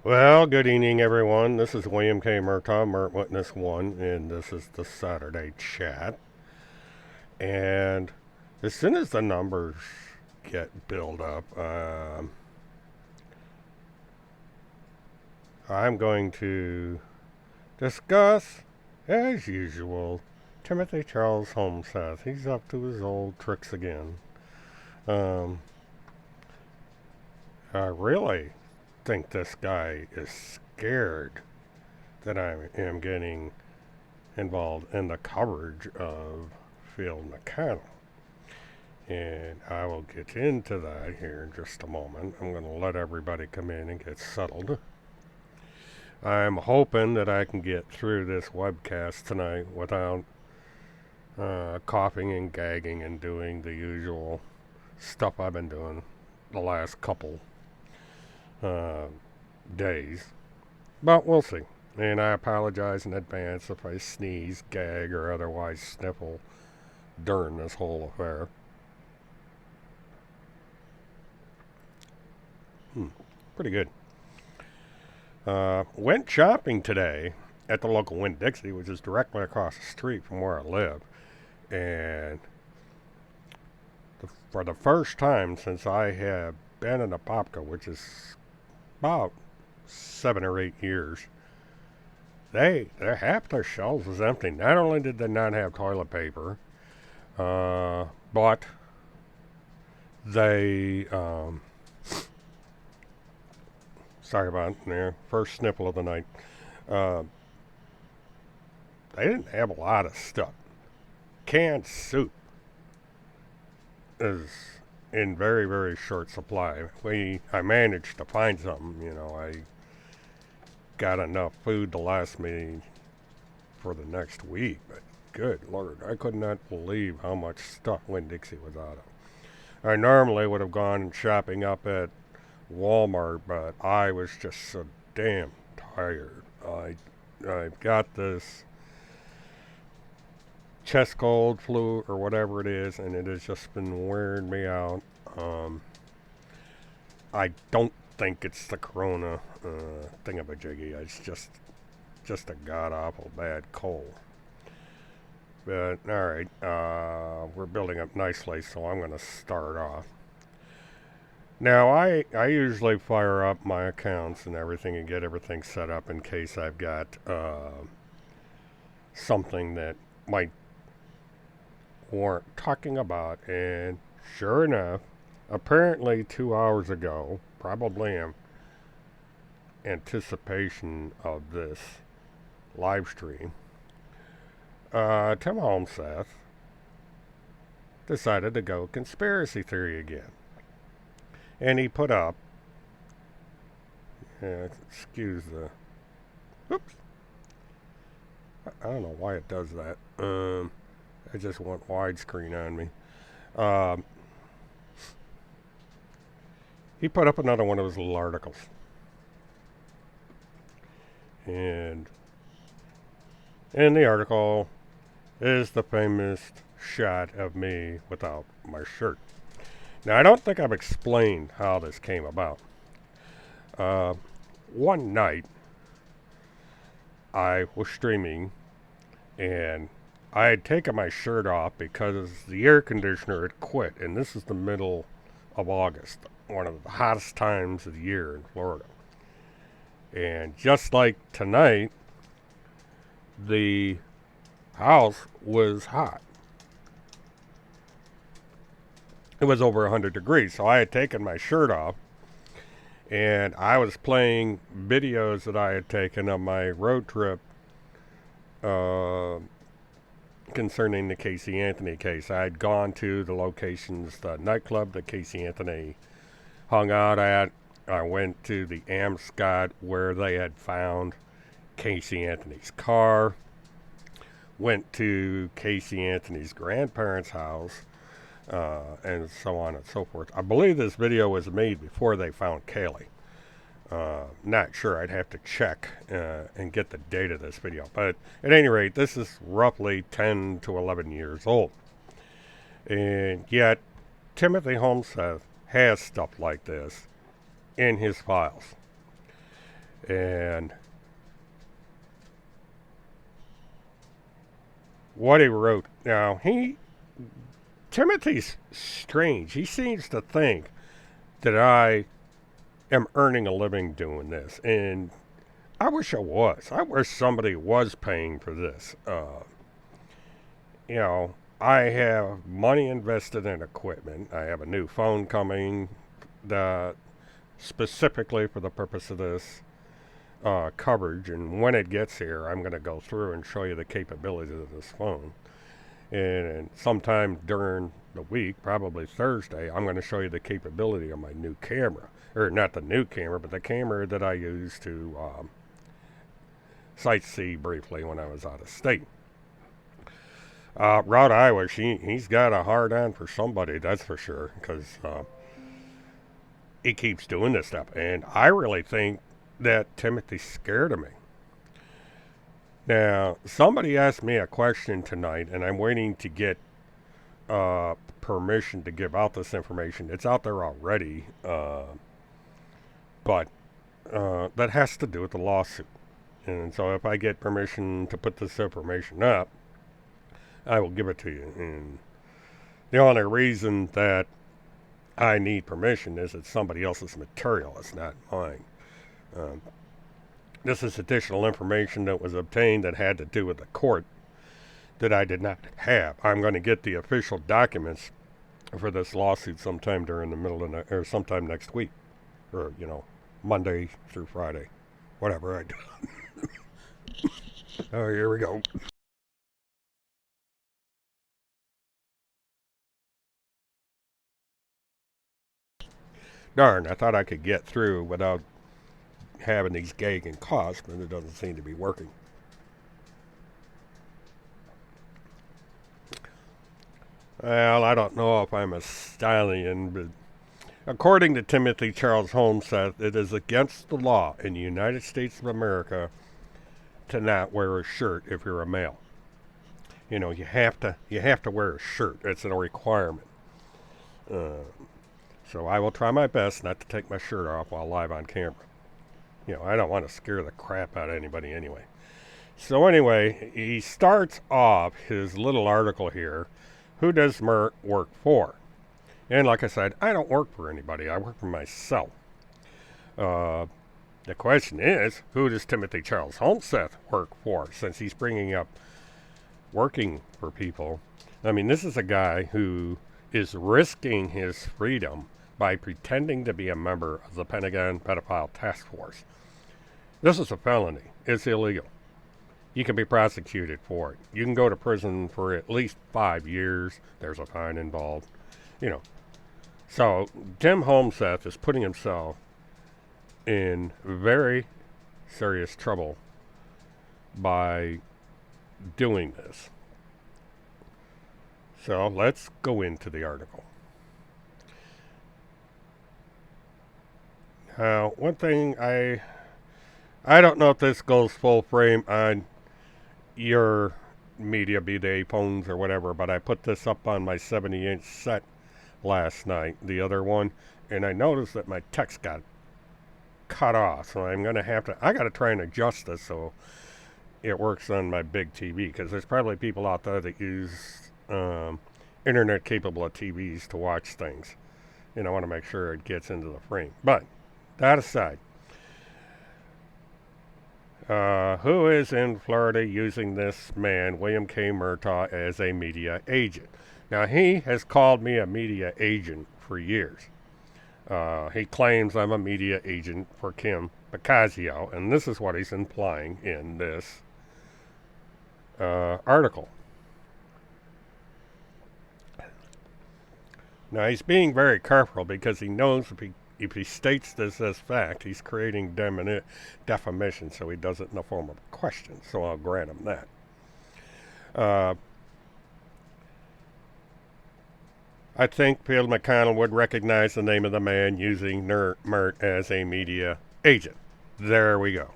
Well, good evening, everyone. This is William K. Murtathon, Mert Witness 1, and this is the Saturday chat. And as soon as the numbers get built up, I'm going to discuss, as usual, Timothy Charles Homeseth. He's up to his old tricks again. Um, I really think this guy is scared that I am getting involved in the coverage of Field McConnell. And I will get into that here in just a moment. I'm going to let everybody come in and get settled. I'm hoping that I can get through this webcast tonight without coughing and gagging and doing the usual stuff I've been doing the last couple uh, days. But we'll see. And I apologize in advance if I sneeze, gag, or otherwise sniffle during this whole affair. Pretty good. Went shopping today at the local Winn-Dixie, which is directly across the street from where I live. And for the first time since I have been in Apopka, which is about 7 or 8 years, half their shelves was empty. Not only did they not have toilet paper, but they sorry about there. First sniffle of the night. Uh, they didn't have a lot of stuff. Canned soup is in very, very short supply. I managed to find something. I got enough food to last me for the next week. But good Lord, I could not believe how much stuff Winn-Dixie was out of. I normally would have gone shopping up at Walmart, but I was just so damn tired. I've got this chest cold, flu, or whatever it is, and it has just been wearing me out. Um, I don't think it's the corona thingamajiggy. It's just a god awful bad cold. But all right, we're building up nicely, so I'm going to start off. Now, I usually fire up my accounts and everything and get everything set up in case I've got something that might warrant talking about. And sure enough, apparently 2 hours ago, probably in anticipation of this live stream, Tim Holmseth decided to go conspiracy theory again. And he put up, excuse the, oops, I don't know why it does that. I just want widescreen on me. Um, he put up another one of his little articles. And in the article is the famous shot of me without my shirt. Now, I don't think I've explained how this came about. Uh, One night, I was streaming, and I had taken my shirt off because the air conditioner had quit, and this is the middle of August, one of the hottest times of the year in Florida. And just like tonight, the house was hot. It was over 100 degrees, so I had taken my shirt off, and I was playing videos that I had taken of my road trip uh, concerning the Casey Anthony case. I had gone to the locations, the nightclub that Casey Anthony hung out at. I went to the Amscot where they had found Casey Anthony's car. Went to Casey Anthony's grandparents' house, and so on and so forth. I believe this video was made before they found Kaylee. Not sure. I'd have to check and get the date of this video. But at any rate, this is roughly 10 to 11 years old. And yet, Timothy Homeseth has stuff like this in his files. And what he wrote, now, Timothy's strange. He seems to think that I am earning a living doing this. And I wish I was. I wish somebody was paying for this. You know, I have money invested in equipment. I have a new phone coming that specifically for the purpose of this coverage. And when it gets here, I'm going to go through and show you the capabilities of this phone. And sometime during the week, probably Thursday, I'm going to show you the capability of my new camera. Or not the new camera, but the camera that I used to sightsee briefly when I was out of state. Rod Irish, he's got a hard on for somebody, that's for sure, because he keeps doing this stuff. And I really think that Timothy's scared of me. Now, somebody asked me a question tonight, and I'm waiting to get permission to give out this information. It's out there already, but that has to do with the lawsuit. And so if I get permission to put this information up, I will give it to you. And the only reason that I need permission is it's somebody else's material. It's not mine. This is additional information that was obtained that had to do with the court that I did not have. I'm going to get the official documents for this lawsuit sometime during the middle of or sometime next week, or Monday through Friday, whatever I do. Oh, here we go. Darn, I thought I could get through without having these gagging coughs, but it doesn't seem to be working. Well, I don't know if I'm a stallion, but according to Timothy Charles Homseth, it is against the law in the United States of America to not wear a shirt if you're a male. You have to wear a shirt. It's a requirement. So I will try my best not to take my shirt off while live on camera. I don't want to scare the crap out of anybody anyway. So anyway, he starts off his little article here. Who does Mert work for? And like I said, I don't work for anybody. I work for myself. The question is, who does Timothy Charles Homseth work for? Since he's bringing up working for people. I mean, this is a guy who is risking his freedom by pretending to be a member of the Pentagon Pedophile Task Force. This is a felony. It's illegal. You can be prosecuted for it. You can go to prison for at least 5 years. There's a fine involved. So Tim Homseth is putting himself in very serious trouble by doing this. So let's go into the article. Now, one thing I don't know if this goes full frame on your media, be they phones or whatever, but I put this up on my 70-inch set last night, the other one, and I noticed that my text got cut off, so I got to try and adjust this so it works on my big TV, because there's probably people out there that use internet capable of TVs to watch things. I want to make sure it gets into the frame. But that aside, who is in Florida using this man, William K. Murtaugh, as a media agent? Now, he has called me a media agent for years. He claims I'm a media agent for Kim Bacasio, and this is what he's implying in this article. Now, he's being very careful because he knows if he states this as fact, he's creating defamation, so he does it in the form of a question, so I'll grant him that. I think Phil McConnell would recognize the name of the man using Mert as a media agent. There we go.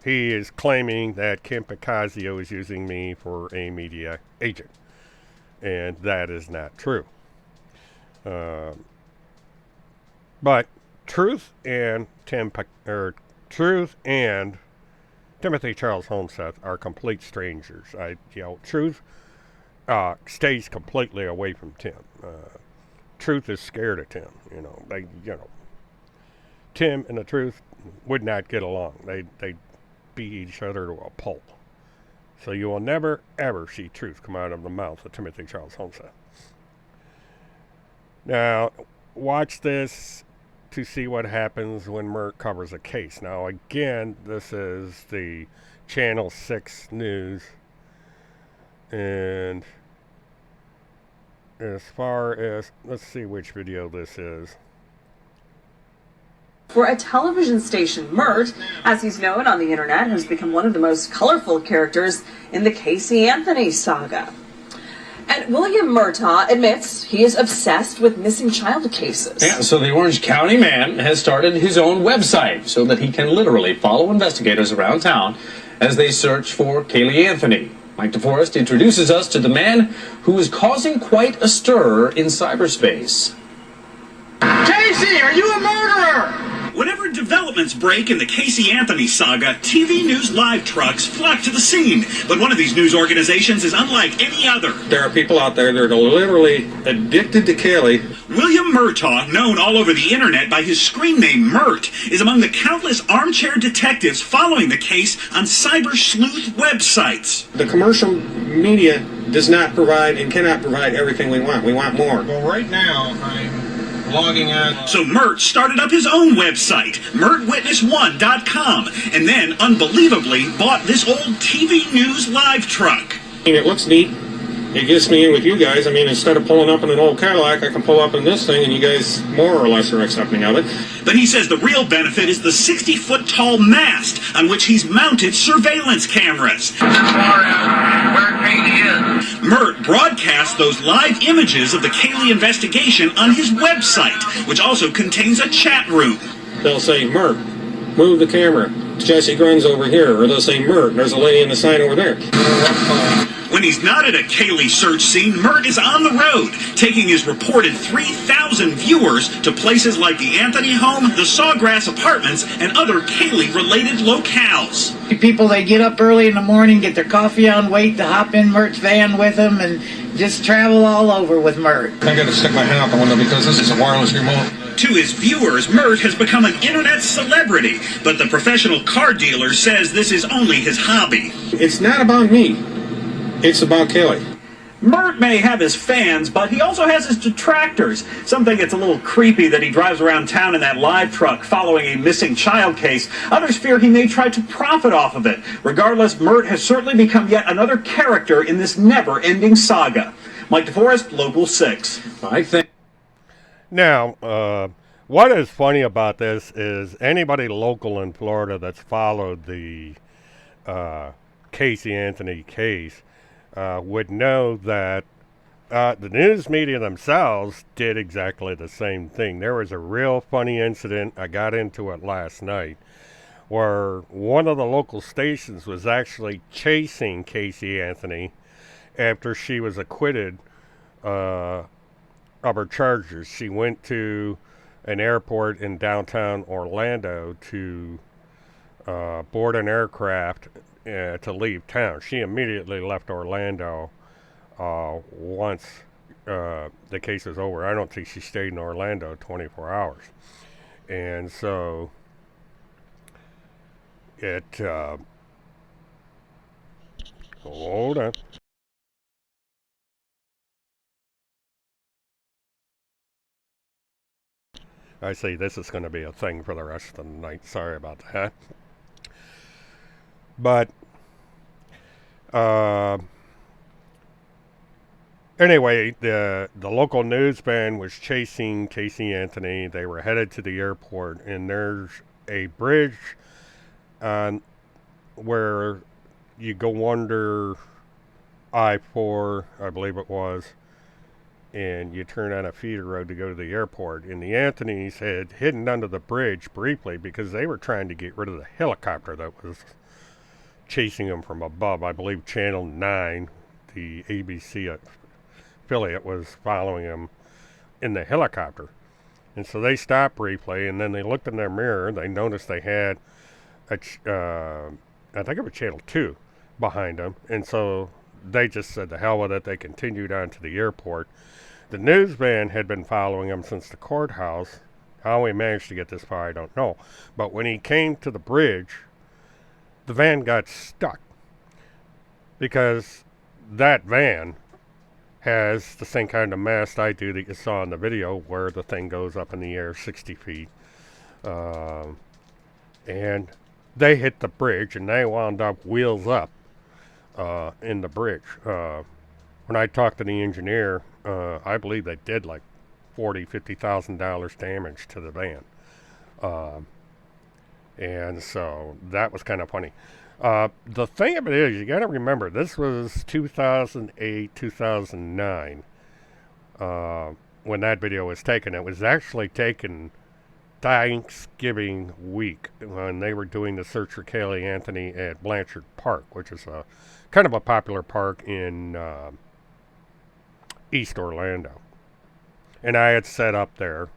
He is claiming that Kim Bacasio is using me for a media agent, and that is not true. But Truth and Truth and Timothy Charles Homseth are complete strangers. Truth stays completely away from Tim. Truth is scared of Tim. Tim and the Truth would not get along. They beat each other to a pulp. So you will never, ever see truth come out of the mouth of Timothy Charles Homseth. Now, watch this to see what happens when Mert covers a case. Now, again, this is the Channel 6 news. And as far as, let's see which video this is. For a television station, Mert, as he's known on the internet, has become one of the most colorful characters in the Casey Anthony saga. And William Murtaugh admits he is obsessed with missing child cases. Yeah, so the Orange County man has started his own website so that he can literally follow investigators around town as they search for Kaylee Anthony. Mike DeForest introduces us to the man who is causing quite a stir in cyberspace. Casey, are you a murderer? Whenever developments break in the Casey Anthony saga, TV news live trucks flock to the scene. But one of these news organizations is unlike any other. There are people out there that are literally addicted to Kaylee. William Murtaugh, known all over the internet by his screen name Mert, is among the countless armchair detectives following the case on cyber sleuth websites. The commercial media does not provide and cannot provide everything we want. We want more. Well, right now, I'm logging on. So Mert started up his own website, MertWitness1.com, and then, unbelievably, bought this old TV news live truck. It looks neat. It gets me in with you guys. I mean, instead of pulling up in an old Cadillac, I can pull up in this thing, and you guys more or less are accepting of it. But he says the real benefit is the 60-foot tall mast on which he's mounted surveillance cameras. Mert broadcasts those live images of the Kaylee investigation on his website, which also contains a chat room. They'll say, Mert, move the camera. Jesse Grunn's over here. Or they'll say, Mert, there's a lady in the sign over there. When he's not at a Kaylee search scene, Mert is on the road, taking his reported 3,000 viewers to places like the Anthony home, the Sawgrass apartments, and other Kaylee-related locales. People, they get up early in the morning, get their coffee on, wait to hop in Mert's van with them, and just travel all over with Mert. I got to stick my hand out the window because this is a wireless remote. To his viewers, Mert has become an internet celebrity, but the professional car dealer says this is only his hobby. It's not about me. It's about Kaylee. Mert may have his fans, but he also has his detractors. Some think it's a little creepy that he drives around town in that live truck following a missing child case. Others fear he may try to profit off of it. Regardless, Mert has certainly become yet another character in this never-ending saga. Mike DeForest, Local 6. Now, what is funny about this is anybody local in Florida that's followed the Casey Anthony case would know that the news media themselves did exactly the same thing. There was a real funny incident, I got into it last night, where one of the local stations was actually chasing Casey Anthony after she was acquitted of her charges. She went to an airport in downtown Orlando to board an aircraft to leave town. She immediately left Orlando once the case was over. I don't think she stayed in Orlando 24 hours. And so it hold on. I see this is going to be a thing for the rest of the night. Sorry about that. But anyway, the local news van was chasing Casey Anthony. They were headed to the airport, and there's a bridge on where you go under I-4, I believe it was, and you turn on a feeder road to go to the airport. And the Anthonys had hidden under the bridge briefly because they were trying to get rid of the helicopter that was chasing them from above. I believe Channel 9, the ABC affiliate, was following them in the helicopter. And so they stopped briefly, and then they looked in their mirror. They noticed they had I think it was Channel 2 behind them. And so they just said the hell with it. They continued on to the airport. The news van had been following him since the courthouse. How he managed to get this far, I don't know. But when he came to the bridge, the van got stuck because that van has the same kind of mast I do that you saw in the video, where the thing goes up in the air 60 feet. And they hit the bridge, and they wound up wheels up in the bridge. When I talked to the engineer, I believe they did like $50,000 damage to the van. And so that was kind of funny. The thing of it is, you got to remember, this was 2008, 2009 when that video was taken. It was actually taken Thanksgiving week when they were doing the search for Kaylee Anthony at Blanchard Park, which is a kind of a popular park in East Orlando. And I had set up there.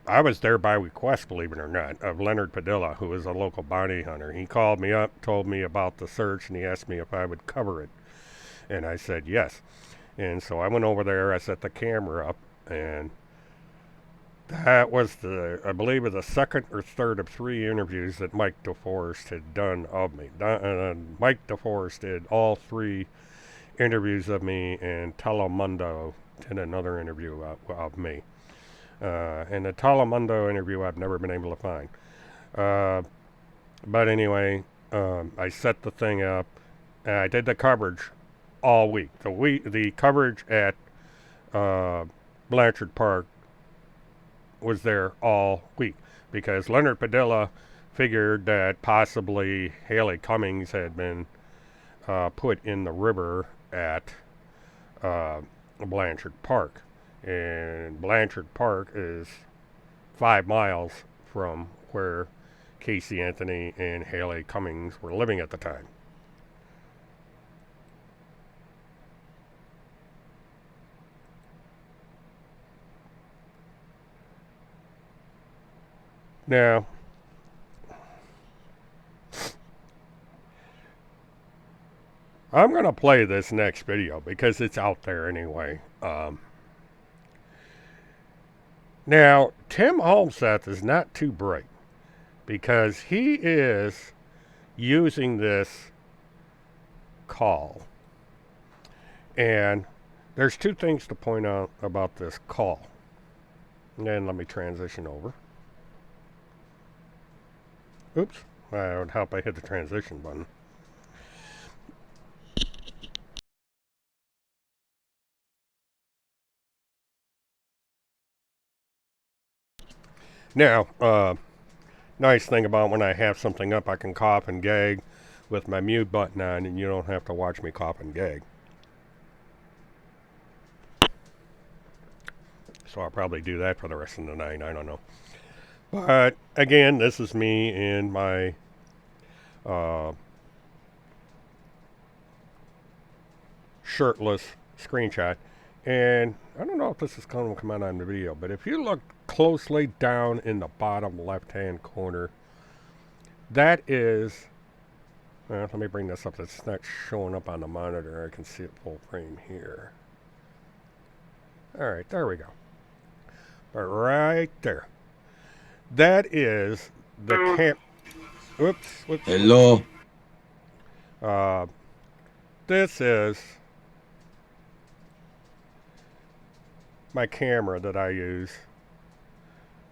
I was there by request, believe it or not, of Leonard Padilla, who is a local bounty hunter. He called me up, told me about the search, and he asked me if I would cover it. And I said yes. And so I went over there, I set the camera up, and that was I believe, the second or third of 3 interviews that Mike DeForest had done of me. Mike DeForest did all 3 interviews of me, and Telemundo did another interview of me. And the Telemundo interview I've never been able to find. But anyway, I set the thing up, and I did the coverage all week. The coverage at Blanchard Park was there all week because Leonard Padilla figured that possibly Haley Cummings had been put in the river at Blanchard Park. And Blanchard Park is 5 miles from where Casey Anthony and Haley Cummings were living at the time. Now, I'm going to play this next video because it's out there anyway. Now, Tim Holmseth is not too bright because he is using this call. And there's 2 things to point out about this call. And then let me transition over. Oops, that would help I hit the transition button. Now, nice thing about when I have something up, I can cough and gag with my mute button on, and you don't have to watch me cough and gag. So I'll probably do that for the rest of the night, I don't know. But again, this is me in my shirtless screenshot. And I don't know if this is going to come out on the video, but if you look closely down in the bottom left-hand corner, that is, let me bring this up. It's not showing up on the monitor. I can see it full frame here. All right, there we go. But right there. That is the Whoops. Hello. This is my camera that I use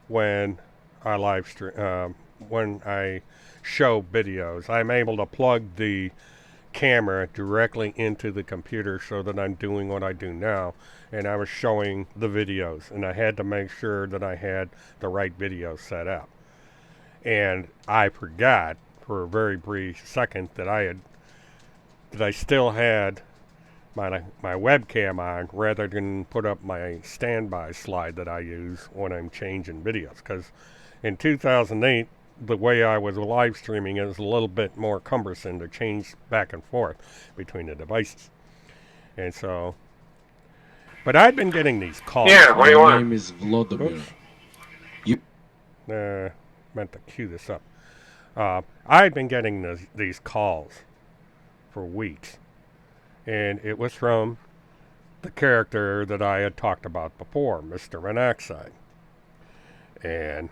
when I live stream, when I show videos. I'm able to plug the camera directly into the computer so that I'm doing what I do now, and I was showing the videos, and I had to make sure that I had the right video set up. And I forgot for a very brief second that I still had my webcam on rather than put up my standby slide that I use when I'm changing videos. Because in 2008, the way I was live streaming is a little bit more cumbersome to change back and forth between the devices. And so, but I'd been getting these calls. Yeah, what do you want? My name is Vladimir. Oops. Meant to cue this up. I'd been getting these calls for weeks, and it was from the character that I had talked about before, Mr. Monoxide. And,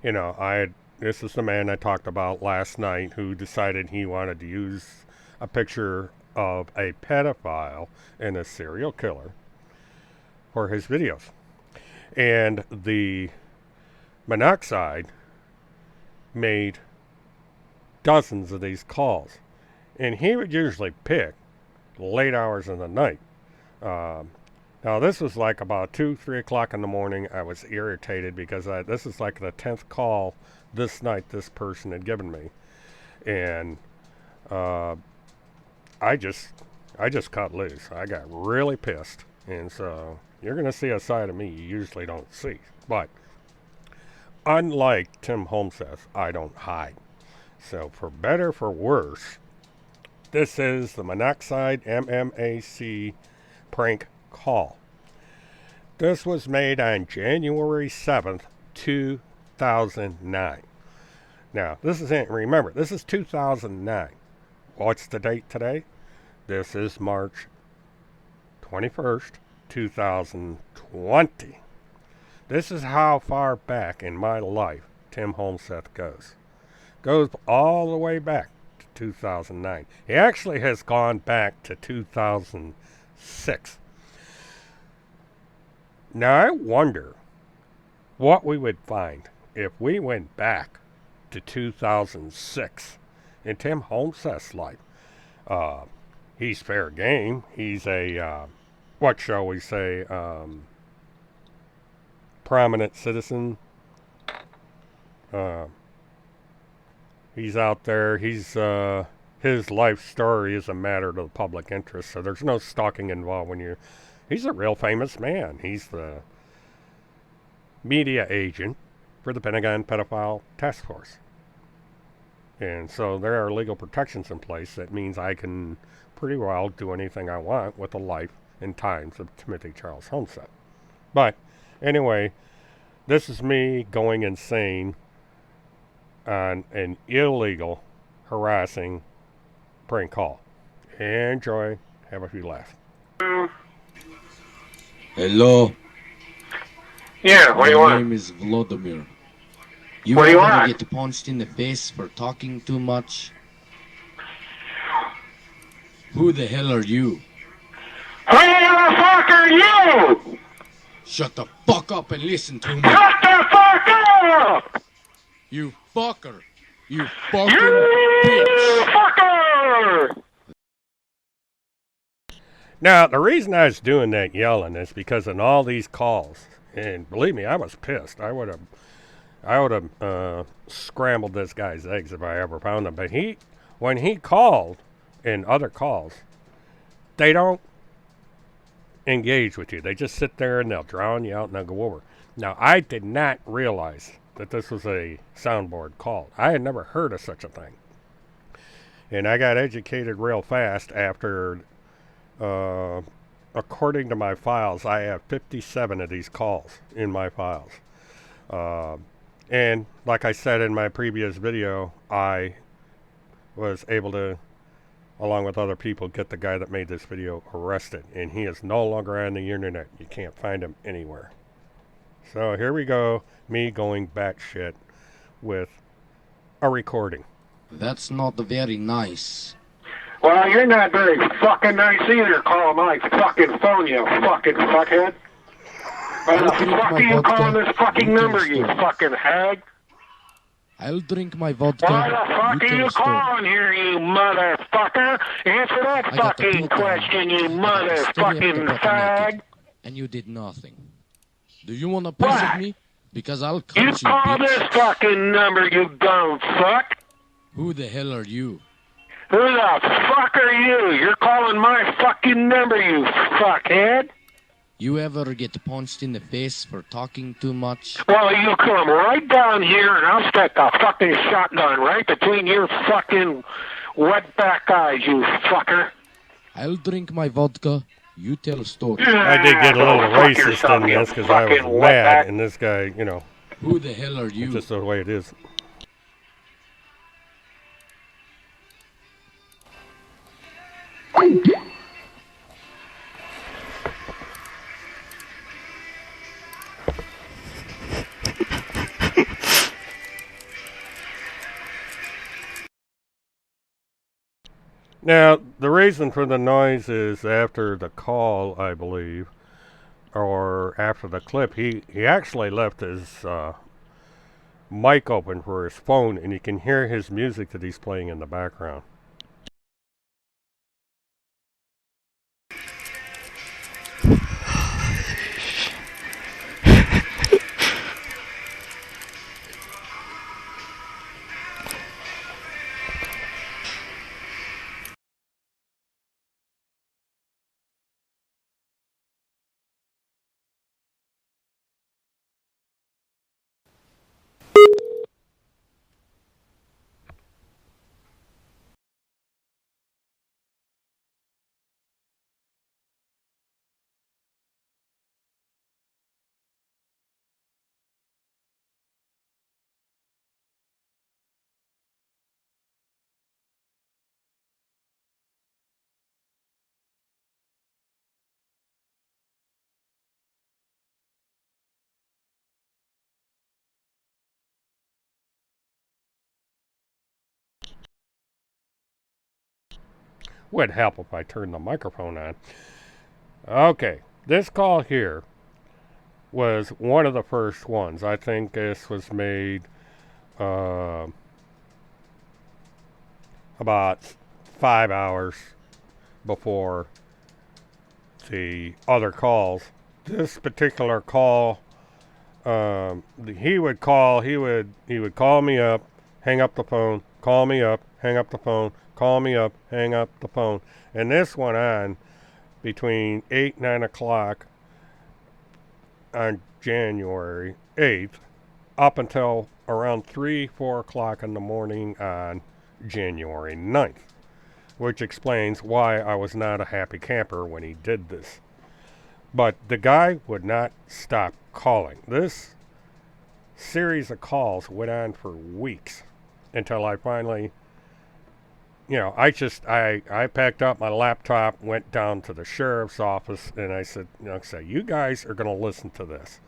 you know, this is the man I talked about last night who decided he wanted to use a picture of a pedophile and a serial killer for his videos. And the Monoxide made dozens of these calls. And he would usually pick late hours in the night. Now, this was like about 2, 3 o'clock in the morning. I was irritated because this is like the 10th call this night this person had given me. And I just cut loose. I got really pissed. And so you're going to see a side of me you usually don't see. But unlike Tim Holmseth, I don't hide. So for better, for worse, this is the Monoxide MMAC prank call. This was made on January 7th, 2009. Now, remember, this is 2009. What's the date today? This is March 21st, 2020. This is how far back in my life Tim Holmseth goes. Goes all the way back to 2009. He actually has gone back to 2006. Now, I wonder what we would find if we went back to 2006 in Tim Holmseth's life. He's fair game. He's a, what shall we say, prominent citizen. He's out there. His life story is a matter to the public interest, so there's no stalking involved he's a real famous man. He's the media agent for the Pentagon Pedophile Task Force. And so there are legal protections in place. That means I can pretty well do anything I want with the life and times of Timothy Charles Holmseth. But anyway, this is me going insane on an illegal, harassing prank call. Enjoy. Have a few laughs. Hello. Yeah, what do you My want? name is Vladimir. What do you ever want? get punched in the face for talking too much? Who the hell are you? Who the fuck are you? Shut the fuck up and listen to me. Shut the fuck up! You fucker. You fucking You bitch. fucker! Now, the reason I was doing that yelling is because in all these calls, and believe me, I was pissed. I would have scrambled this guy's eggs if I ever found him. But when he called in other calls, they don't engage with you. They just sit there and they'll drown you out and they'll go over. Now, I did not realize that this was a soundboard call. I had never heard of such a thing. And I got educated real fast after, according to my files, I have 57 of these calls in my files. And like I said in my previous video, I was able to, along with other people, get the guy that made this video arrested. And he is no longer on the internet. You can't find him anywhere. So here we go, me going batshit with a recording. That's not very nice. Well, you're not very fucking nice either, calling my fucking phone, you fucking fuckhead. Why the drink fuck my are you vodka. calling this fucking You tell number, the you story. fucking hag? I'll drink my vodka. Why the fuck you are tell you the story. calling here, you motherfucker? Answer that I got the fucking vodka. question, you I got the story of the motherfucking bottom fag. naked, and you did nothing. Do you want to piss at What? me? Because I'll You cut you, call this bitch. fucking number, you dumb fuck. Who the hell are you? Who the fuck are you? You're calling my fucking number, you fuckhead. You ever get punched in the face for talking too much? Well, you come right down here and I'll stick a fucking shotgun right between your fucking wet back eyes, you fucker. I'll drink my vodka. You tell story. I did get a little Oh, fuck racist yourself, in you this because I was fucking mad, wetback. and this guy, Who the hell are it's you? just the way it is. Now, the reason for the noise is after the call, I believe, or after the clip, he actually left his mic open for his phone, and you can hear his music that he's playing in the background. Would help if I turned the microphone on. Okay, this call here was one of the first ones. I think this was made about 5 hours before the other calls. This particular call, he would call. He would call me up, hang up the phone, call me up, hang up the phone, call me up, hang up the phone, and this went on between 8-9 o'clock on January 8th up until around 3-4 o'clock in the morning on January 9th, which explains why I was not a happy camper when he did this. But the guy would not stop calling. This series of calls went on for weeks until I finally, I packed up my laptop, went down to the sheriff's office, and I said, you guys are going to listen to this.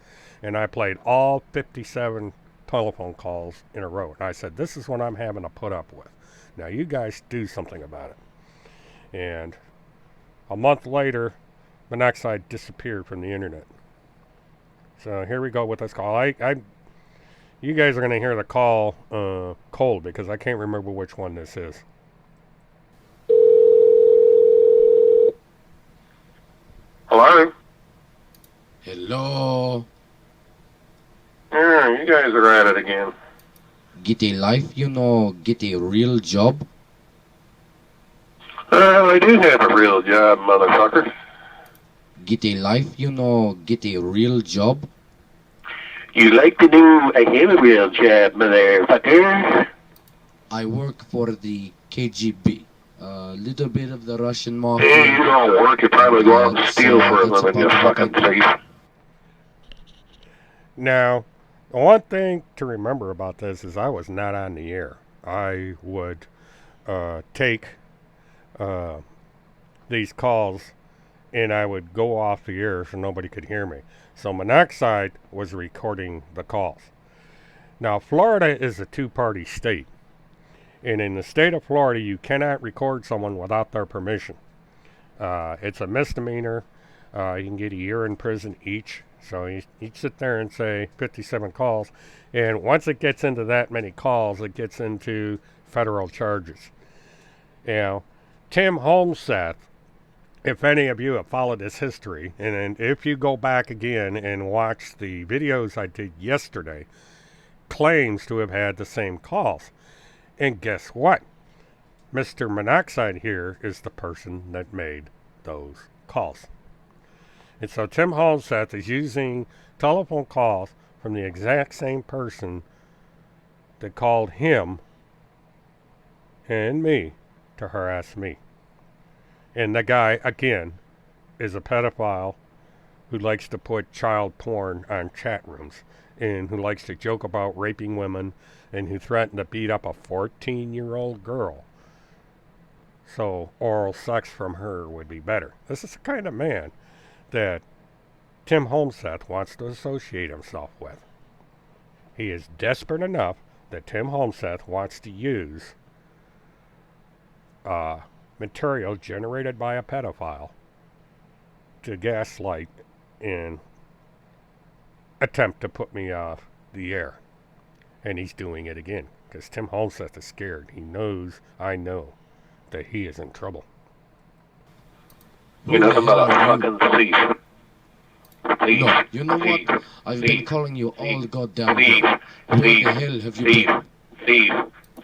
And I played all 57 telephone calls in a row. And I said, this is what I'm having to put up with. Now you guys do something about it. And a month later, monoxide disappeared from the internet. So here we go with this call. You guys are going to hear the call cold because I can't remember which one this is. Hello? Hello. Yeah, you guys are at it again. Get a life, get a real job. I do have a real job, motherfucker. Get a life, get a real job. You like to do a have a real job, motherfucker. I work for the KGB. A little bit of the Russian Hey, mafia. you don't work, you probably go out and steal for a That's living, you about what I fucking do. thief. Now, the one thing to remember about this is I was not on the air. I would take these calls and I would go off the air so nobody could hear me. So Monoxide was recording the calls. Now, Florida is a two-party state. And in the state of Florida, you cannot record someone without their permission. It's a misdemeanor. You can get a year in prison each. So you sit there and say 57 calls. And once it gets into that many calls, it gets into federal charges. Tim Holmseth, if any of you have followed his history, and if you go back again and watch the videos I did yesterday, claims to have had the same calls. And guess what? Mr. Monoxide here is the person that made those calls. And so Tim Holmseth is using telephone calls from the exact same person that called him and me to harass me. And the guy, again, is a pedophile who likes to put child porn on chat rooms and who likes to joke about raping women and who threatened to beat up a 14-year-old girl. So oral sex from her would be better. This is the kind of man that Tim Homseth wants to associate himself with. He is desperate enough that Tim Homseth wants to use material generated by a pedophile to gaslight and attempt to put me off the air. And he's doing it again because Tim Homseth is scared. He knows, I know, that he is in trouble. You're nothing but a fucking thief. Thief. No, you know thief, what? I've thief, been calling you all thief, goddamn thief, day. Where thief, the hell have you thief, been? thief,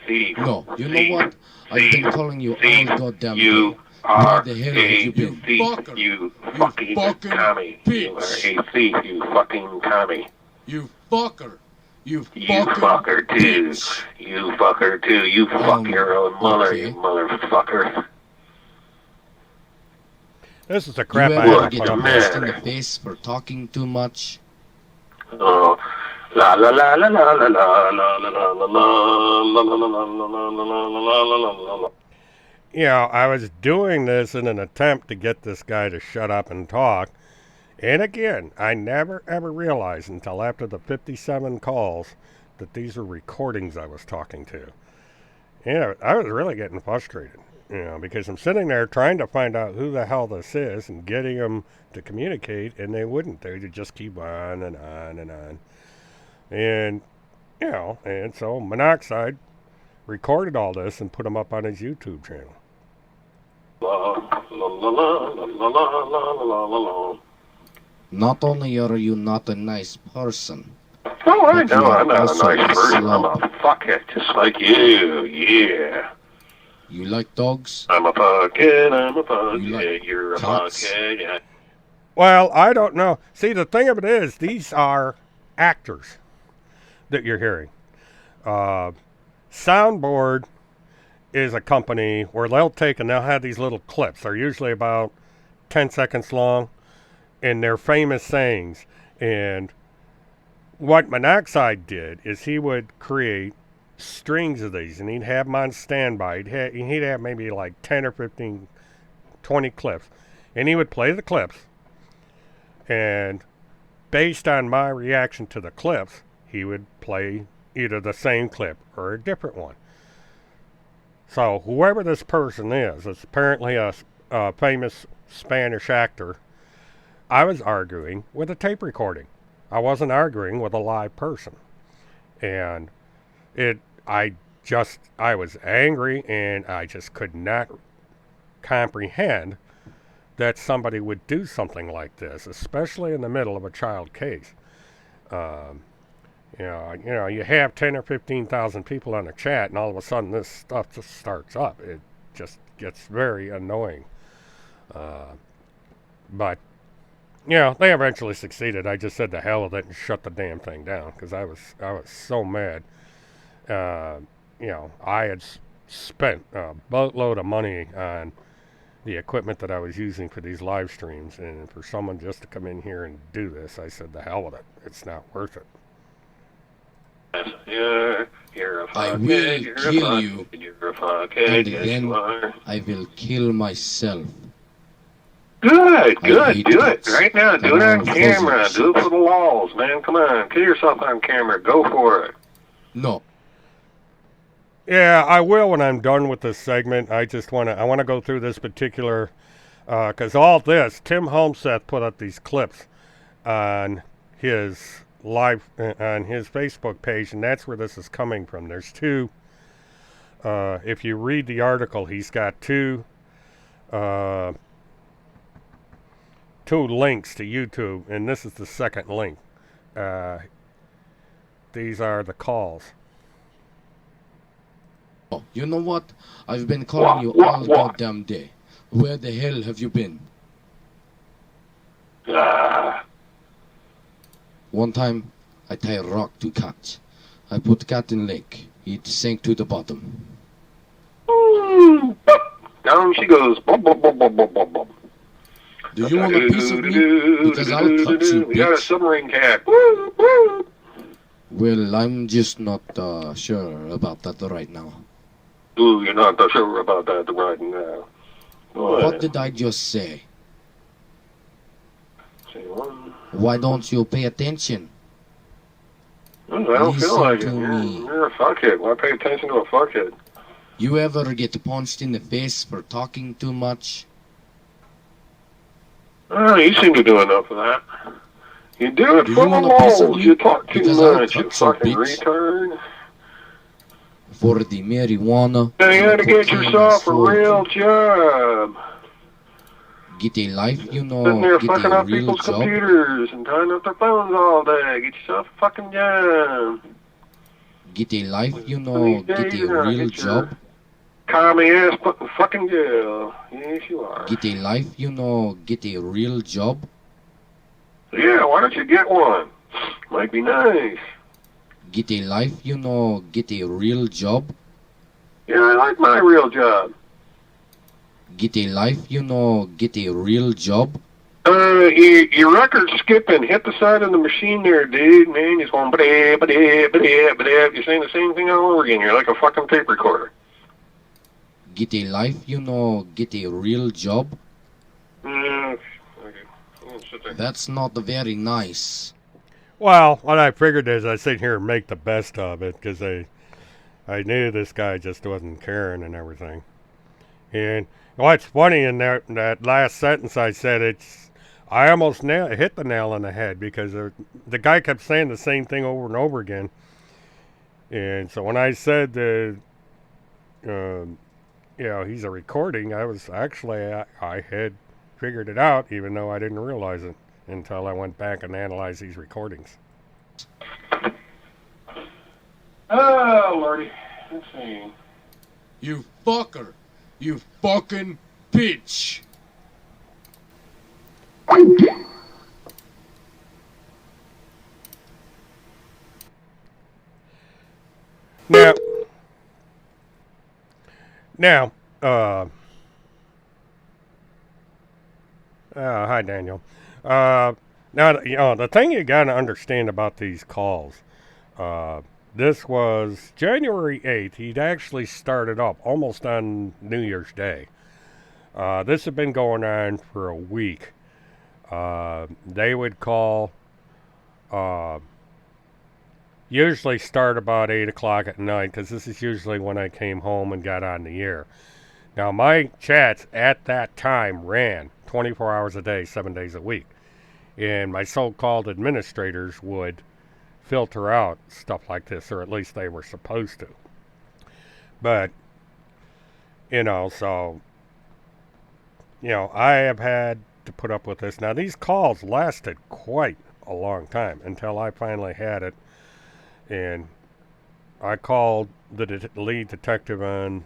thief. No, you know thief, what? I've been calling you thief, all goddamn you day. are Where the hell have you a been? thief, Fucker. you You fucking fucking commie. You are bitch. a thief, you fucking commie. You fucker. You You fucking fucker too. bitch. You fucker too. You fuck your own mother, okay. you motherfucker. This is the You crap I ever haven't get put up punched in there. the face for talking too much? Oh, la la la la la la la la la la la la la la la la la. You know, I was doing this in an attempt to get this guy to shut up and talk. And again, I never ever realized until after the 57 calls that these were recordings I was talking to. You know, I was really getting frustrated, you know, because I'm sitting there trying to find out who the hell this is and getting them to communicate, and they wouldn't. They would just keep on and on and on. And, you know, and so Monoxide recorded all this and put them up on his YouTube channel. Not only are you not a nice person, Oh, I but you know, are I'm not a also nice a person. I'm slob. a fuckhead, just like you, yeah. You like dogs? I'm a fuckhead, You like you're a cats? fuckhead, yeah. Well, I don't know. See, the thing of it is, these are actors that you're hearing. Soundboard is a company where they'll take and they'll have these little clips. They're usually about 10 seconds long, and they're famous sayings. And what Monoxide did is he would create strings of these, and he'd have them on standby. He'd have maybe like 10 or 15, 20 clips. And he would play the clips, and based on my reaction to the clips, he would play either the same clip or a different one. So whoever this person is, it's apparently a famous Spanish actor. I was arguing with a tape recording. I wasn't arguing with a live person. And I was angry, and I just could not comprehend that somebody would do something like this, especially in the middle of a child case. You have 10 or 15,000 people on a chat, and all of a sudden this stuff just starts up. It just gets very annoying. But, they eventually succeeded. I just said the hell with it and shut the damn thing down because I was so mad. I had spent a boatload of money on the equipment that I was using for these live streams, and for someone just to come in here and do this, I said the hell with it. It's not worth it. You're a I fuckhead, will you're a kill fuckhead, you, you're a fuckhead, and yes then you are. I will kill myself. Good, I hate do it. cats. Right now, do it They're on all camera. fuzzy. Do it for the walls, man. Come on, kill yourself on camera. Go for it. No, Yeah, I will when I'm done with this segment. I want to go through this particular, because all this, Tim Homseth put up these clips on his on his Facebook page, and that's where this is coming from. There's two, if you read the article, he's got two links to YouTube, and this is the second link. These are the calls. Oh, you know what? I've been calling you all goddamn day. Where the hell have you been? One time, I tie a rock to cat. I put cat in lake. It sank to the bottom. Down she goes. Boom, boom, boom, boom, boom, boom, boom. Do you want a piece of me? Because I'll cut you, We got a bitch. submarine cat. Woo, woo. Well, I'm just not sure about that right now. Ooh, you're not sure about that right now. What did I just say? Say one. Why don't you pay attention? I don't feel Listen like it. to me. You're a fuckhead. Why pay attention to a fuckhead? You ever get punched in the face for talking too much? Oh, you seem to do enough of that. You do it Do for you the want a piece of moles. me? You talk too Because I'll much, you cut you, fucking bitch. retard. For the marijuana Now you and gotta the get cocaine I yourself a sold real you. job. Get a life, you Sitting know. there Get fucking a up real people's job. computers and tying up their phones all day. Get yourself a fucking job. Get a life, you One know. of these Get days a you're gonna real get your job. commie ass put in fucking jail. Yes, you are. Get a life, you know. Get a real job. Yeah, why don't you get one? Might be nice. Get a life, you know. Get a real job. Yeah, I like my real job. Get a life, you know. Get a real job. Your record's skipping. Hit the side of the machine there, dude. Man, you're just going ba-da, ba-da, ba-da, ba-da. You're saying the same thing all over again. You're like a fucking tape recorder. Get a life, you know. Get a real job. Okay. Sit there. That's not very nice. Well, what I figured is I'd sit here and make the best of it because I knew this guy just wasn't caring and everything. And what's funny in that last sentence I said, I almost hit the nail on the head because the guy kept saying the same thing over and over again. And so when I said he's a recording, I was actually, I had figured it out, even though I didn't realize it until I went back and analyzed these recordings. Oh, Lordy. Let's see. You fucker. You fucking bitch. Now, hi Daniel. Now, the thing you got to understand about these calls, this was January 8th. He'd actually started up almost on New Year's Day. This had been going on for a week. They would call, usually start about 8 o'clock at night, because this is usually when I came home and got on the air. Now, my chats at that time ran 24 hours a day, 7 days a week. And my so-called administrators would filter out stuff like this, or at least they were supposed to. But, so, I have had to put up with this. Now, these calls lasted quite a long time until I finally had it. And I called the lead detective on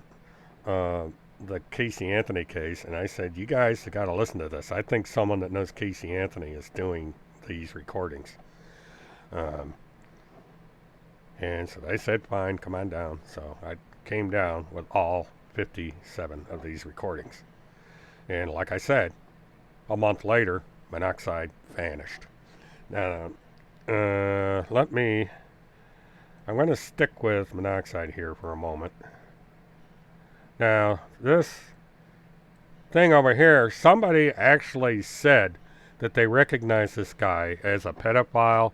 the Casey Anthony case, and I said, you guys have got to listen to this. I think someone that knows Casey Anthony is doing these recordings. And so they said, fine, come on down. So I came down with all 57 of these recordings. And like I said, a month later, monoxide vanished. Now, I'm going to stick with monoxide here for a moment. Now, this thing over here, somebody actually said that they recognized this guy as a pedophile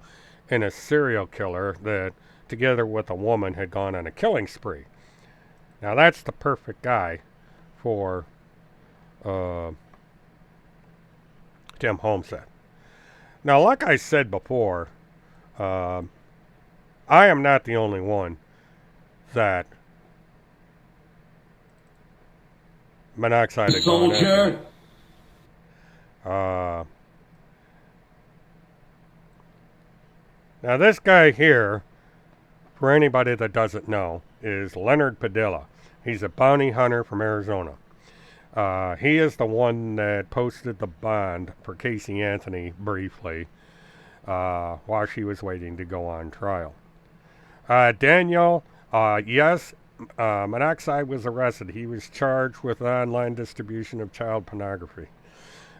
and a serial killer that, together with a woman, had gone on a killing spree. Now, that's the perfect guy for Tim Homestead. Now, like I said before, I am not the only one that monoxide had gone after. Now, this guy here, for anybody that doesn't know, is Leonard Padilla. He's a bounty hunter from Arizona. He is the one that posted the bond for Casey Anthony briefly while she was waiting to go on trial. Daniel, yes, Monoxide was arrested. He was charged with online distribution of child pornography.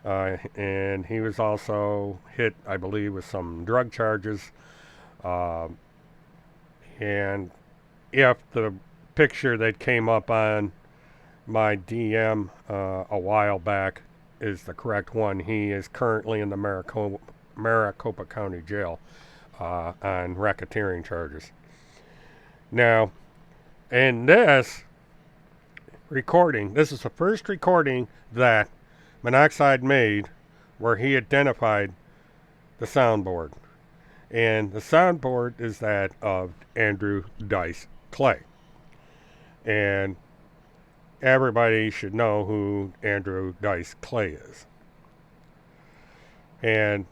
And he was also hit, I believe, with some drug charges. Uh, and if the picture that came up on my DM a while back is the correct one, he is currently in the Maricopa County Jail on racketeering charges. Now, in this recording, this is the first recording that Monoxide made where he identified the soundboard. And the soundboard is that of Andrew Dice Clay. And everybody should know who Andrew Dice Clay is. And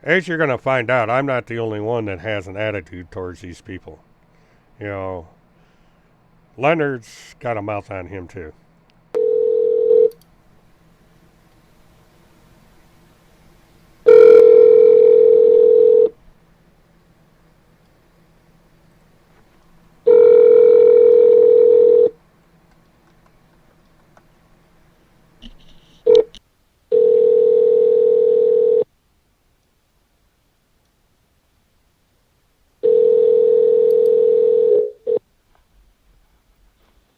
as you're going to find out, I'm not the only one that has an attitude towards these people. You know, Leonard's got a mouth on him too.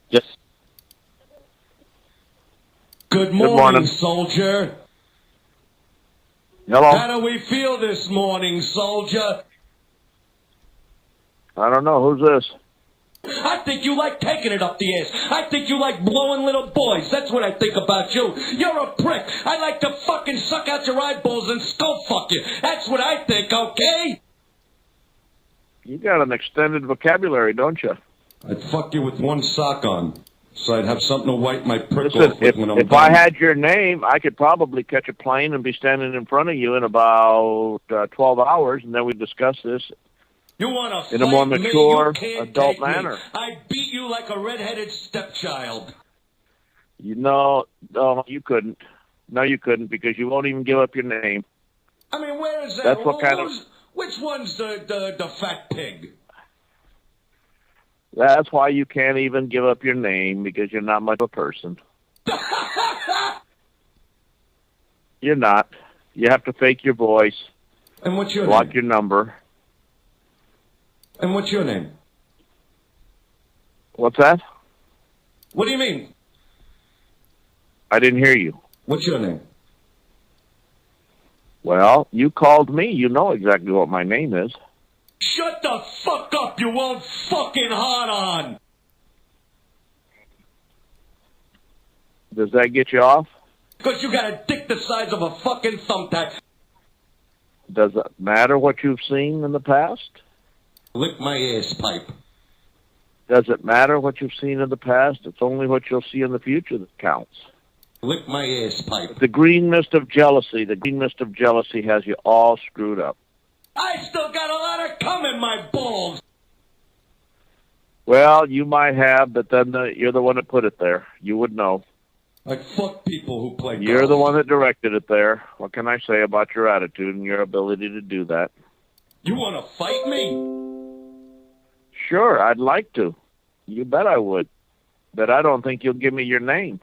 Yes. Good morning, morning. soldier. Hello? How do we feel this morning, soldier? I don't know. Who's this? I think you like taking it up the ass. I think you like blowing little boys. That's what I think about you. You're a prick. I like to fucking suck out your eyeballs and skull fuck you. That's what I think, okay? You got an extended vocabulary, don't you? I'd fuck you with one sock on, so I'd have something to wipe my prick Listen, off with when I'm if done. I had your name, I could probably catch a plane and be standing in front of you in about 12 hours, and then we discuss this You want to in a more fight me? mature, You can't adult take me. manner. I beat you like a red-headed stepchild. You know, no, you couldn't. No, you couldn't, because you won't even give up your name. I mean, where is that? That's what kind of- Which one's the fat pig? That's why you can't even give up your name, because you're not much of a person. You're not. You have to fake your voice, And what's your block name? your number. And what's your name? What's that? What do you mean? I didn't hear you. What's your name? Well, you called me. You know exactly what my name is. Shut the fuck up, you won't fucking hard on! Does that get you off? Because you got a dick the size of a fucking thumbtack. Does it matter what you've seen in the past? Lick my ass pipe. Does it matter what you've seen in the past? It's only what you'll see in the future that counts. Lick my ass pipe. The green mist of jealousy has you all screwed up. I still got a lot of cum in my balls! Well, you might have, but then you're the one that put it there. You would know. Like fuck people who play You're golf. the one that directed it there. What can I say about your attitude and your ability to do that? You want to fight me? Sure, I'd like to. You bet I would. But I don't think you'll give me your name.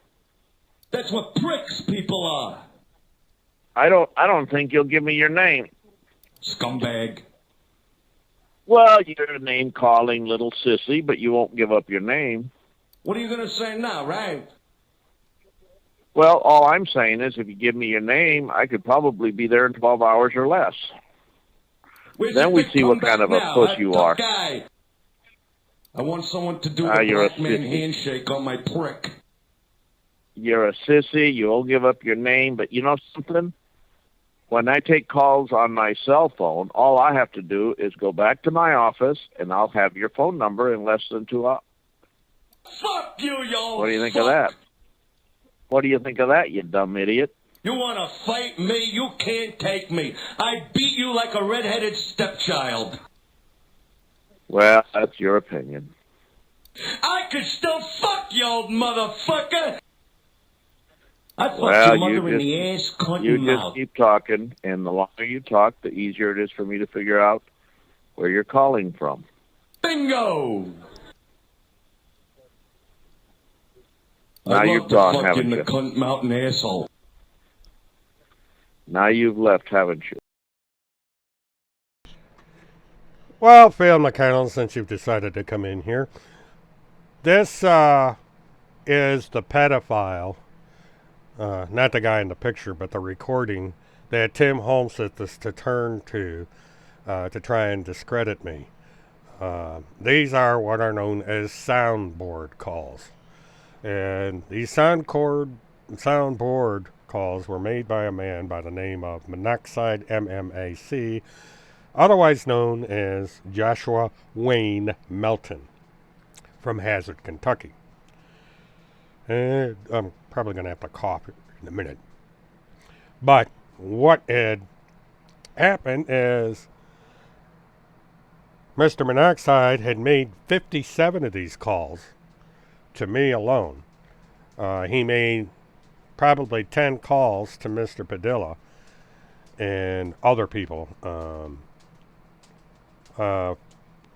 That's what pricks people are. I don't think you'll give me your name. Scumbag. Well, you're a name-calling little sissy, but you won't give up your name. What are you going to say now, right? Well, all I'm saying is if you give me your name, I could probably be there in 12 hours or less. Where's Then your we big see what comeback kind of a now, puss huh, you tough are. Guy? I want someone to do Ah, the you're a black man sissy. handshake on my prick. You're a sissy, you won't give up your name, but you know something? When I take calls on my cell phone, all I have to do is go back to my office, and I'll have your phone number in less than 2 hours. Fuck you, yo! What do you think of that? What do you think of that, you dumb idiot? You want to fight me? You can't take me. I beat you like a red-headed stepchild. Well, that's your opinion. I could still fuck you, old motherfucker! I fucked Well, your mother you in the ass, cunt, You and just mouth. keep talking, and the longer you talk, the easier it is for me to figure out where you're calling from. Bingo! Now I'd you're love to gone, fuck you haven't in the you? cunt, mouth, and asshole. Now you've left, haven't you? Well, Phil McConnell, since you've decided to come in here, this is the pedophile, not the guy in the picture, but the recording that Tim Holmes is to turn to try and discredit me. These are what are known as soundboard calls. And these soundboard calls were made by a man by the name of Monoxide MMAC, otherwise known as Joshua Wayne Melton, from Hazard, Kentucky. And I'm probably going to have to cough in a minute. But what had happened is Mr. Monoxide had made 57 of these calls to me alone. He made probably 10 calls to Mr. Padilla and other people. For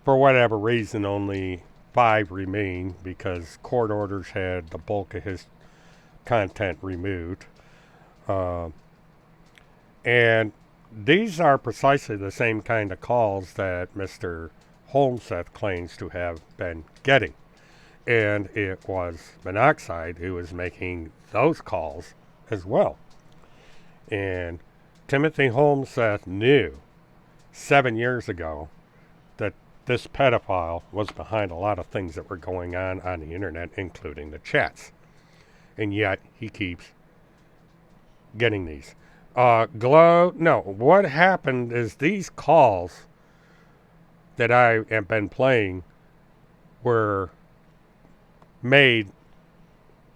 whatever reason, only 5 remain because court orders had the bulk of his content removed. And these are precisely the same kind of calls that Mr. Holmseth claims to have been getting. And it was Monoxide who was making those calls as well. And Timothy Holmseth knew 7 years ago that this pedophile was behind a lot of things that were going on the internet, including the chats. And yet he keeps getting these. What happened is these calls that I have been playing were made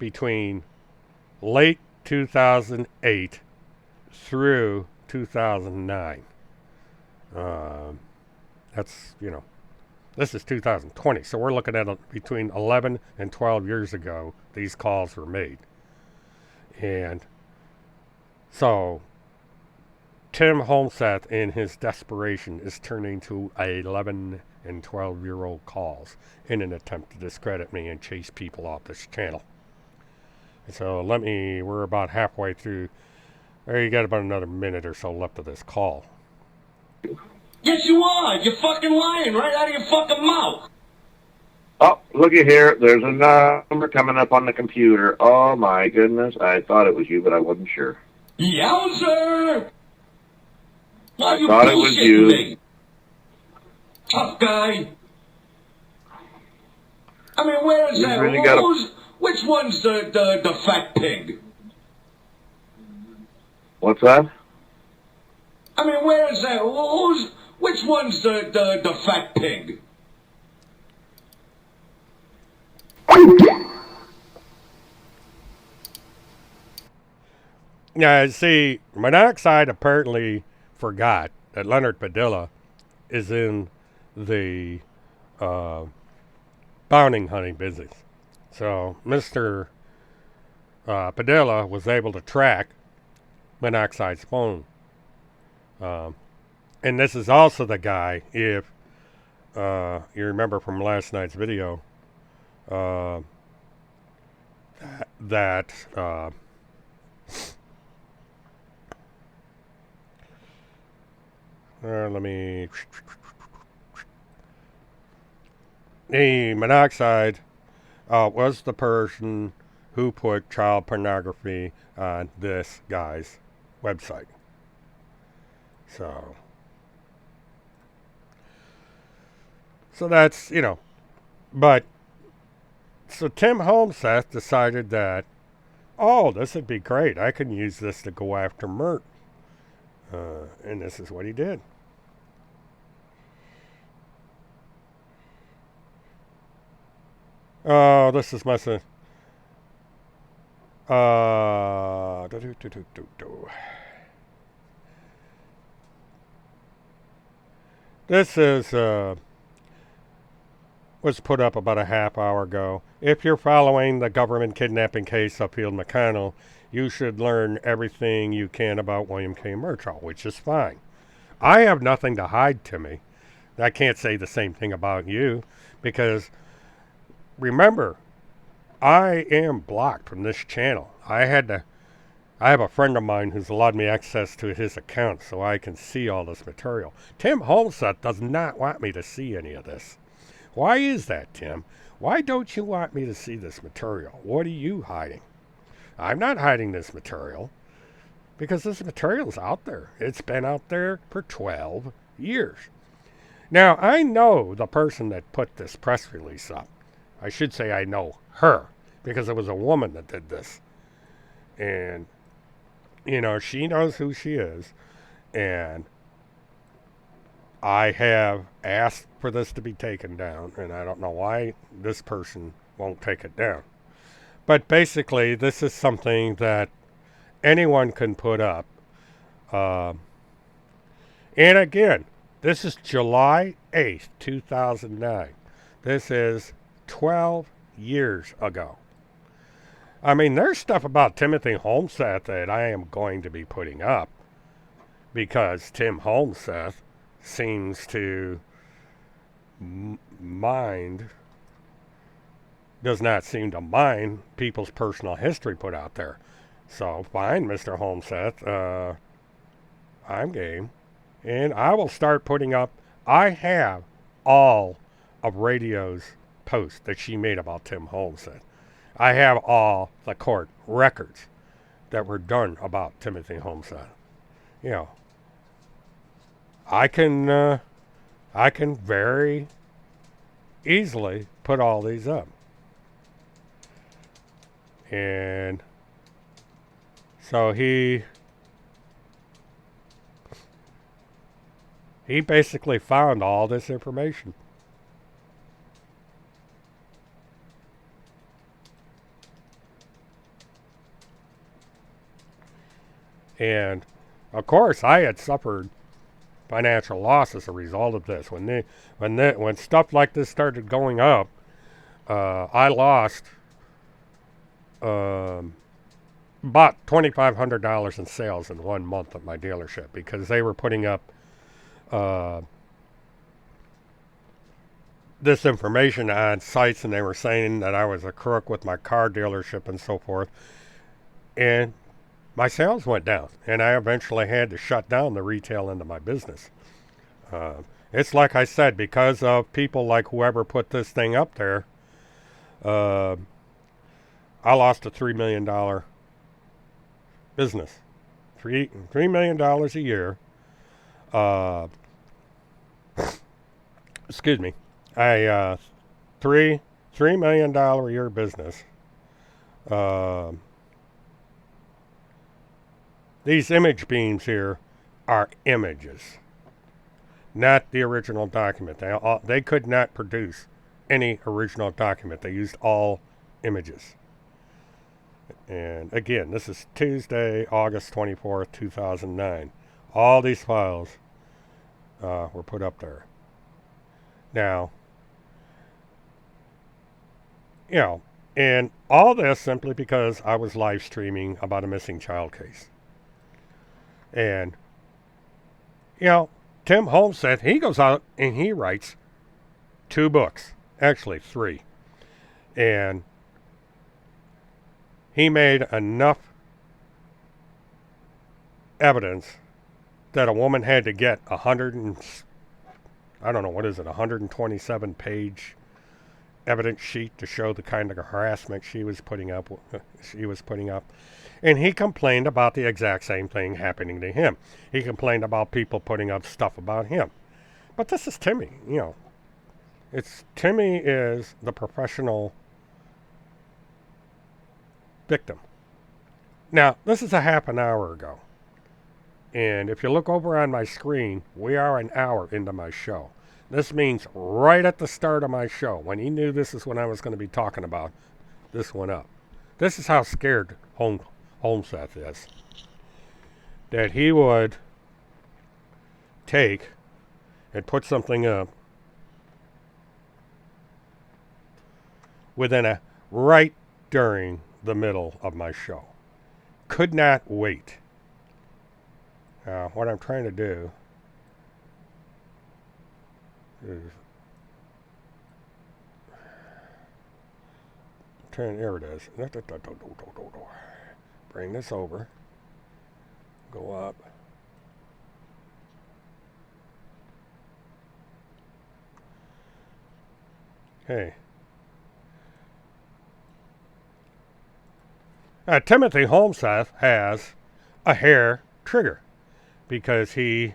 between late 2008 through 2009. This is 2020, so we're looking at between 11 and 12 years ago these calls were made. And so Tim Holmseth, in his desperation, is turning to 11 and 12-year-old calls in an attempt to discredit me and chase people off this channel. So we're about halfway through. You got about another minute or so left of this call. Yes, you are. You're fucking lying right out of your fucking mouth. Oh, looky here. There's a number coming up on the computer. Oh, my goodness. I thought it was you, but I wasn't sure. Yowzer! Why you thought it was bullshitting you. me? Tough guy. I mean, where is You that? really Which one's the fat pig? What's that? I mean, where is that? Which one's the fat pig? Now, see, Monoxide apparently forgot that Leonard Padilla is in the bounty hunting business. So Mr. Padilla was able to track Monoxide's phone. And this is also the guy, if you remember from last night's video, the Monoxide was the person who put child pornography on this guy's website. So that's, but so Tim Holmseth decided that, this would be great. I can use this to go after Mert. And this is what he did. Oh, this is must have. This is was put up about a half hour ago. If you're following the government kidnapping case of Field McConnell, you should learn everything you can about William K. Murtaugh, which is fine. I have nothing to hide, Timmy. I can't say the same thing about you, because remember, I am blocked from this channel. I I have a friend of mine who's allowed me access to his account so I can see all this material. Tim Holmseth does not want me to see any of this. Why is that, Tim? Why don't you want me to see this material? What are you hiding? I'm not hiding this material because this material's out there. It's been out there for 12 years. Now, I know the person that put this press release up. I should say I know her because it was a woman that did this. And, you know, she knows who she is. And I have asked for this to be taken down, and I don't know why this person won't take it down. But basically, this is something that anyone can put up. And again, this is July 8th, 2009. This is 12 years ago. I mean, there's stuff about Timothy Holmseth that I am going to be putting up because Tim Holmseth seems to does not seem to mind people's personal history put out there. So fine, Mr. Holmseth, I'm game. And I will start putting up, I have all of Radio's posts that she made about Tim Holmseth. I have all the court records that were done about Timothy Holmseth. You know, I can very easily put all these up. And so he basically found all this information. And of course, I had suffered financial loss as a result of this. When stuff like this started going up, I lost about $2,500 in sales in 1 month at my dealership because they were putting up this information on sites, and they were saying that I was a crook with my car dealership and so forth. And my sales went down, and I eventually had to shut down the retail end of my business. It's like I said, because of people like whoever put this thing up there, I lost a $3 million business. $3 million a year. Excuse me. $3 million a year business. These image beams here are images, not the original document. They could not produce any original document. They used all images. And again, this is Tuesday, August 24th, 2009. All these files were put up there. Now, you know, and all this simply because I was live streaming about a missing child case. And, you know, Tim Holmseth, he goes out and he writes 2 books. Actually, 3. And he made enough evidence that a woman had to get 127 page evidence sheet to show the kind of harassment she was putting up. And he complained about the exact same thing happening to him. He complained about people putting up stuff about him. But this is Timmy, you know. Timmy is the professional victim. Now, this is a half an hour ago. And if you look over on my screen, we are an hour into my show. This means right at the start of my show, when he knew this is when I was going to be talking about, this went up. This is how scared Holmseth is. That he would take and put something up right during the middle of my show. Could not wait. What I'm trying to do is there it is. Bring this over. go up. Okay. Timothy Holmseth has a hair trigger because he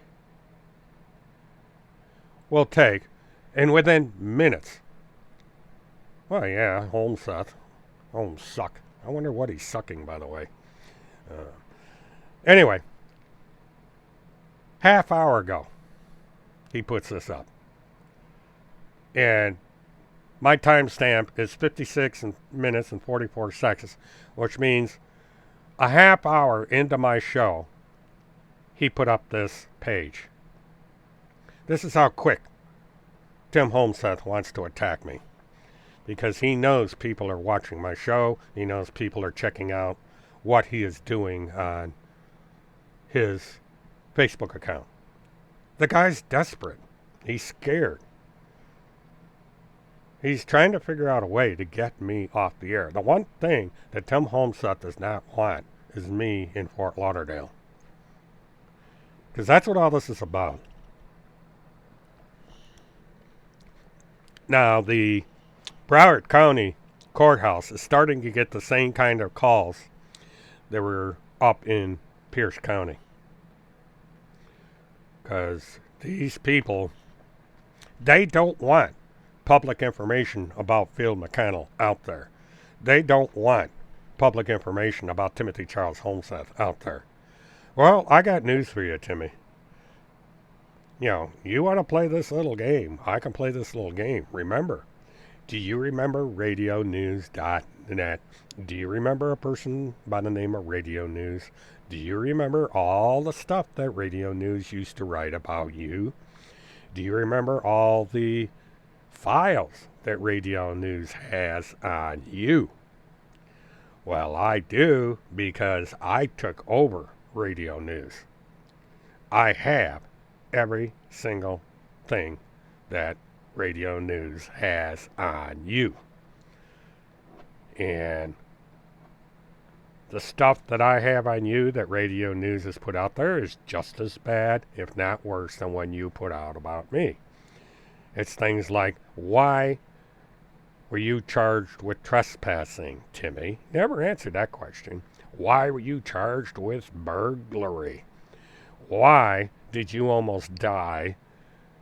will take, and within minutes. Well, yeah, Holmseth. Holmes suck. I wonder what he's sucking, by the way. Anyway, half hour ago, he puts this up. And my timestamp is 56 minutes and 44 seconds, which means a half hour into my show, he put up this page. This is how quick Tim Holmseth wants to attack me. Because he knows people are watching my show. He knows people are checking out what he is doing on his Facebook account. The guy's desperate. He's scared. He's trying to figure out a way to get me off the air. The one thing that Tim Holmseth does not want is me in Fort Lauderdale. Because that's what all this is about. Now, the Broward County Courthouse is starting to get the same kind of calls that were up in Pierce County. Because these people, they don't want public information about Phil McConnell out there. They don't want public information about Timothy Charles Holmseth out there. Well, I got news for you, Timmy. You know, you want to play this little game, I can play this little game. Remember, do you remember radionews.net? Do you remember a person by the name of Radio News? Do you remember all the stuff that Radio News used to write about you? Do you remember all the files that Radio News has on you? Well, I do, because I took over Radio News. I have every single thing that Radio News has on you. And the stuff that I have on you that Radio News has put out there is just as bad, if not worse, than when you put out about me. It's things like, why were you charged with trespassing, Timmy? Never answered that question. Why were you charged with burglary? Why did you almost die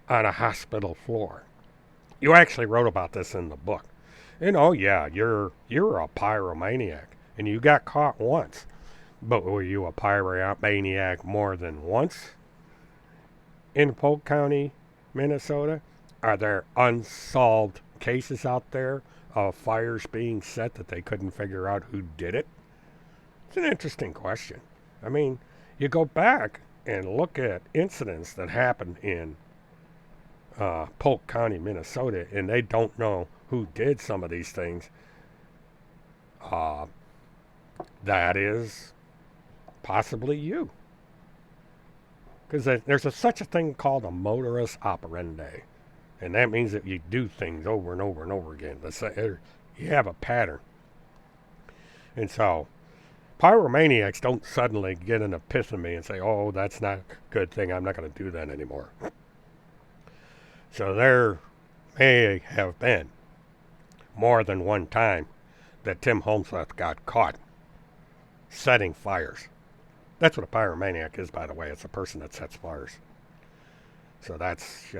on a hospital floor? You actually wrote about this in the book. And oh yeah, you're a pyromaniac, and you got caught once. But were you a pyromaniac more than once? In Polk County, Minnesota, are there unsolved cases out there of fires being set that they couldn't figure out who did it? It's an interesting question. I mean, you go back and look at incidents that happened in Polk County, Minnesota, and they don't know who did some of these things. That is possibly you. Because there's such a thing called a modus operandi. And that means that you do things over and over and over again. You have a pattern. And so, pyromaniacs don't suddenly get an epiphany and say, oh, that's not a good thing, I'm not going to do that anymore. So there may have been more than one time that Tim Holmseth got caught setting fires. That's what a pyromaniac is, by the way. It's a person that sets fires. So that's,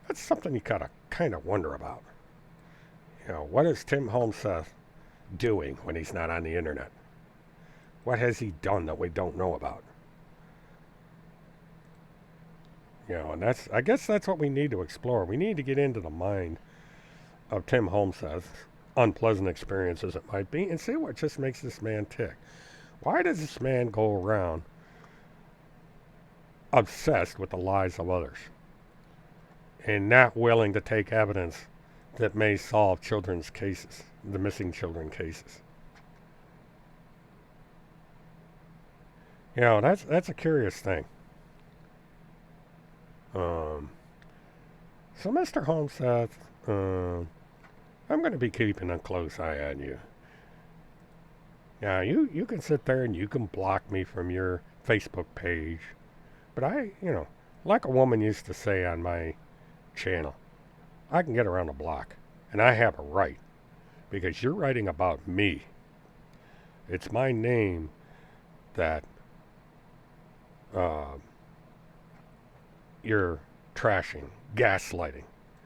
that's something you gotta kind of wonder about. What is Tim Holmseth doing when he's not on the internet? What has he done that we don't know about? And I guess that's what we need to explore. We need to get into the mind of Tim Holmseth, unpleasant experience as it might be, and see what just makes this man tick. Why does this man go around obsessed with the lives of others and not willing to take evidence that may solve children's cases, the missing children cases? That's a curious thing. So, Mr. Holmseth, I'm going to be keeping a close eye on you. Now, you can sit there and you can block me from your Facebook page. But like a woman used to say on my channel, I can get around a block. And I have a right. Because you're writing about me. It's my name that you're trashing, gaslighting.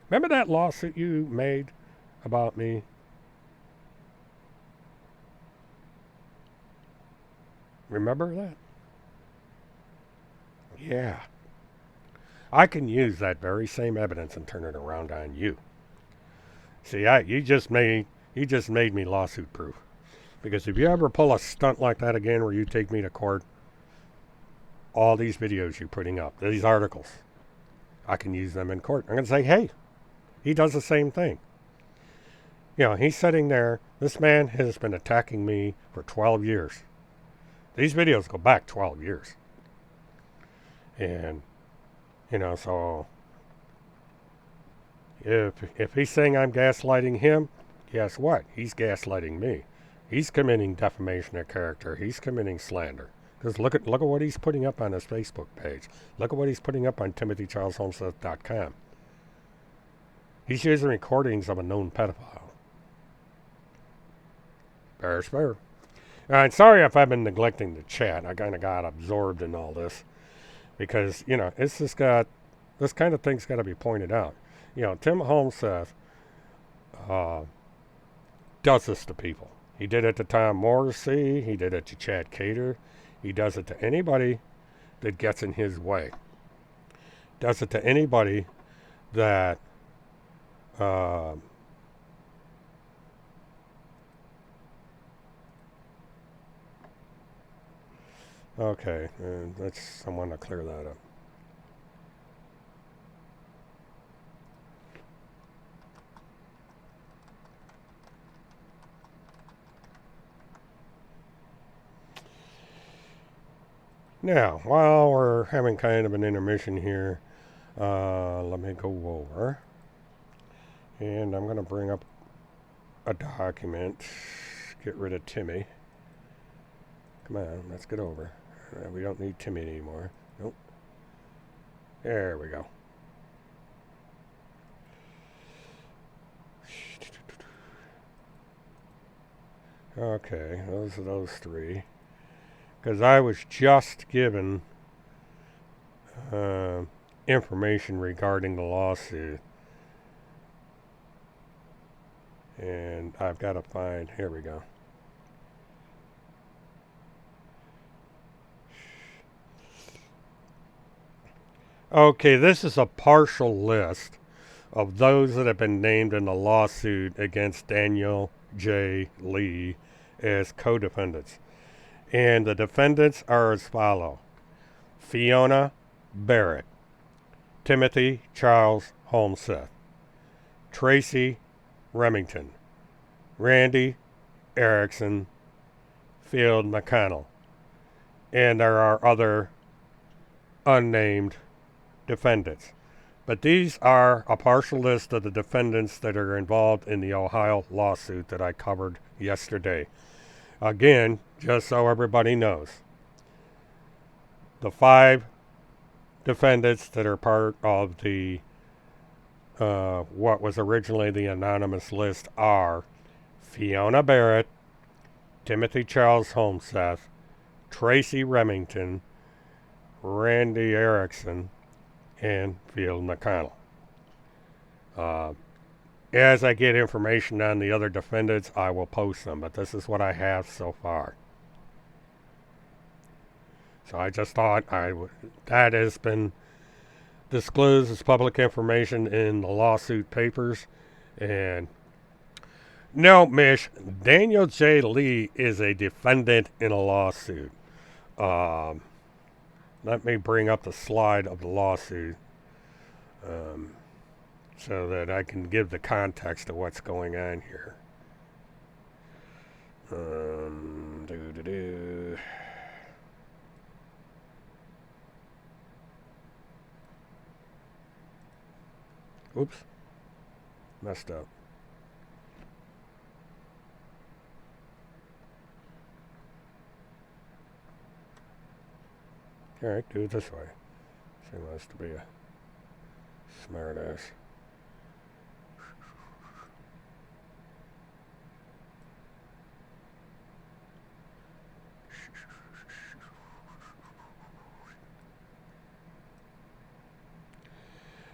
Remember that lawsuit you made about me? Remember that? Yeah. I can use that very same evidence and turn it around on you. See, you just made me lawsuit proof. Because if you ever pull a stunt like that again where you take me to court, all these videos you're putting up, these articles, I can use them in court. I'm going to say, hey, he does the same thing. He's sitting there. This man has been attacking me for 12 years. These videos go back 12 years. And, so if he's saying I'm gaslighting him, guess what? He's gaslighting me. He's committing defamation of character. He's committing slander. Because look at what he's putting up on his Facebook page. Look at what he's putting up on TimothyCharlesHomestead.com. He's using recordings of a known pedophile. Fair's fair. All right, sorry if I've been neglecting the chat. I kind of got absorbed in all this. Because, it's just this kind of thing's got to be pointed out. Tim Homestead does this to people. He did it to Tom Morrissey. He did it to Chad Cater. He does it to anybody that gets in his way. Does it to anybody that okay, let's someone to clear that up. Now, while we're having kind of an intermission here, let me go over. And I'm going to bring up a document. Get rid of Timmy. Come on, let's get over. We don't need Timmy anymore. Nope. There we go. Okay, those are those three. Because I was just given information regarding the lawsuit. And I've got to find, here we go. Okay, this is a partial list of those that have been named in the lawsuit against Daniel J. Lee as co-defendants. And the defendants are as follow: Fiona Barrett, Timothy Charles Homestead, Tracy Remington, Randy Erickson, Field McConnell, and there are other unnamed defendants. But these are a partial list of the defendants that are involved in the Ohio lawsuit that I covered yesterday. Again, just so everybody knows, the 5 defendants that are part of the what was originally the anonymous list are Fiona Barrett, Timothy Charles Homestead, Tracy Remington, Randy Erickson, and Field McConnell. As I get information on the other defendants, I will post them, but this is what I have so far. So I just thought that has been disclosed as public information in the lawsuit papers. And no, Mish, Daniel J. Lee is a defendant in a lawsuit. Let me bring up the slide of the lawsuit so that I can give the context of what's going on here. Oops. Messed up. Alright, do it this way. She wants to be a smart ass.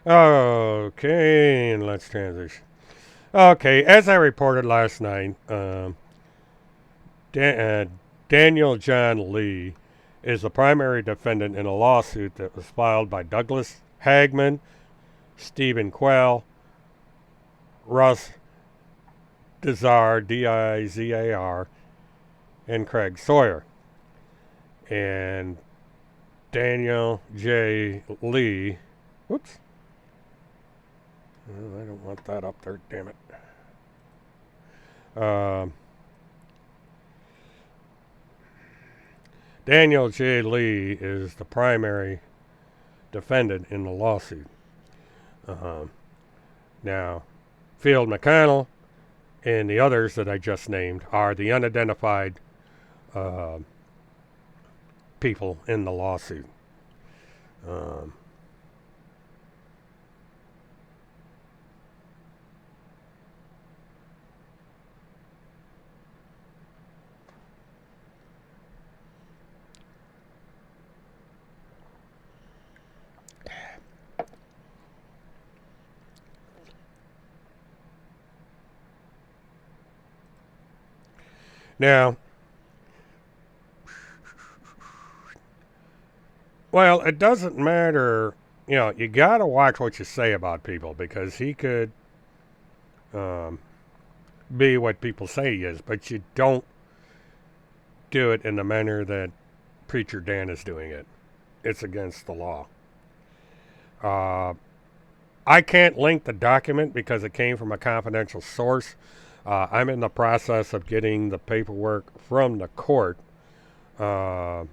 Okay, and let's transition. Okay, as I reported last night, Daniel John Lee is the primary defendant in a lawsuit that was filed by Douglas Hagman, Stephen Quell, Russ Dizar, Dizar, and Craig Sawyer. And Daniel J. Lee, whoops. Oh, I don't want that up there, damn it. Daniel J. Lee is the primary defendant in the lawsuit. Now, Field McConnell and the others that I just named are the unidentified people in the lawsuit. Now, well, it doesn't matter. You know, you got to watch what you say about people because he could be what people say he is, but you don't do it in the manner that Preacher Dan is doing it. It's against the law. I can't link the document because it came from a confidential source. I'm in the process of getting the paperwork from the court. Now,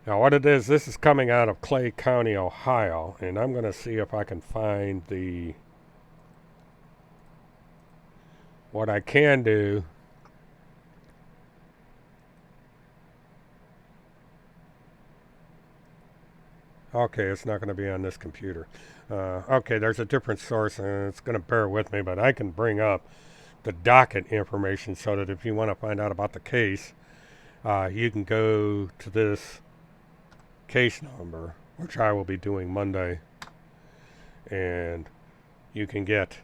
what it is, this is coming out of Clay County, Ohio, and I'm going to see if I can find what I can do. Okay, it's not going to be on this computer. Okay, there's a different source, and it's going to bear with me, but I can bring up the docket information so that if you want to find out about the case, you can go to this case number, which I will be doing Monday, and you can get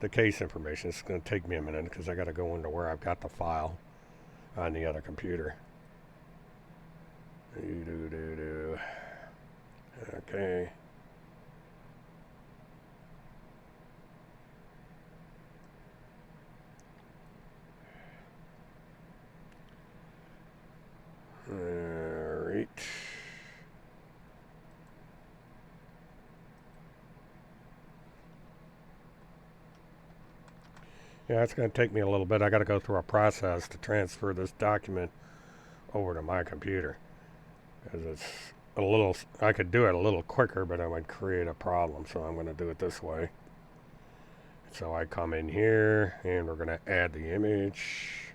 the case information. It's going to take me a minute because I got to go into where I've got the file on the other computer. Okay. Alright. Yeah, it's going to take me a little bit. I got to go through a process to transfer this document over to my computer. Because it's a little, I could do it a little quicker, but I would create a problem. So I'm going to do it this way. So I come in here and we're going to add the image.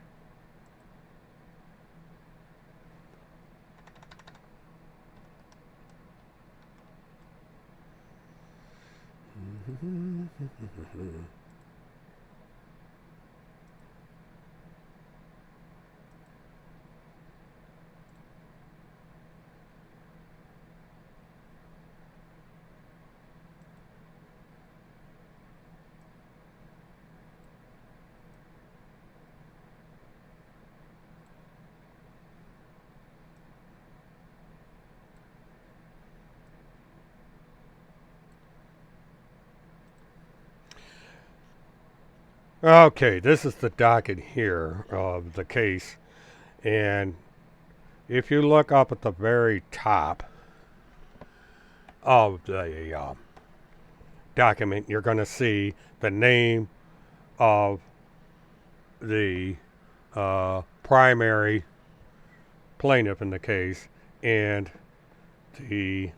Okay, this is the docket here of the case. And if you look up at the very top of the document, you're going to see the name of the primary plaintiff in the case and the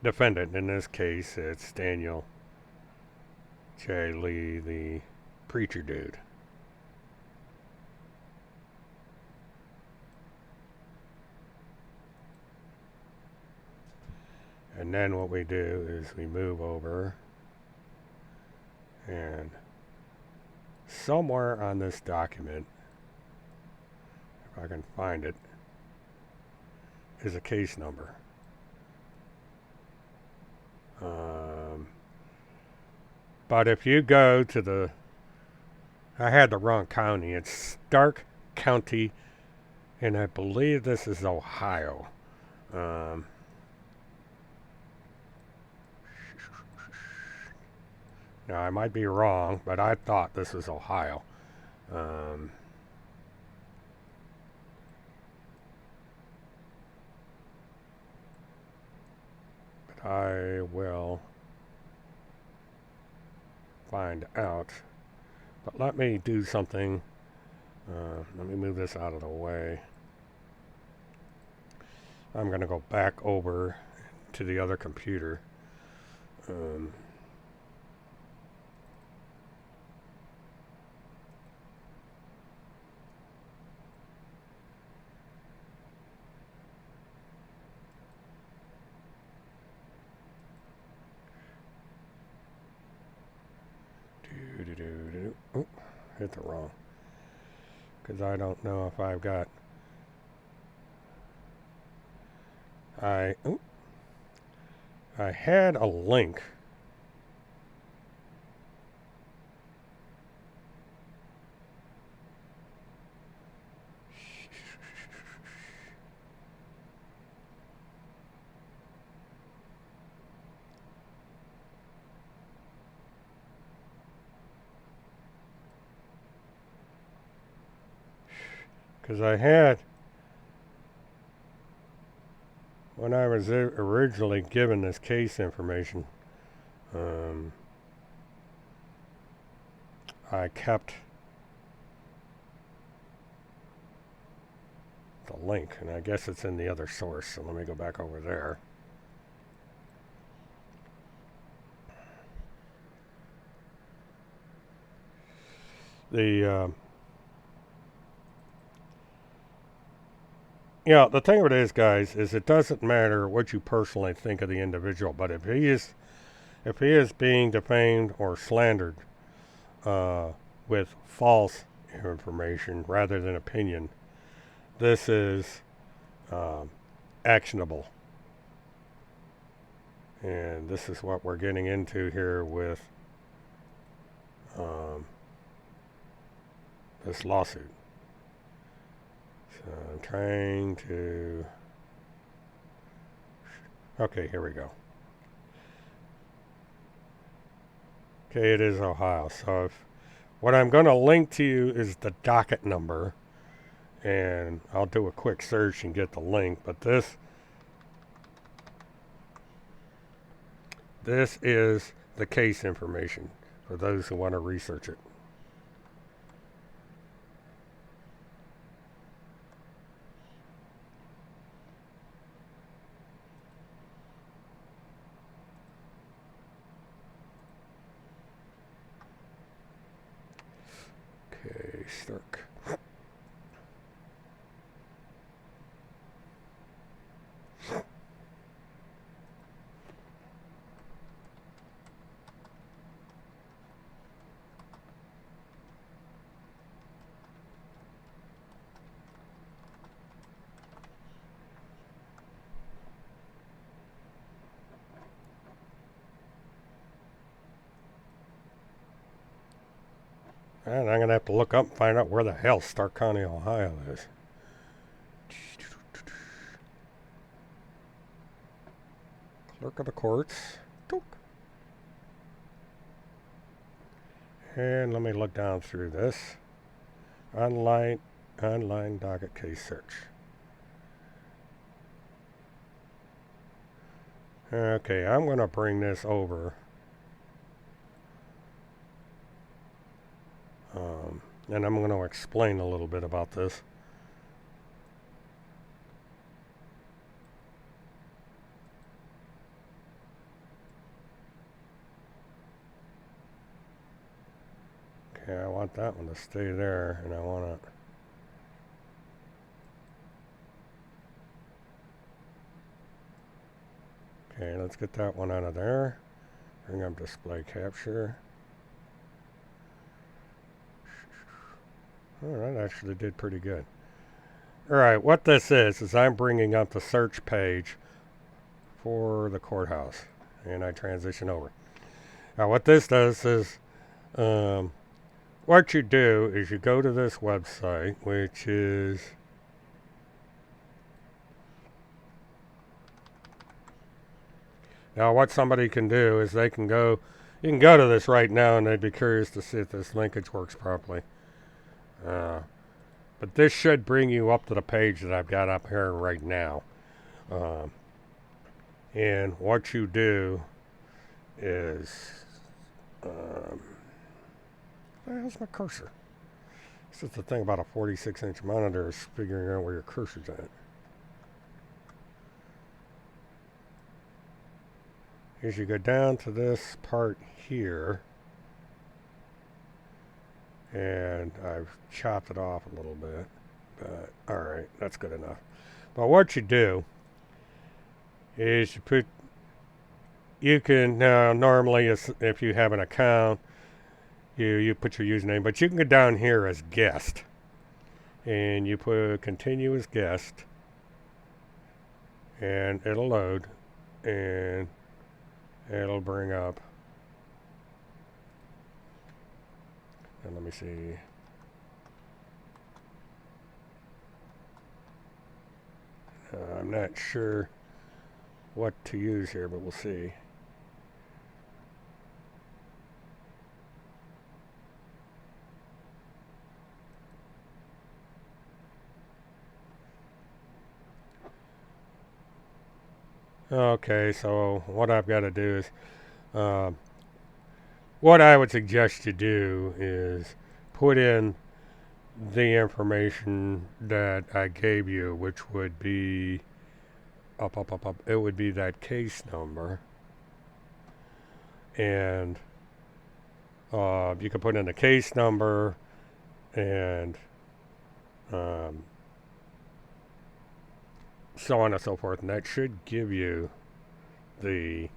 defendant. In this case, it's Daniel J. Lee, the preacher dude. And then what we do is we move over, and somewhere on this document, if I can find it, is a case number. But if you go to the, I had the wrong county, it's Stark County, and I believe this is Ohio. Now, I might be wrong, but I thought this was Ohio. But I will find out. But let me do something. Let me move this out of the way. I'm going to go back over to the other computer. Oh, hit the wrong. Because I don't know if I've got. I had a link. Because I had, when I was originally given this case information, I kept the link, and I guess it's in the other source, so let me go back over there. Yeah, the thing of it is, guys, is it doesn't matter what you personally think of the individual, but if he is being defamed or slandered with false information rather than opinion, this is actionable. And this is what we're getting into here with this lawsuit. So I'm trying to... Okay, here we go. Okay, it is Ohio. So what I'm going to link to you is the docket number. And I'll do a quick search and get the link. But this is the case information for those who want to research it. Okay, Stark. And I'm going to have to look up and find out where the hell Stark County, Ohio is. Clerk of the Courts. And let me look down through this. Online docket case search. Okay, I'm going to bring this over. And I'm going to explain a little bit about this. Okay, I want that one to stay there, and I want to... Okay, let's get that one out of there. Bring up display capture. Oh, that actually did pretty good. Alright, what this is I'm bringing up the search page for the courthouse. And I transition over. Now what this does is, what you do is you go to this website, which is now what somebody can do is they can go, you can go to this right now and they'd be curious to see if this linkage works properly. But this should bring you up to the page that I've got up here right now. And what you do is, where's my cursor? This is the thing about a 46-inch monitor, is figuring out where your cursor's at. As you go down to this part here, and I've chopped it off a little bit, but alright, that's good enough. But what you do is you can, now normally if you have an account, you put your username, but you can go down here as guest, and you put continue as guest, and it'll load, and it'll bring up, and let me see. I'm not sure what to use here, but we'll see. Okay, so what I've got to do is, what I would suggest you do is put in the information that I gave you, which would be up. It would be that case number, and you can put in the case number and so on and so forth, and that should give you the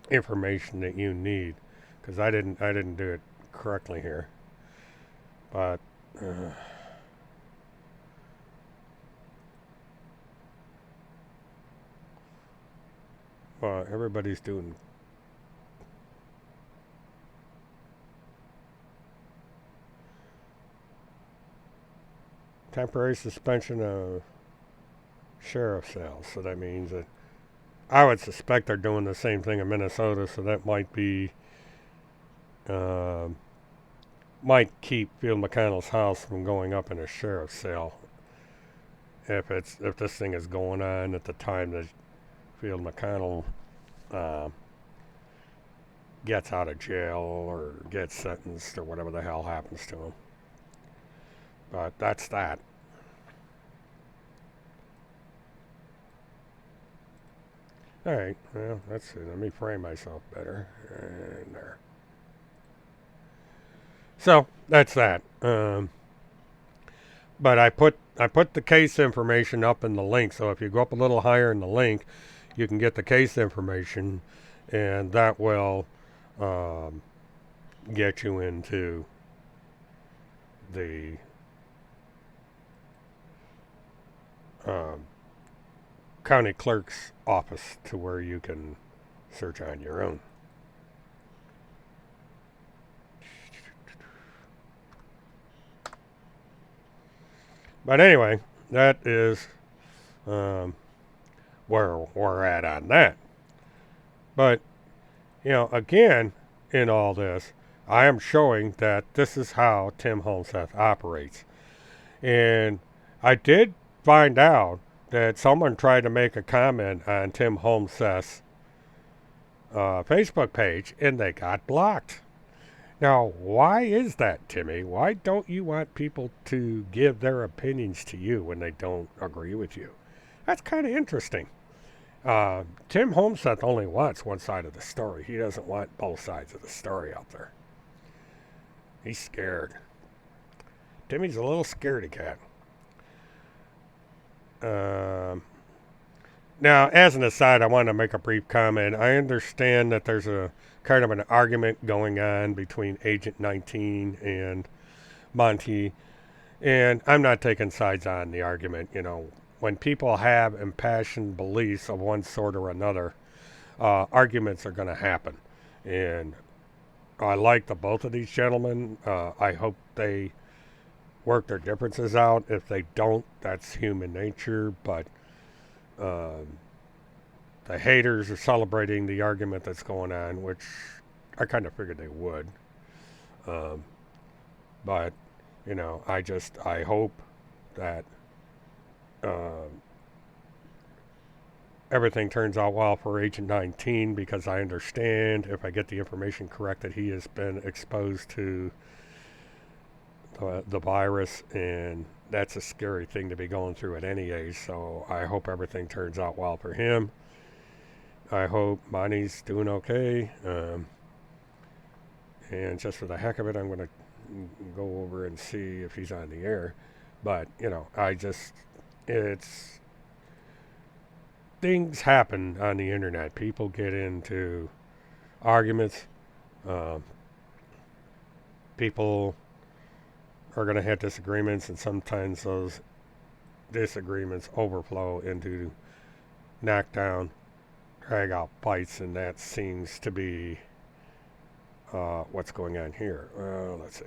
information that you need. Because I didn't do it correctly here, but well, everybody's doing. Temporary suspension of sheriff sales. So that means that I would suspect they're doing the same thing in Minnesota. So that might be, might keep Field McConnell's house from going up in a sheriff's sale. If this thing is going on at the time that Field McConnell gets out of jail or gets sentenced or whatever the hell happens to him. But that's that. Alright, well, let's see. Let me frame myself better. And there. So, that's that. But I put the case information up in the link. So if you go up a little higher in the link, you can get the case information, and that will get you into the county clerk's office to where you can search on your own. But anyway, that is where we're at on that. But, you know, again, in all this, I am showing that this is how Tim Homeseth operates. And I did find out that someone tried to make a comment on Tim Homeseth's Facebook page, and they got blocked. Now, why is that, Timmy? Why don't you want people to give their opinions to you when they don't agree with you? That's kind of interesting. Tim Homeseth only wants one side of the story. He doesn't want both sides of the story out there. He's scared. Timmy's a little scaredy cat. Now, as an aside, I want to make a brief comment. I understand that there's a kind of an argument going on between Agent 19 and Monty, and I'm not taking sides on the argument. You know, when people have impassioned beliefs of one sort or another, arguments are going to happen. And I like the both of these gentlemen. I hope they work their differences out. If they don't, that's human nature. But the haters are celebrating the argument that's going on, which I kind of figured they would. But you know, I hope that everything turns out well for Agent 19, because I understand, if I get the information correct, that he has been exposed to the virus, and that's a scary thing to be going through at any age. So I hope everything turns out well for him. I hope Monty's doing okay. And just for the heck of it, I'm going to go over and see if he's on the air. But, you know, it's, things happen on the internet. People get into arguments. People are going to have disagreements, and sometimes those disagreements overflow into knockdown, drag out fights, and that seems to be what's going on here. Let's see.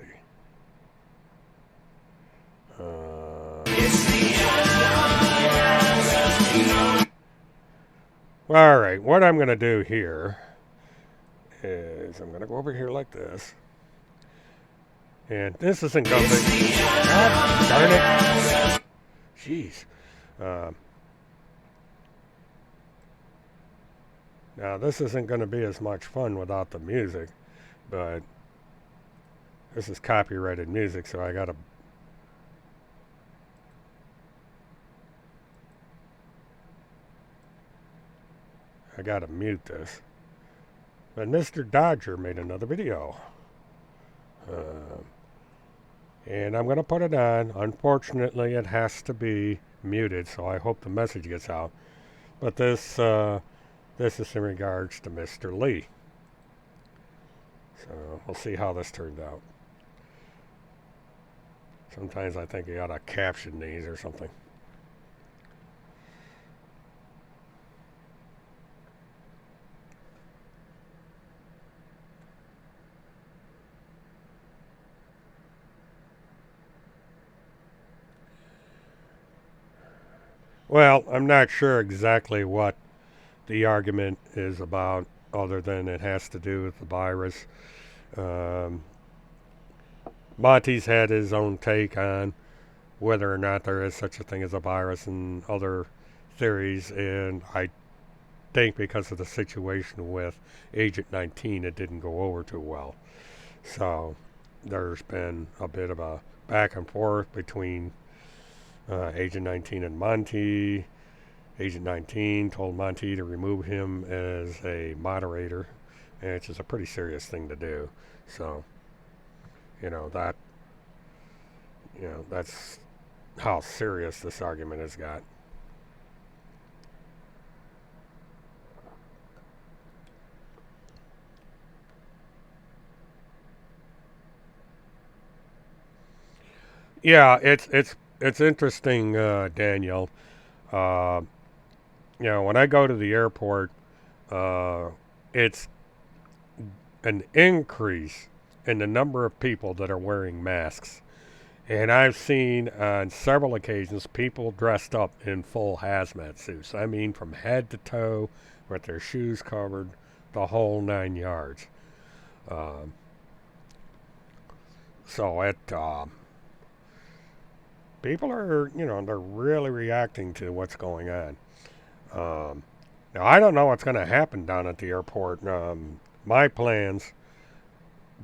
All right, what I'm going to do here is I'm going to go over here like this. And this isn't going to be... God darn it. Jeez. Now, this isn't going to be as much fun without the music, but this is copyrighted music, so I gotta mute this. But Mr. Dodger made another video. And I'm going to put it on. Unfortunately, it has to be muted, so I hope the message gets out. But this is in regards to Mr. Lee. So we'll see how this turned out. Sometimes I think you ought to caption these or something. Well, I'm not sure exactly what the argument is about, other than it has to do with the virus. Monty's had his own take on whether or not there is such a thing as a virus and other theories, and I think because of the situation with Agent 19, it didn't go over too well. So there's been a bit of a back and forth between Agent 19 and Monty. Agent 19 told Monty to remove him as a moderator, which is a pretty serious thing to do. So, that's how serious this argument has got. Yeah, it's interesting, Daniel. When I go to the airport, it's an increase in the number of people that are wearing masks. And I've seen on several occasions people dressed up in full hazmat suits. I mean, from head to toe, with their shoes covered, the whole 9 yards. People are, they're really reacting to what's going on. Now, I don't know what's going to happen down at the airport. My plans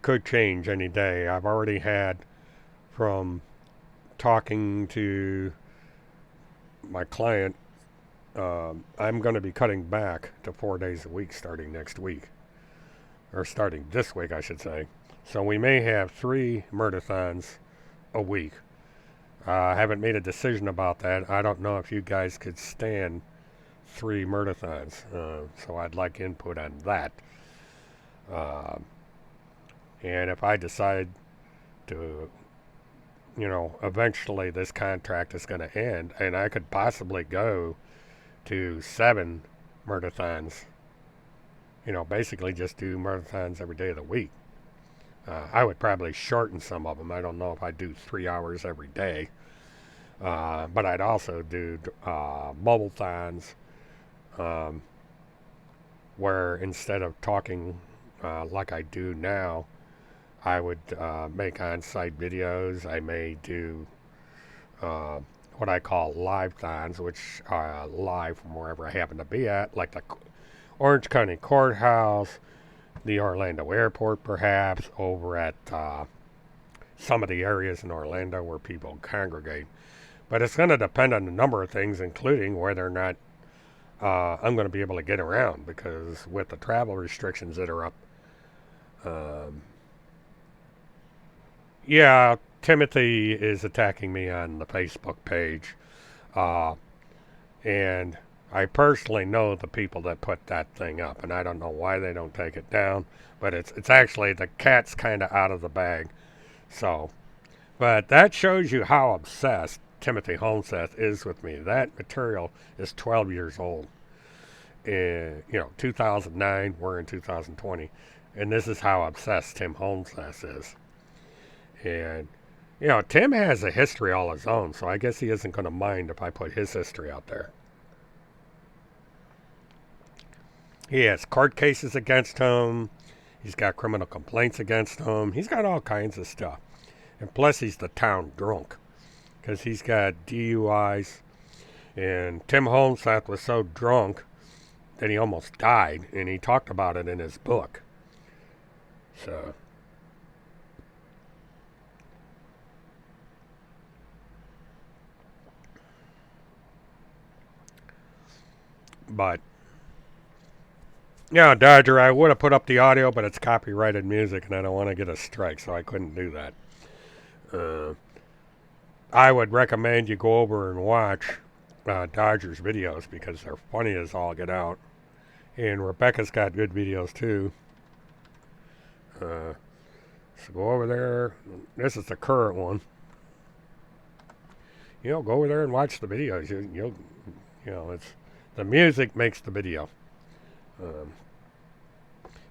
could change any day. I've already had, from talking to my client, I'm going to be cutting back to 4 days a week starting next week. Or starting this week, I should say. So we may have 3 Murtathons a week. I haven't made a decision about that. I don't know if you guys could stand 3 Murtathons. So I'd like input on that. And if I decide to, eventually this contract is going to end, and I could possibly go to 7 Murtathons, basically just do Murtathons every day of the week. I would probably shorten some of them. I don't know if I'd do 3 hours every day. But I'd also do mobile-thons, where instead of talking like I do now, I would make on-site videos. I may do what I call live-thons, which are live from wherever I happen to be at, like the Orange County Courthouse, the Orlando Airport, perhaps, over at some of the areas in Orlando where people congregate. But it's going to depend on a number of things, including whether or not I'm going to be able to get around, because with the travel restrictions that are up, yeah, Timothy is attacking me on the Facebook page, and I personally know the people that put that thing up, and I don't know why they don't take it down, but it's actually, the cat's kind of out of the bag. So, but that shows you how obsessed Timothy Holmseth is with me. That material is 12 years old. 2009, we're in 2020, and this is how obsessed Tim Holmseth is. And Tim has a history all his own, so I guess he isn't going to mind if I put his history out there. He has court cases against him. He's got criminal complaints against him. He's got all kinds of stuff. And plus, he's the town drunk, because he's got DUIs. And Tim Holmseth was so drunk that he almost died, and he talked about it in his book. So, but yeah, Dodger, I would have put up the audio, but it's copyrighted music, and I don't want to get a strike, so I couldn't do that. I would recommend you go over and watch Dodger's videos, because they're funny as all get out. And Rebecca's got good videos too. So go over there. This is the current one. Go over there and watch the videos. It's the music makes the video.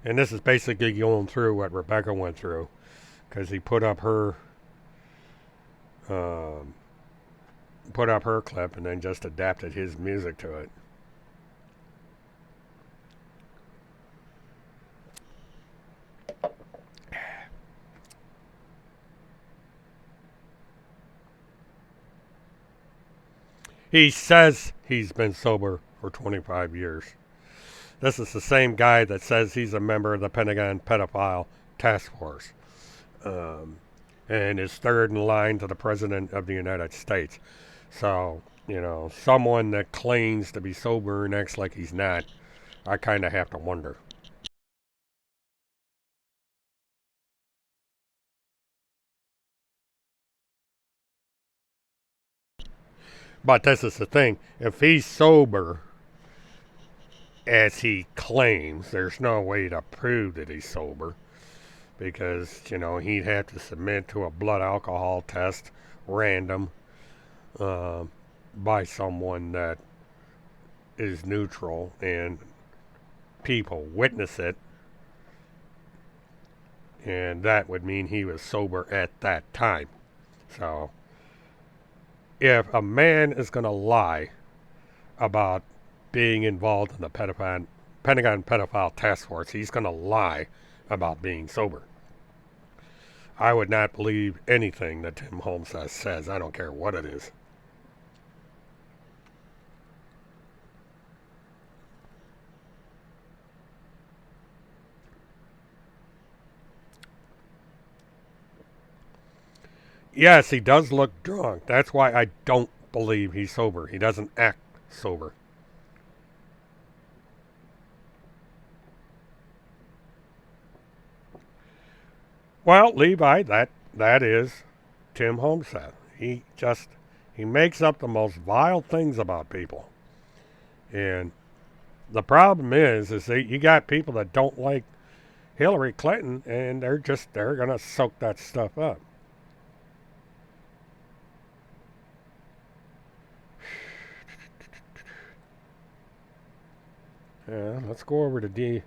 And this is basically going through what Rebecca went through, because he put up her clip and then just adapted his music to it. He says he's been sober for 25 years. This is the same guy that says he's a member of the Pentagon Pedophile Task Force, and is third in line to the President of the United States. So, someone that claims to be sober and acts like he's not, I kind of have to wonder. But this is the thing. If he's sober, as he claims, there's no way to prove that he's sober, because, he'd have to submit to a blood alcohol test, random, by someone that is neutral, and people witness it, and that would mean he was sober at that time. So, if a man is going to lie about being involved in the Pentagon Pedophile Task Force, he's going to lie about being sober. I would not believe anything that Tim Holmseth says. I don't care what it is. Yes, he does look drunk. That's why I don't believe he's sober. He doesn't act sober. Well, Levi, that is Tim Holmseth. He makes up the most vile things about people. And the problem is that you got people that don't like Hillary Clinton, and they're gonna soak that stuff up. Yeah, let's go over to D.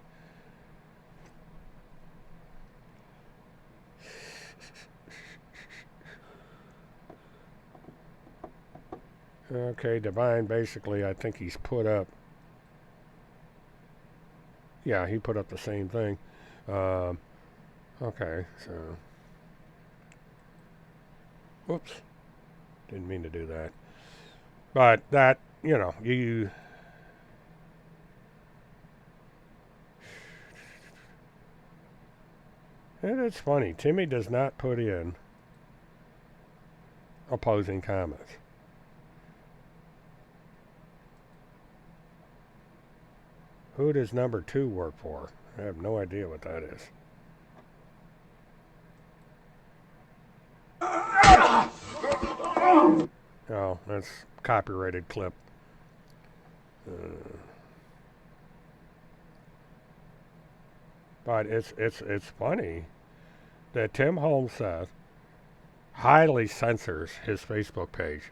Okay, Divine, basically, I think he's put up. Yeah, he put up the same thing. Okay, so. Whoops. Didn't mean to do that. But that, you. And it's funny. Timmy does not put in opposing comments. Who does number 2 work for? I have no idea what that is. Oh, that's copyrighted clip. But it's funny that Tim Holmseth highly censors his Facebook page.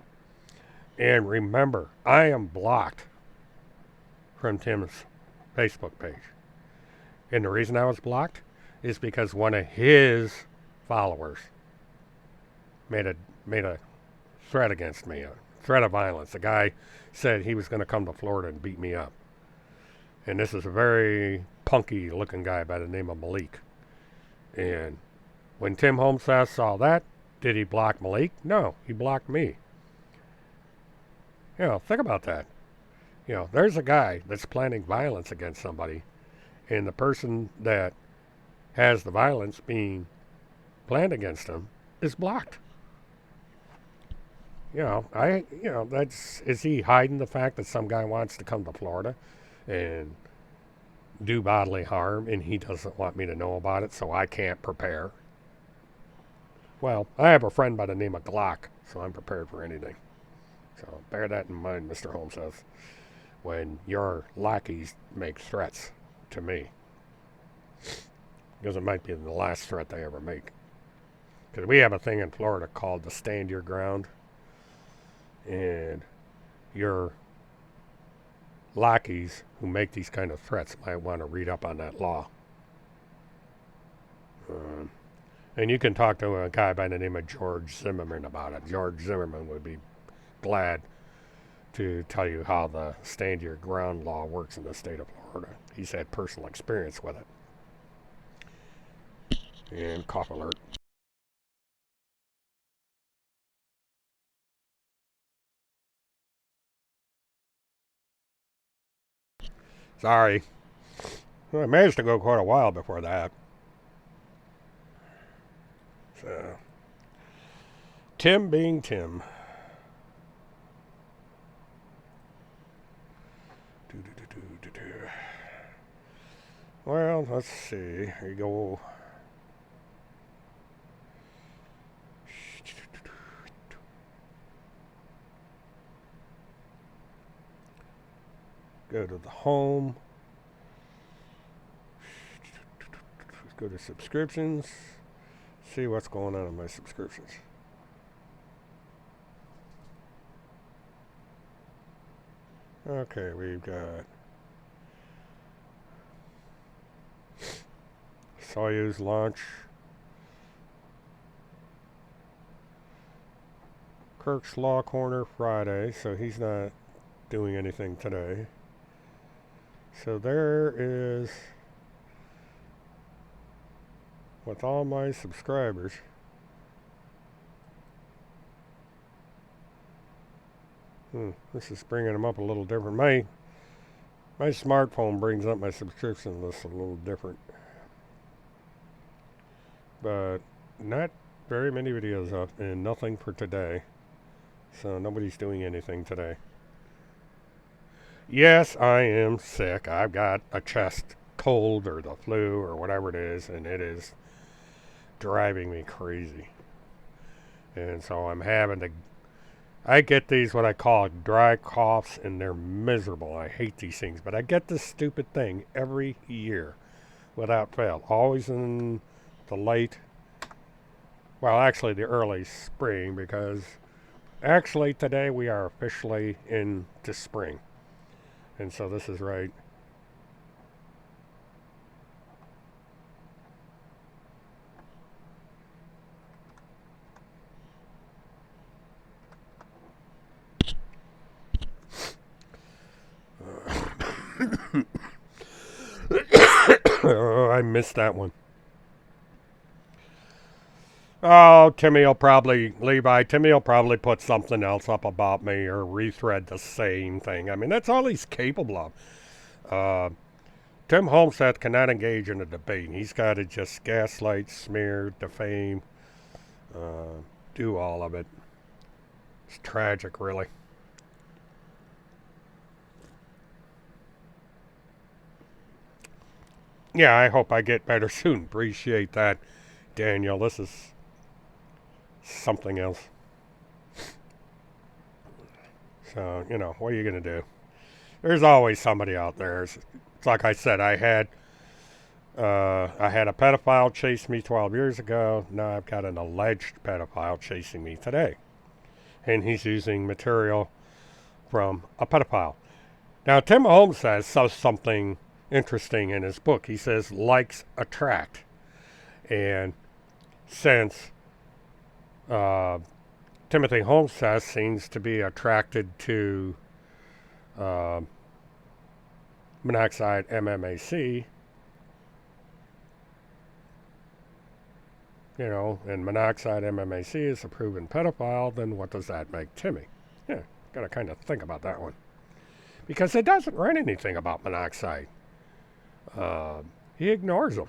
And remember, I am blocked from Tim's Facebook page. And the reason I was blocked is because one of his followers made a threat against me, a threat of violence. The guy said he was going to come to Florida and beat me up. And this is a very punky looking guy by the name of Malik. And when Tim Holmseth saw that, did he block Malik? No, he blocked me. Think about that. There's a guy that's planning violence against somebody, and the person that has the violence being planned against him is blocked. Is he hiding the fact that some guy wants to come to Florida and do bodily harm, and he doesn't want me to know about it, so I can't prepare? Well, I have a friend by the name of Glock, so I'm prepared for anything. So bear that in mind, Mr. Holmes says, when your lackeys make threats to me. Because it might be the last threat they ever make. Because we have a thing in Florida called the Stand Your Ground. And your lackeys who make these kind of threats might want to read up on that law. And you can talk to a guy by the name of George Zimmerman about it. George Zimmerman would be glad to tell you how the Stand Your Ground law works in the state of Florida. He's had personal experience with it. And cough alert. Sorry. Well, I managed to go quite a while before that. So, Tim being Tim. Well, let's see. Here you go. Go to the home. Let's go to subscriptions. See what's going on in my subscriptions. Okay, we've got Soyuz launch. Kirk's Law Corner Friday, so he's not doing anything today. So there is, with all my subscribers, this is bringing them up a little different. My smartphone brings up my subscription list a little different. But not very many videos up, and nothing for today. So nobody's doing anything today. Yes, I am sick. I've got a chest cold or the flu or whatever it is, and it is driving me crazy. And so I'm having to I get these what I call dry coughs, and they're miserable. I hate these things, but I get this stupid thing every year without fail. Always in the late, well, actually the early spring, because actually today we are officially into spring. And so this is right. Oh, I missed that one. Oh, Timmy will probably, Levi, Timmy will probably put something else up about me or rethread the same thing. I mean, that's all he's capable of. Tim Homestead cannot engage in a debate. He's got to just gaslight, smear, defame, do all of it. It's tragic, really. Yeah, I hope I get better soon. Appreciate that, Daniel. This is something else. So, what are you going to do? There's always somebody out there. It's like I said, I had a pedophile chase me 12 years ago. Now I've got an alleged pedophile chasing me today. And he's using material from a pedophile. Now, Tim Holmes says something interesting in his book. He says, likes attract. And since Timothy Holmes seems to be attracted to monoxide MMAC, and monoxide MMAC is a proven pedophile, then what does that make Timmy? Yeah, got to kind of think about that one. Because it doesn't write anything about monoxide. He ignores them.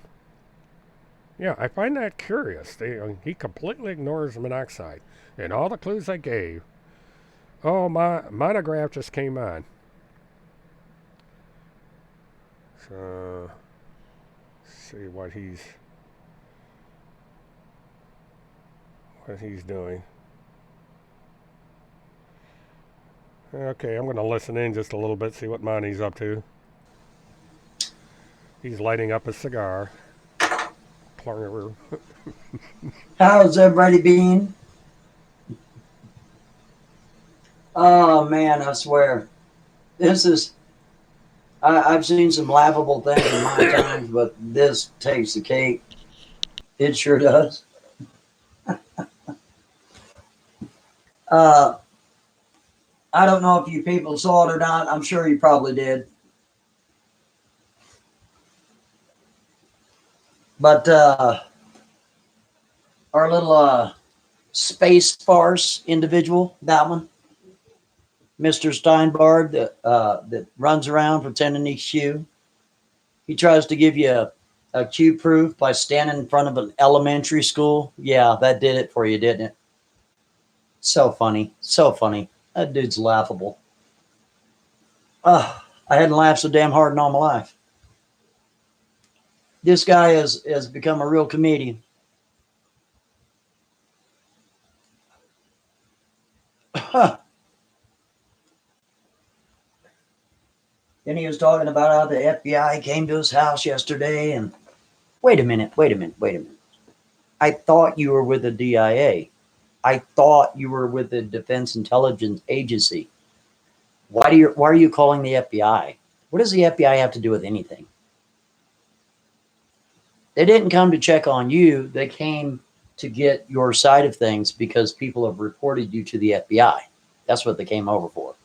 Yeah, I find that curious. He completely ignores monoxide. And all the clues I gave, my monograph just came on. So, let's see what he's doing. Okay, I'm going to listen in just a little bit, see what Monty's up to. He's lighting up a cigar. How's everybody been? Oh man, I swear. I've seen some laughable things in my time, but this takes the cake. It sure does. I don't know if you people saw it or not. I'm sure you probably did. But our little space farce individual, that one, Mr. Steinbard, that runs around pretending he's Q, he tries to give you a Q proof by standing in front of an elementary school. Yeah, that did it for you, didn't it? So funny. So funny. That dude's laughable. I hadn't laughed so damn hard in all my life. This guy has become a real comedian. Then he was talking about how the FBI came to his house yesterday and wait a minute. I thought you were with the DIA. I thought you were with the Defense Intelligence Agency. Why are you calling the FBI? What does the FBI have to do with anything? They didn't come to check on you. They came to get your side of things because people have reported you to the FBI. That's what they came over for.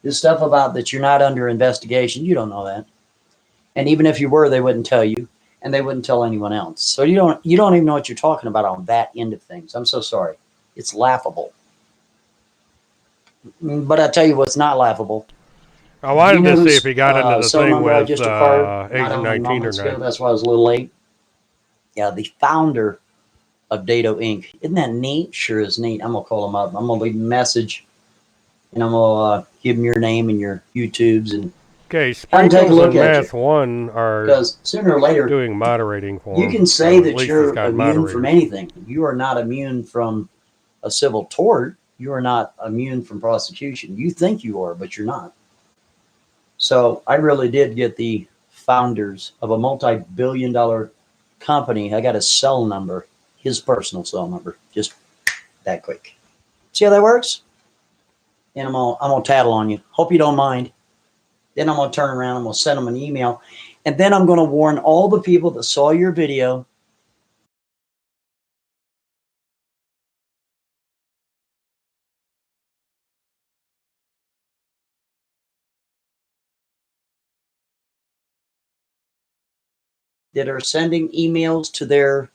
This stuff about that you're not under investigation, you don't know that. And even if you were, they wouldn't tell you, and they wouldn't tell anyone else. So you don't even know what you're talking about on that end of things. I'm so sorry. It's laughable. But I tell you what's not laughable. I wanted to see if he got into the thing with Agent 19 or not. That's why I was a little late. Yeah, the founder of Dado Inc. Isn't that neat? Sure is neat. I'm going to call him up. I'm going to leave a message, and I'm going to give him your name and your YouTubes. And okay, Sprinkles and Math 1 are because sooner or later doing moderating for him. You can say that you're immune from anything. You are not immune from a civil tort. You are not immune from prosecution. You think you are, but you're not. So I really did get the founders of a multi-billion-dollar company. I got a cell number, his personal cell number, just that quick. See how that works? And I'm gonna tattle on you. Hope you don't mind. Then I'm gonna turn around. I'm gonna send them an email, and then I'm gonna warn all the people that saw your video. That are sending emails to their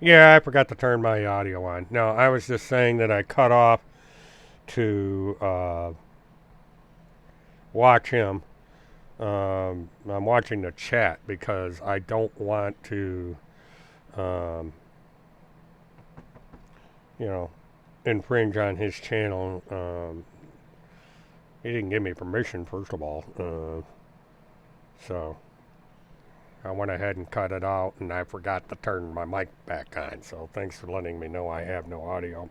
Yeah, I forgot to turn my audio on. No, I was just saying that I cut off to watch him. I'm watching the chat because I don't want to, um, you know, infringe on his channel. He didn't give me permission, first of all. So I went ahead and cut it out, and I forgot to turn my mic back on. So thanks for letting me know I have no audio.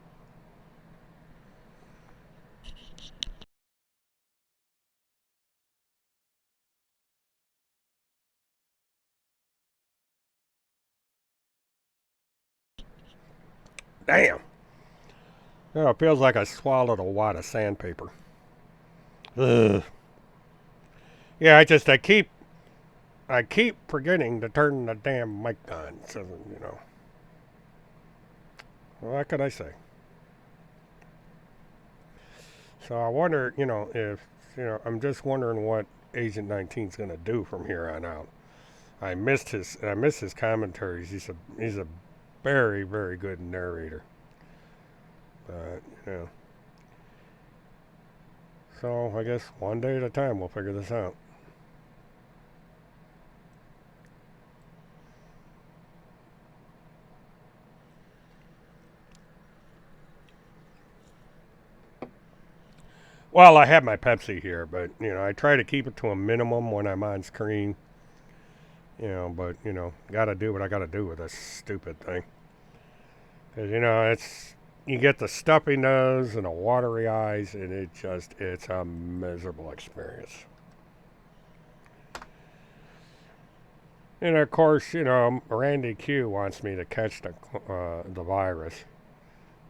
Damn. Oh, it feels like I swallowed a wad of sandpaper. Ugh. Yeah, I keep forgetting to turn the damn mic on. So, you know. What could I say? So I wonder, if, I'm just wondering what Agent 19's going to do from here on out. I missed his commentaries. He's a very, very good narrator. But, so I guess one day at a time we'll figure this out. Well, I have my Pepsi here, but I try to keep it to a minimum when I'm on screen. But gotta do what I gotta do with this stupid thing. Cause it's you get the stuffy nose and the watery eyes, and it's a miserable experience. And of course, Randy Q wants me to catch the virus,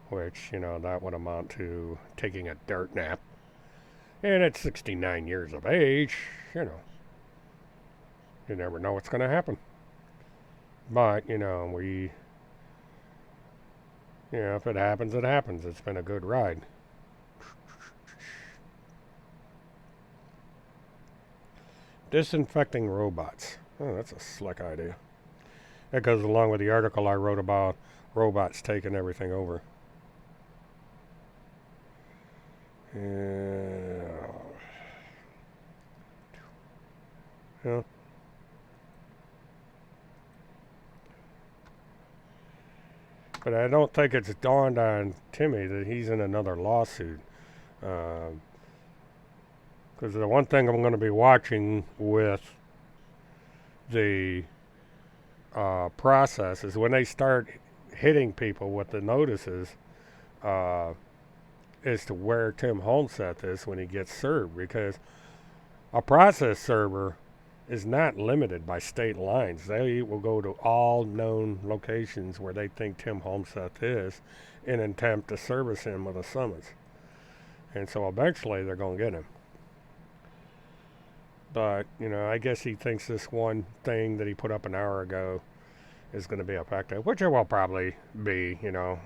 which that would amount to taking a dirt nap. And at 69 years of age, you never know what's going to happen. But, if it happens, it happens. It's been a good ride. Disinfecting robots. Oh, that's a slick idea. That goes along with the article I wrote about robots taking everything over. Yeah. But I don't think it's dawned on Timmy that he's in another lawsuit. Because the one thing I'm going to be watching with the process is when they start hitting people with the notices as to where Tim Holmseth is when he gets served. Because a process server is not limited by state lines. They will go to all known locations where they think Tim Holmseth is in an attempt to service him with a summons. And so eventually they're going to get him. But, you know, I guess he thinks this one thing that he put up an hour ago is going to be effective, which it will probably be. You know,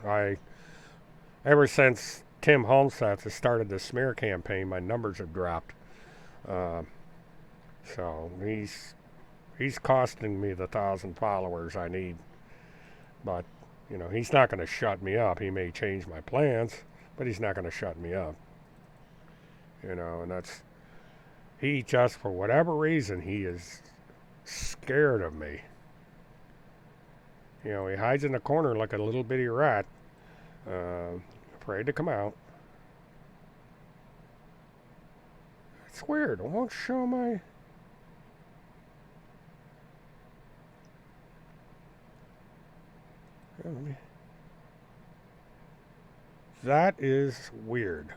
ever since Tim Holmseth has started the smear campaign, my numbers have dropped. So he's costing me the 1,000 followers I need. But, you know, he's not going to shut me up. He may change my plans, but he's not going to shut me up. You know, and he just, for whatever reason, he is scared of me. You know, he hides in the corner like a little bitty rat, afraid to come out. It's weird. I won't show my... That is weird.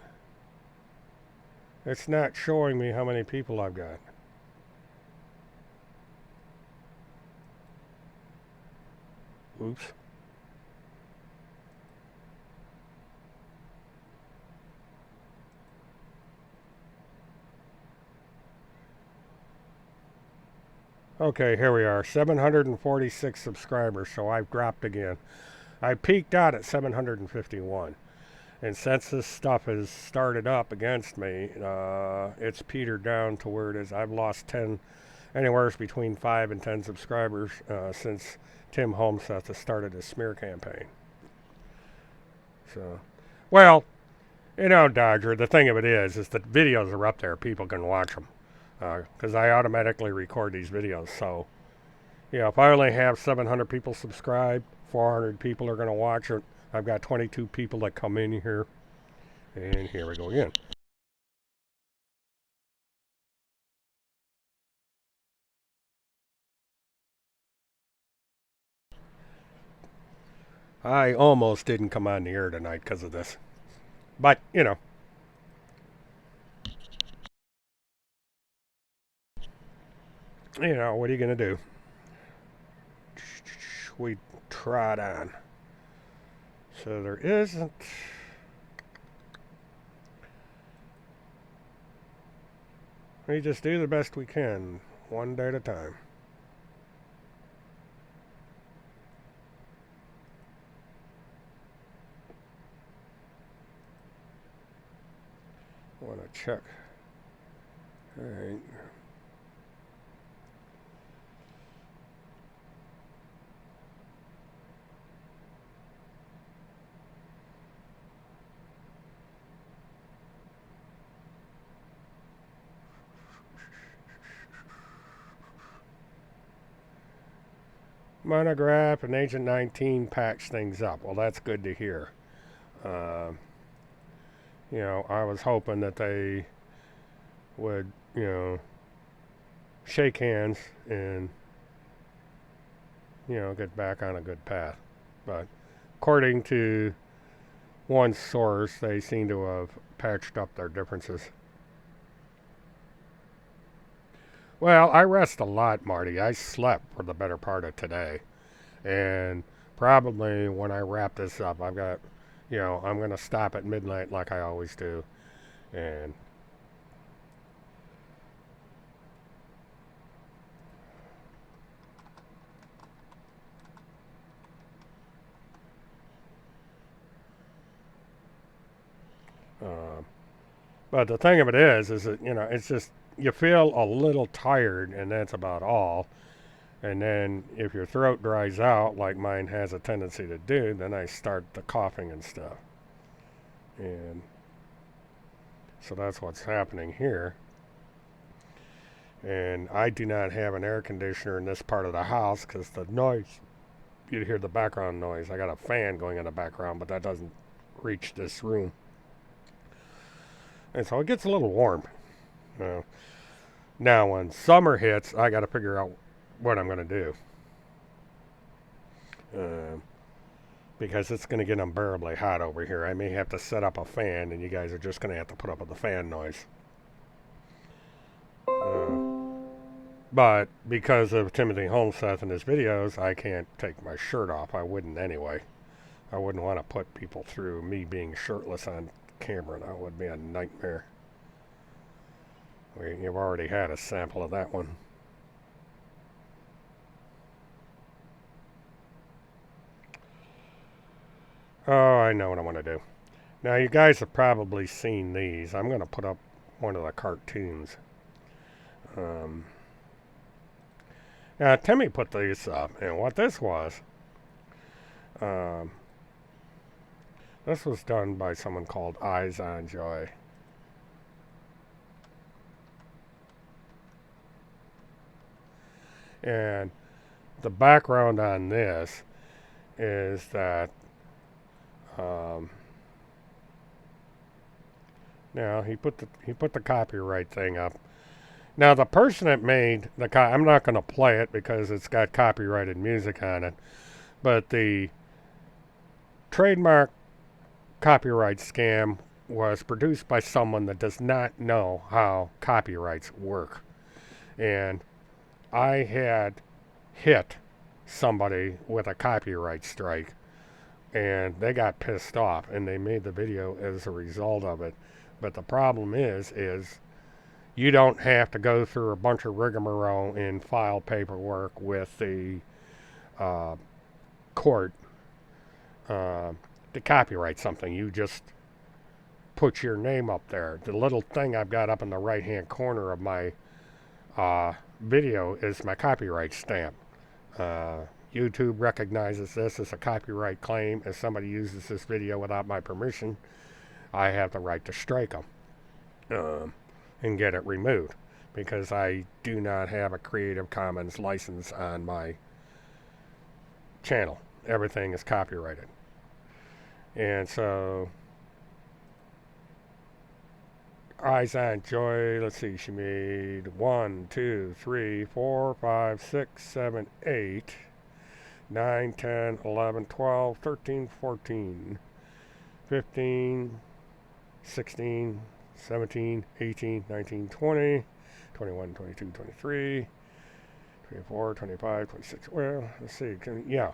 It's not showing me how many people I've got. Oops. Okay, here we are. 746 subscribers, so I've dropped again. I peaked out at 751. And since this stuff has started up against me, it's petered down to where it is. I've lost anywhere between 5 and 10 subscribers since Tim Holmseth has started his smear campaign. So, well, you know, Dodger, the thing of it is that videos are up there. People can watch them. Because I automatically record these videos. So, you know, if I only have 700 people subscribe, 400 people are going to watch it. I've got 22 people that come in here. And here we go again. I almost didn't come on the air tonight because of this. But, you know. You know, what are you going to do? We trot on. So there isn't... We just do the best we can, one day at a time. I want to check. All right. Monograph and Agent 19 patched things up. Well, that's good to hear. You know, I was hoping that they would, you know, shake hands and, you know, get back on a good path. But according to one source, they seem to have patched up their differences. Well, I rest a lot, Marty. I slept for the better part of today. And probably when I wrap this up, I've got, you know, I'm going to stop at midnight like I always do. And but the thing of it is that, you know, it's just, you feel a little tired, and that's about all. And then if your throat dries out, like mine has a tendency to do, then I start the coughing and stuff. And so that's what's happening here. And I do not have an air conditioner in this part of the house because the noise, you hear the background noise. I got a fan going in the background, but that doesn't reach this room. And so it gets a little warm. Now, when summer hits, I got to figure out what I'm going to do. Because it's going to get unbearably hot over here. I may have to set up a fan, and you guys are just going to have to put up with the fan noise. But because of Timothy Holmseth and his videos, I can't take my shirt off. I wouldn't anyway. I wouldn't want to put people through me being shirtless on camera. That would be a nightmare. You've already had a sample of that one. Oh, I know what I want to do. Now, you guys have probably seen these. I'm going to put up one of the cartoons. Now, Timmy put these up, and what this was done by someone called Eyes on Joy. And the background on this is that now he put the copyright thing up. Now the person that made I'm not going to play it because it's got copyrighted music on it, but the trademark copyright scam was produced by someone that does not know how copyrights work. And I had hit somebody with a copyright strike, and they got pissed off, and they made the video as a result of it. But the problem is you don't have to go through a bunch of rigmarole and file paperwork with the court to copyright something. You just put your name up there. The little thing I've got up in the right-hand corner of my video is my copyright stamp. YouTube recognizes this as a copyright claim. If somebody uses this video without my permission, I have the right to strike them and get it removed, because I do not have a Creative Commons license on my channel. Everything is copyrighted. And so Eyes on Joy, let's see, she made 1, 2, 3, 4, 5, 6, 7, 8, 9, 10, 11, 12, 13, 14, 15, 16, 17, 18, 19, 20, 21, 22, 23, 24, 25, 26. Well, let's see. Yeah.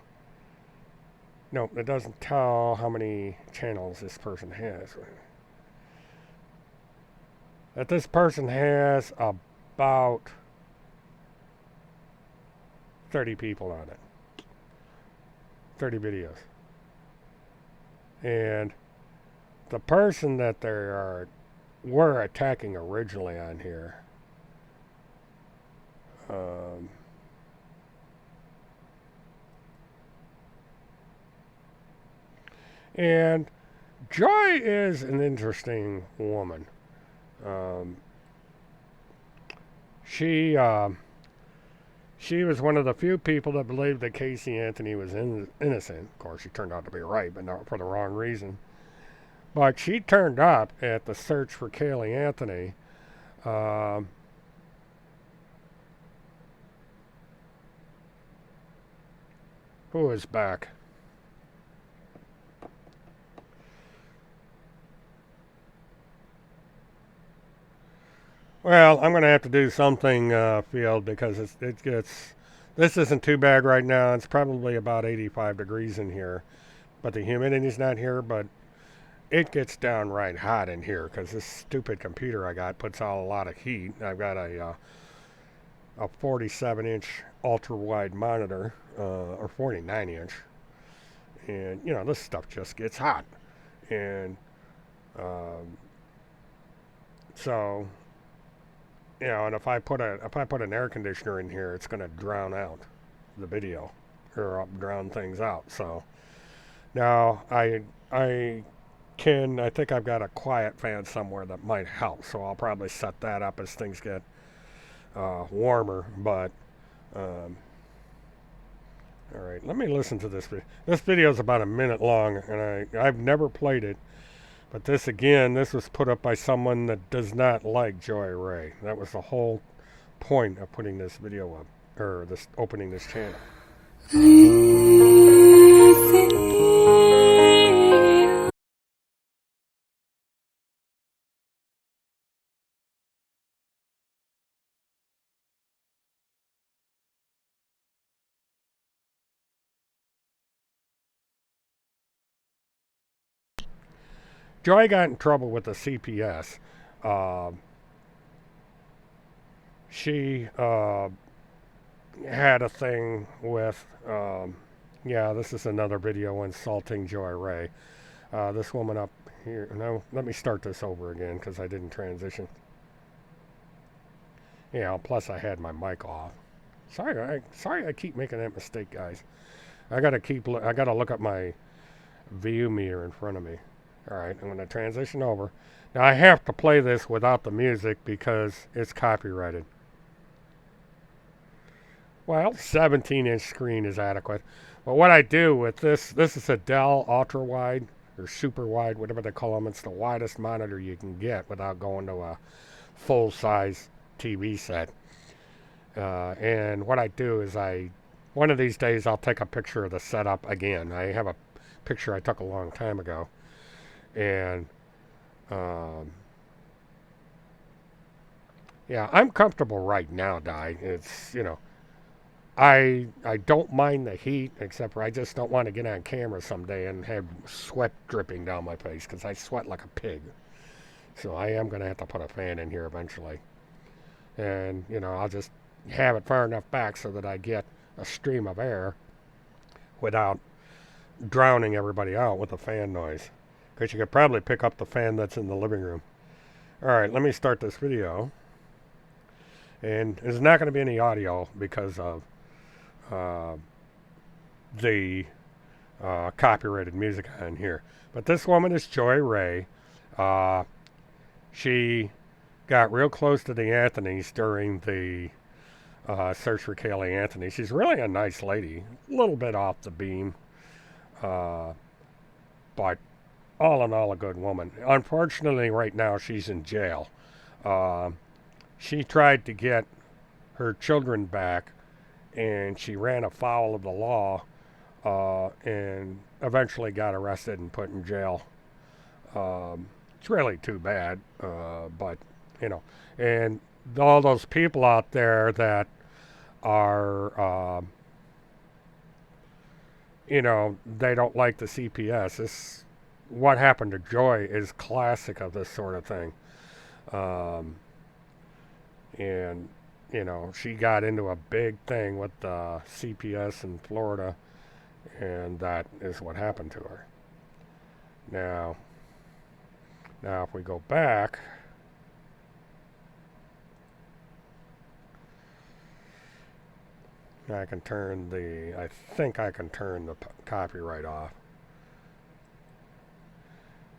No, it doesn't tell how many channels this person has. That this person has about 30 people on it. 30 videos. And the person that were attacking originally on here, and Joy is an interesting woman. She was one of the few people that believed that Casey Anthony was innocent. Of course, she turned out to be right, but not for the wrong reason. But she turned up at the search for Kaylee Anthony. Who is back? Well, I'm going to have to do something, Field, because it gets... This isn't too bad right now. It's probably about 85 degrees in here. But the humidity's not here, but it gets downright hot in here because this stupid computer I got puts out a lot of heat. I've got a 47-inch ultra-wide monitor, or 49-inch. And, you know, this stuff just gets hot. And so... You know, and if I put an air conditioner in here, it's going to drown out the video, or drown things out. So now I think I've got a quiet fan somewhere that might help. So I'll probably set that up as things get warmer. But all right, let me listen to this video. This video is about a minute long, and I've never played it. But this was put up by someone that does not like Joy Ray. That was the whole point of putting this video up, or opening this channel. Joy got in trouble with the CPS she had a thing with, yeah, this is another video insulting Joy Ray. This woman up here, no, let me start this over again because I didn't transition. Yeah, plus I had my mic off. Sorry I keep making that mistake, guys. I gotta look at my view meter in front of me. Alright, I'm gonna transition over. Now I have to play this without the music because it's copyrighted. Well, 17-inch screen is adequate. But what I do with this is a Dell ultra wide or super wide, whatever they call them. It's the widest monitor you can get without going to a full size TV set. And what I do is one of these days I'll take a picture of the setup again. I have a picture I took a long time ago. And yeah, I'm comfortable right now, Di. It's, you know, I don't mind the heat, except for I just don't want to get on camera someday and have sweat dripping down my face because I sweat like a pig. So I am going to have to put a fan in here eventually. And, you know, I'll just have it far enough back so that I get a stream of air without drowning everybody out with the fan noise. Because you could probably pick up the fan that's in the living room. Alright, let me start this video. And there's not going to be any audio because of the copyrighted music on here. But this woman is Joy Ray. She got real close to the Anthonys during the search for Kaylee Anthony. She's really a nice lady. A little bit off the beam. But all in all a good woman. Unfortunately right now she's in jail. She tried to get her children back and she ran afoul of the law and eventually got arrested and put in jail. It's really too bad, but you know, and all those people out there that are you know, they don't like the CPS. This, what happened to Joy is classic of this sort of thing. And you know, she got into a big thing with the CPS in Florida, and that is what happened to her. Now if we go back, I think I can turn the copyright off.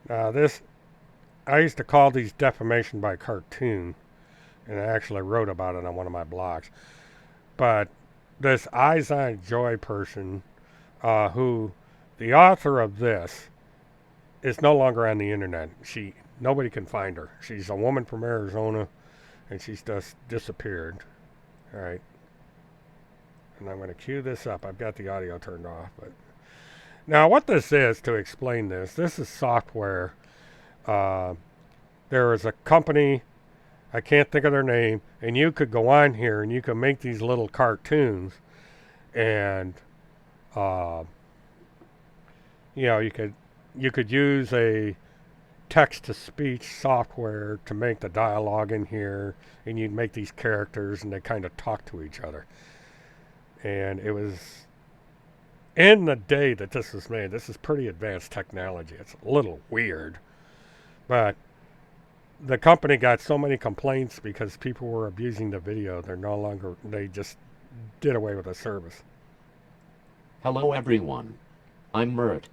Now this, I used to call these defamation by cartoon, and I actually wrote about it on one of my blogs. But this Eyes on Joy person, who the author of this is no longer on the internet. Nobody can find her. She's a woman from Arizona, and she's just disappeared. All right. And I'm going to cue this up. I've got the audio turned off. But now what this is, to explain this is software. There is a company, I can't think of their name, and you could go on here and you can make these little cartoons, and you know, you could use a text-to-speech software to make the dialogue in here, and you'd make these characters and they kind of talk to each other. And it was in the day that this was made. This is pretty advanced technology. It's a little weird, but the company got so many complaints because people were abusing the video. They just did away with the service. Hello everyone. I'm Mert.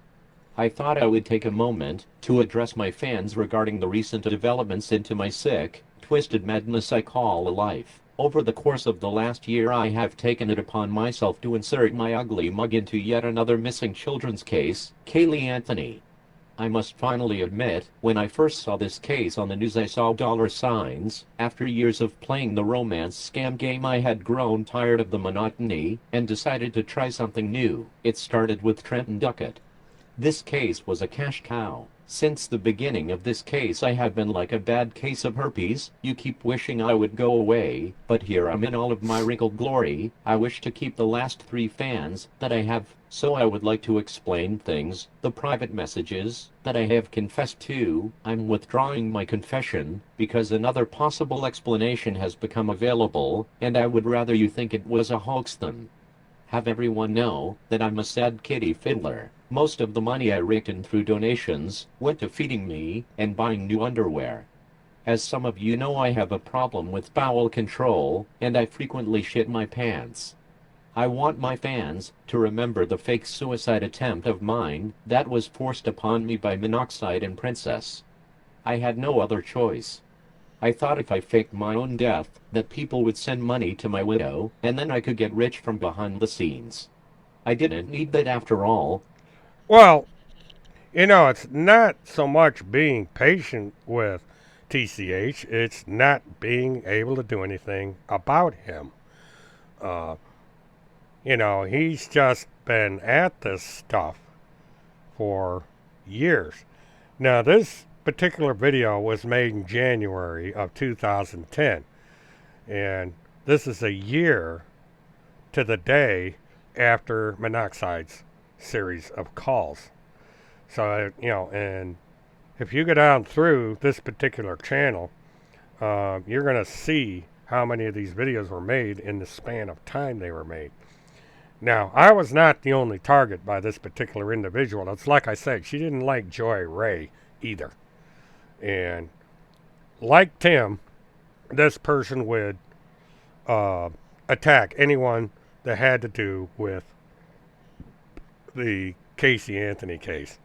I thought I would take a moment to address my fans regarding the recent developments into my sick, twisted madness I call a life. Over the course of the last year I have taken it upon myself to insert my ugly mug into yet another missing children's case, Kaylee Anthony. I must finally admit, when I first saw this case on the news I saw dollar signs. After years of playing the romance scam game I had grown tired of the monotony, and decided to try something new. It started with Trenton Duckett. This case was a cash cow. Since the beginning of this case I have been like a bad case of herpes. You keep wishing I would go away, but here I'm in all of my wrinkled glory. I wish to keep the last 3 fans that I have, so I would like to explain things, the private messages that I have confessed to. I'm withdrawing my confession, because another possible explanation has become available, and I would rather you think it was a hoax than have everyone know that I'm a sad kitty fiddler. Most of the money I raked in through donations went to feeding me and buying new underwear. As some of you know, I have a problem with bowel control, and I frequently shit my pants. I want my fans to remember the fake suicide attempt of mine that was forced upon me by Monoxide and Princess. I had no other choice. I thought if I faked my own death, that people would send money to my widow, and then I could get rich from behind the scenes. I didn't need that after all. Well, it's not so much being patient with TCH, it's not being able to do anything about him. Uh, he's just been at this stuff for years. Now, this particular video was made in January of 2010, and this is a year to the day after Monoxide's series of calls. So, and if you go down through this particular channel, you're going to see how many of these videos were made in the span of time they were made. Now, I was not the only target by this particular individual. It's like I said, she didn't like Joy Ray either. And like Tim, this person would attack anyone that had to do with the Casey Anthony case.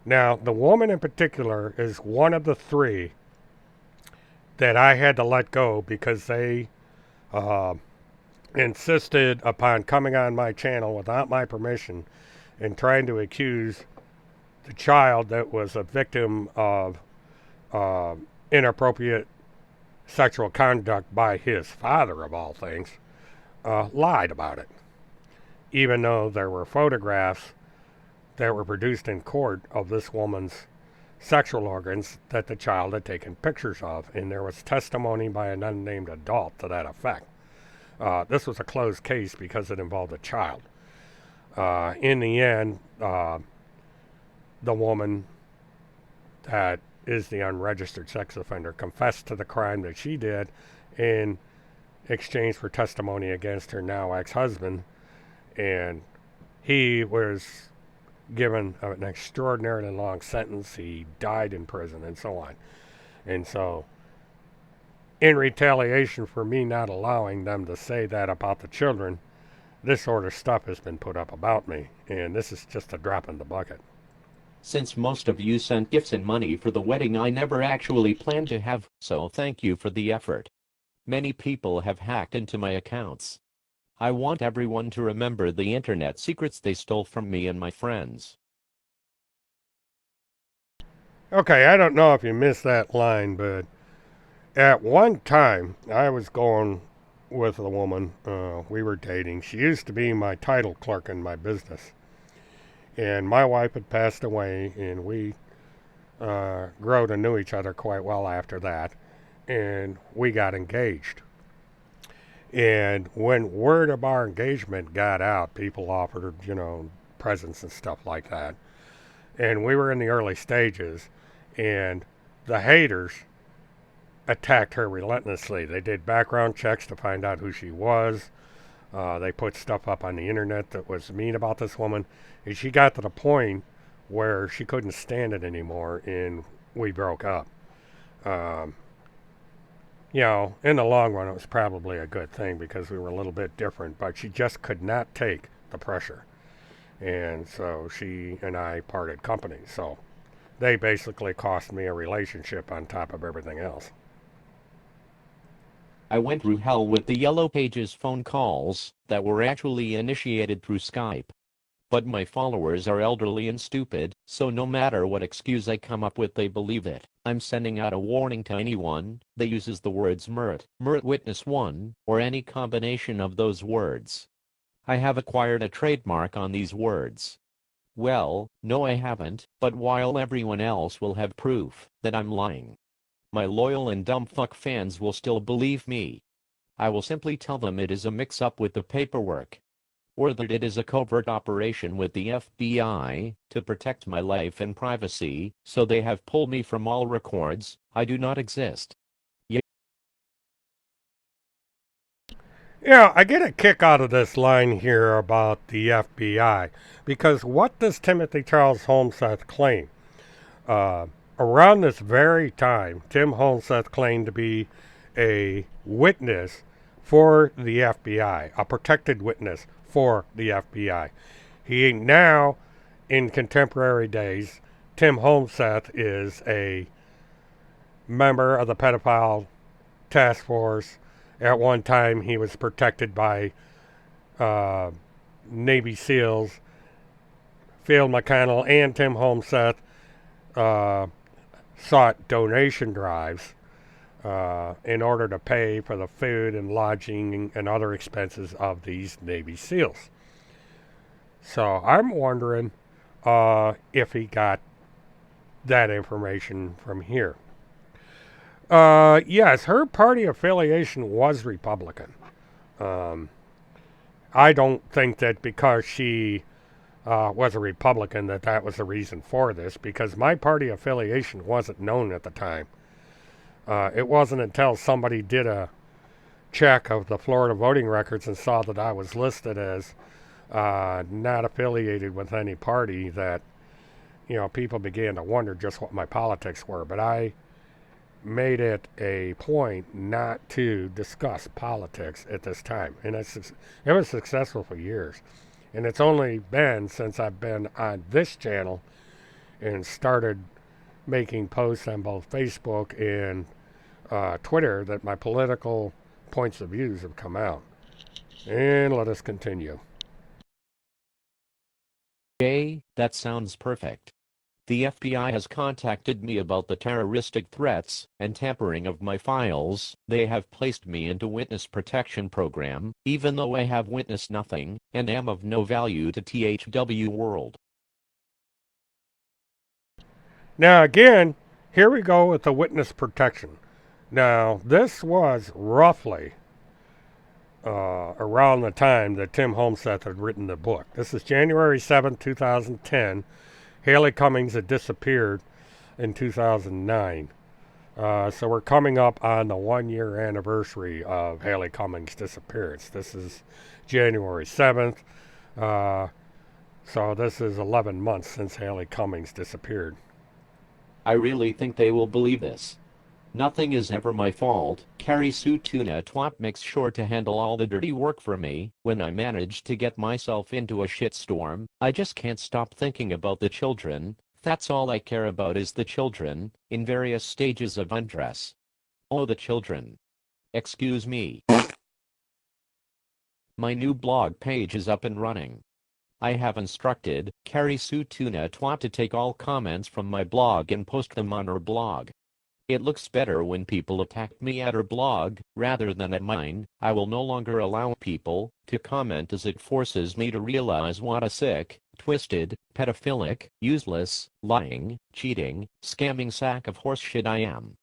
Now, the woman in particular is one of the 3 that I had to let go because they insisted upon coming on my channel without my permission and trying to accuse the child that was a victim of inappropriate sexual conduct by his father, of all things, lied about it. Even though there were photographs that were produced in court of this woman's sexual organs that the child had taken pictures of, and there was testimony by an unnamed adult to that effect. This was a closed case because it involved a child. In the end, the woman that is the unregistered sex offender confessed to the crime that she did in exchange for testimony against her now ex-husband, and he was given an extraordinarily long sentence. He died in prison and so on. And so, in retaliation for me not allowing them to say that about the children, this sort of stuff has been put up about me, and this is just a drop in the bucket. Since most of you sent gifts and money for the wedding I never actually planned to have, so thank you for the effort. Many people have hacked into my accounts. I want everyone to remember the internet secrets they stole from me and my friends. Okay, I don't know if you missed that line, but at one time I was going with a woman. We were dating. She used to be my title clerk in my business. And my wife had passed away, and we grew to know each other quite well after that. And we got engaged. And when word of our engagement got out, people offered, presents and stuff like that. And we were in the early stages, and the haters attacked her relentlessly. They did background checks to find out who she was. They put stuff up on the internet that was mean about this woman. And she got to the point where she couldn't stand it anymore, and we broke up. In the long run, it was probably a good thing because we were a little bit different, but she just could not take the pressure. And so she and I parted company. So they basically cost me a relationship on top of everything else. I went through hell with the Yellow Pages phone calls that were actually initiated through Skype. But my followers are elderly and stupid, so no matter what excuse I come up with they believe it. I'm sending out a warning to anyone that uses the words Murt Witness 1, or any combination of those words. I have acquired a trademark on these words. Well, no I haven't, but while everyone else will have proof that I'm lying, my loyal and dumb fuck fans will still believe me. I will simply tell them it is a mix-up with the paperwork, or that it is a covert operation with the FBI to protect my life and privacy, so they have pulled me from all records. I do not exist. Yeah, I get a kick out of this line here about the FBI, because what does Timothy Charles Holmseth claim? Around this very time, Tim Holmseth claimed to be a witness for the FBI, a protected witness for the FBI. He now, in contemporary days, Tim Holmseth is a member of the pedophile task force. At one time, he was protected by Navy SEALs. Phil McConnell and Tim Holmseth sought donation drives in order to pay for the food and lodging and other expenses of these Navy SEALs. So I'm wondering if he got that information from here. Yes, her party affiliation was Republican. I don't think that because she was a Republican that was the reason for this, because my party affiliation wasn't known at the time. It wasn't until somebody did a check of the Florida voting records and saw that I was listed as not affiliated with any party that, people began to wonder just what my politics were. But I made it a point not to discuss politics at this time. And it was successful for years. And it's only been since I've been on this channel and started making posts on both Facebook and Twitter that my political points of views have come out. And let us continue. Jay, that sounds perfect. The FBI has contacted me about the terroristic threats and tampering of my files. They have placed me into witness protection program, even though I have witnessed nothing and am of no value to THW world. Now again, here we go with the witness protection. Now this was roughly around the time that Tim Holmseth had written the book. This is January 7th, 2010. Haley Cummings had disappeared in 2009. So we're coming up on the 1-year anniversary of Haley Cummings' disappearance. This is January 7th. So this is 11 months since Haley Cummings disappeared. I really think they will believe this. Nothing is ever my fault. Carrie Sue Tuna Twat makes sure to handle all the dirty work for me. When I manage to get myself into a shitstorm, I just can't stop thinking about the children. That's all I care about is the children, in various stages of undress. Oh, the children. Excuse me. My new blog page is up and running. I have instructed Carrie Sue Tuna Twat to take all comments from my blog and post them on her blog. It looks better when people attack me at her blog, rather than at mine. I will no longer allow people to comment, as it forces me to realize what a sick, twisted, pedophilic, useless, lying, cheating, scamming sack of horseshit I am.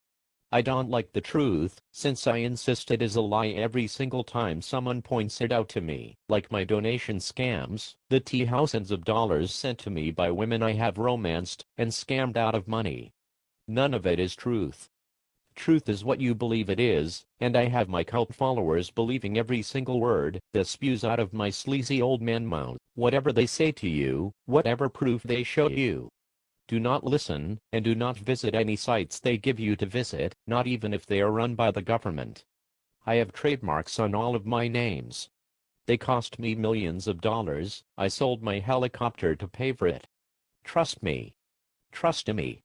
I don't like the truth, since I insist it is a lie every single time someone points it out to me, like my donation scams, the thousands of dollars sent to me by women I have romanced and scammed out of money. None of it is truth. Truth is what you believe it is, and I have my cult followers believing every single word that spews out of my sleazy old man mouth. Whatever they say to you, whatever proof they show you. Do not listen, and do not visit any sites they give you to visit, not even if they are run by the government. I have trademarks on all of my names. They cost me millions of dollars. I sold my helicopter to pay for it. Trust me. Trust me.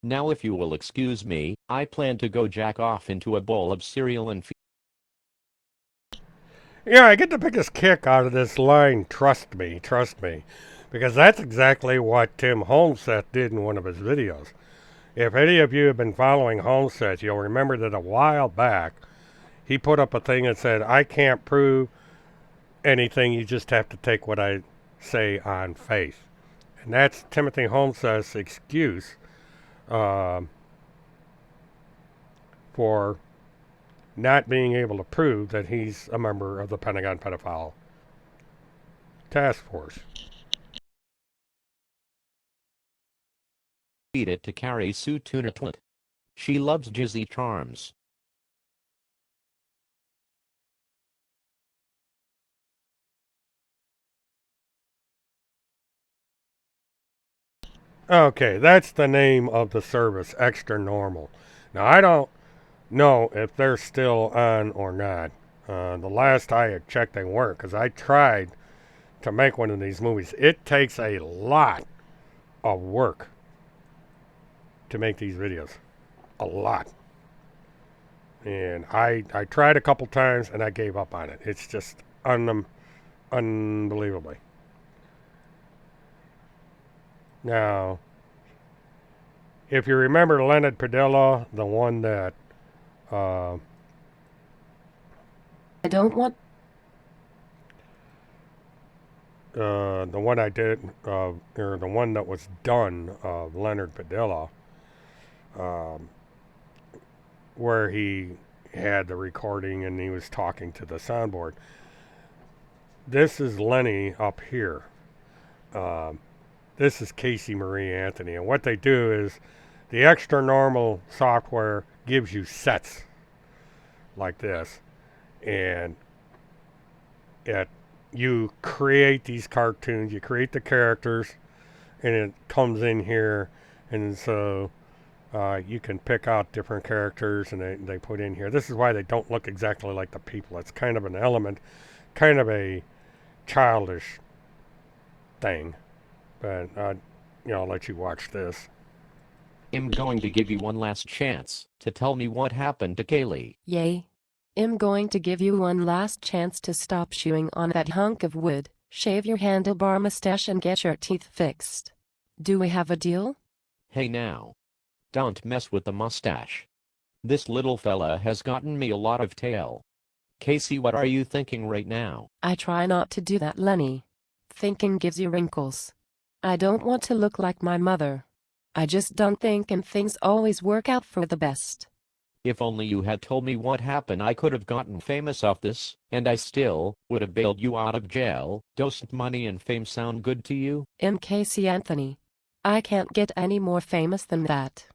Now if you will excuse me, I plan to go jack off into a bowl of cereal and Yeah, I get the biggest kick out of this line, trust me, because that's exactly what Tim Holmseth did in one of his videos. If any of you have been following Holmseth, you'll remember that a while back, he put up a thing that said, I can't prove anything, you just have to take what I say on faith. And that's Timothy Homestead's excuse for not being able to prove that he's a member of the Pentagon Pedophile Task Force. Beat it to carry Sue Tunertlet. She loves jizzy charms. Okay, that's the name of the service, Extra Normal. Now, I don't know if they're still on or not. The last I had checked, they weren't, because I tried to make one of these movies. It takes a lot of work to make these videos. A lot. And I tried a couple times, and I gave up on it. It's just unbelievably. Now, if you remember Leonard Padilla, the one that I don't want. The one I did, or the one that was done of Leonard Padilla, where he had the recording and he was talking to the soundboard. This is Lenny up here. This is Casey Marie Anthony. And what they do is the Extra Normal software gives you sets like this. And you create these cartoons, you create the characters, and it comes in here. And so you can pick out different characters and they put in here. This is why they don't look exactly like the people. It's kind of an element, kind of a childish thing. But, I'll let you watch this. I'm going to give you one last chance to tell me what happened to Kaylee. Yay. I'm going to give you one last chance to stop chewing on that hunk of wood, shave your handlebar mustache and get your teeth fixed. Do we have a deal? Hey now. Don't mess with the mustache. This little fella has gotten me a lot of tail. Casey, what are you thinking right now? I try not to do that, Lenny. Thinking gives you wrinkles. I don't want to look like my mother. I just don't think and things always work out for the best. If only you had told me what happened, I could have gotten famous off this, and I still would have bailed you out of jail. Doesn't money and fame sound good to you? Casey Anthony. I can't get any more famous than that.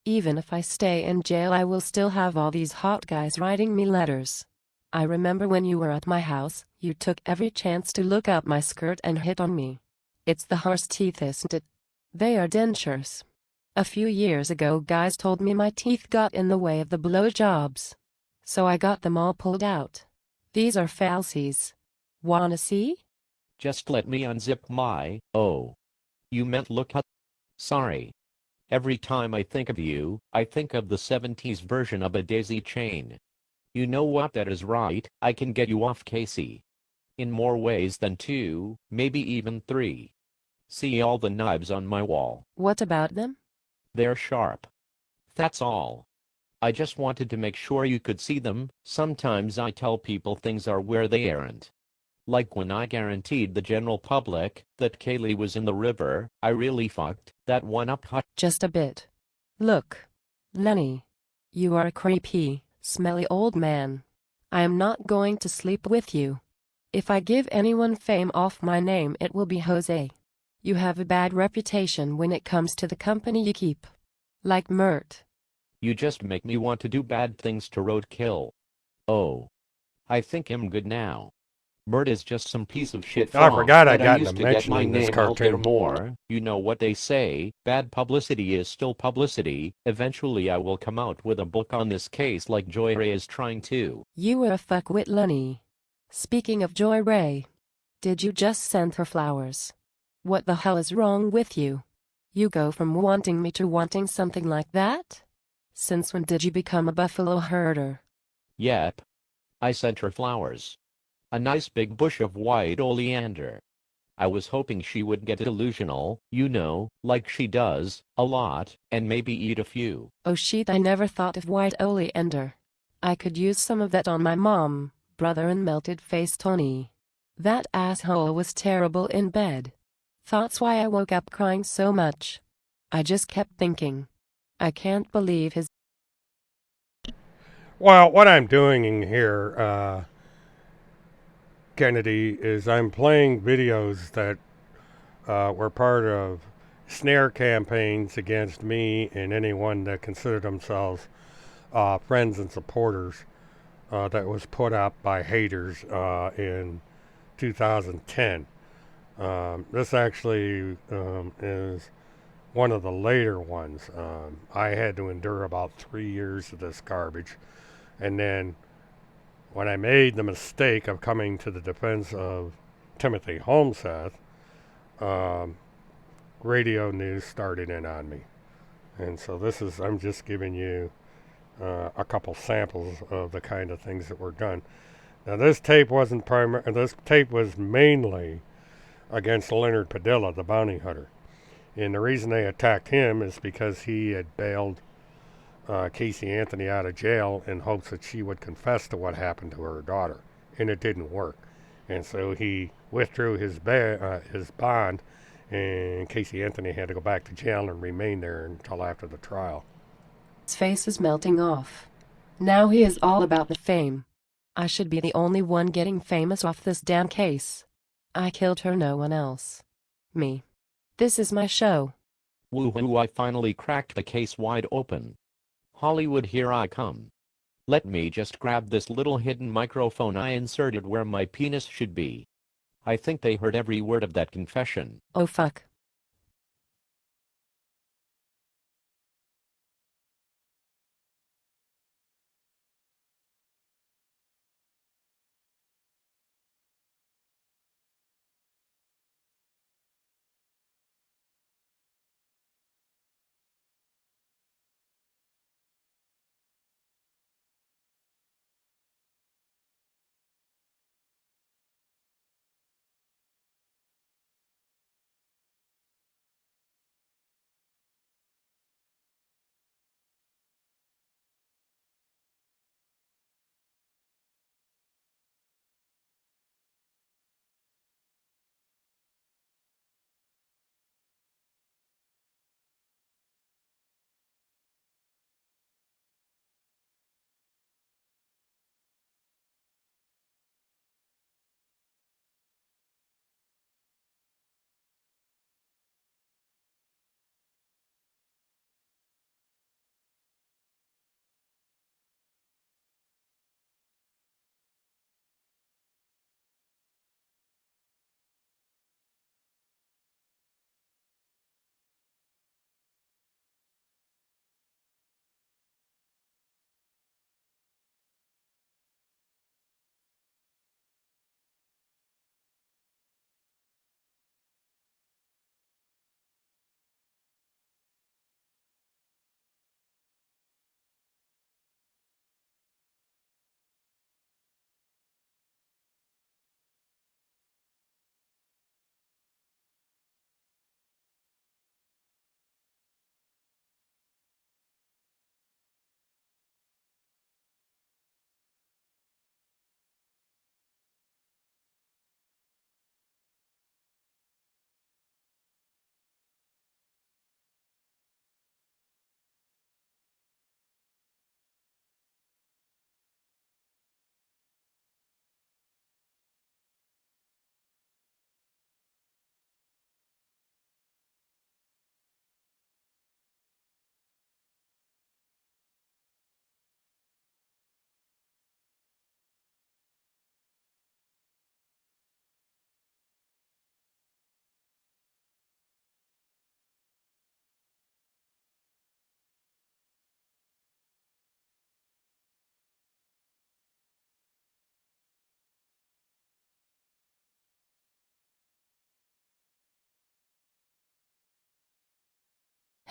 Even if I stay in jail, I will still have all these hot guys writing me letters. I remember when you were at my house, you took every chance to look up my skirt and hit on me. It's the horse teeth, isn't it? They are dentures. A few years ago, guys told me my teeth got in the way of the blowjobs. So I got them all pulled out. These are falsies. Wanna see? Just let me unzip my... Oh. You meant look up? Sorry. Every time I think of you, I think of the 70s version of a daisy chain. You know what, that is right, I can get you off, Casey. In more ways than 2, maybe even 3. See all the knives on my wall? What about them? They're sharp. That's all. I just wanted to make sure you could see them. Sometimes I tell people things are where they aren't. Like when I guaranteed the general public that Kaylee was in the river, I really fucked that one up hot. Just a bit. Look, Lenny. You are a creepy, smelly old man. I am not going to sleep with you. If I give anyone fame off my name, it will be Jose. You have a bad reputation when it comes to the company you keep. Like Mert. You just make me want to do bad things to roadkill. Oh. I think I'm good now. Mert is just some piece of shit. I forgot I got used to to get mention my in this name out there cartoon. more. You know what they say, bad publicity is still publicity. Eventually I will come out with a book on this case like Joy Ray is trying to. You were a fuckwit, Lenny. Speaking of Joy Ray. Did you just send her flowers? What the hell is wrong with you? You go from wanting me to wanting something like that? Since when did you become a buffalo herder? Yep. I sent her flowers. A nice big bush of white oleander. I was hoping she would get delusional, you know, like she does, a lot, and maybe eat a few. Oh shit, I never thought of white oleander. I could use some of that on my mom, brother and melted face Tony. That asshole was terrible in bed. That's why I woke up crying so much. I just kept thinking, I can't believe his. Well, what I'm doing in here, Kennedy, is I'm playing videos that were part of snare campaigns against me and anyone that considered themselves friends and supporters that was put up by haters in 2010. This actually is one of the later ones. I had to endure about 3 years of this garbage. And then when I made the mistake of coming to the defense of Timothy Holmseth, radio news started in on me. And so I'm just giving you a couple samples of the kind of things that were done. Now this tape this tape was mainly against Leonard Padilla, the bounty hunter. And the reason they attacked him is because he had bailed Casey Anthony out of jail in hopes that she would confess to what happened to her daughter. And it didn't work. And so he withdrew his bond, and Casey Anthony had to go back to jail and remain there until after the trial. His face is melting off. Now he is all about the fame. I should be the only one getting famous off this damn case. I killed her, no one else. Me. This is my show. Woohoo, I finally cracked the case wide open. Hollywood, here I come. Let me just grab this little hidden microphone I inserted where my penis should be. I think they heard every word of that confession. Oh fuck.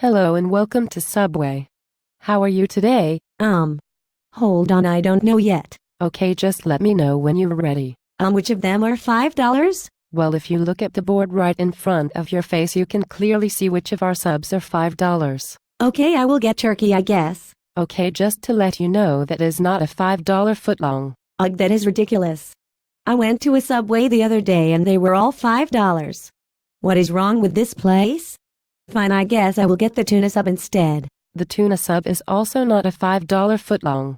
Hello and welcome to Subway. How are you today? Hold on, I don't know yet. Okay, just let me know when you're ready. Which of them are $5? Well, if you look at the board right in front of your face, you can clearly see which of our subs are $5. Okay, I will get turkey, I guess. Okay, just to let you know, that is not a $5 footlong. Ugh, that is ridiculous. I went to a Subway the other day and they were all $5. What is wrong with this place? Fine, I guess I will get the tuna sub instead. The tuna sub is also not a $5 footlong.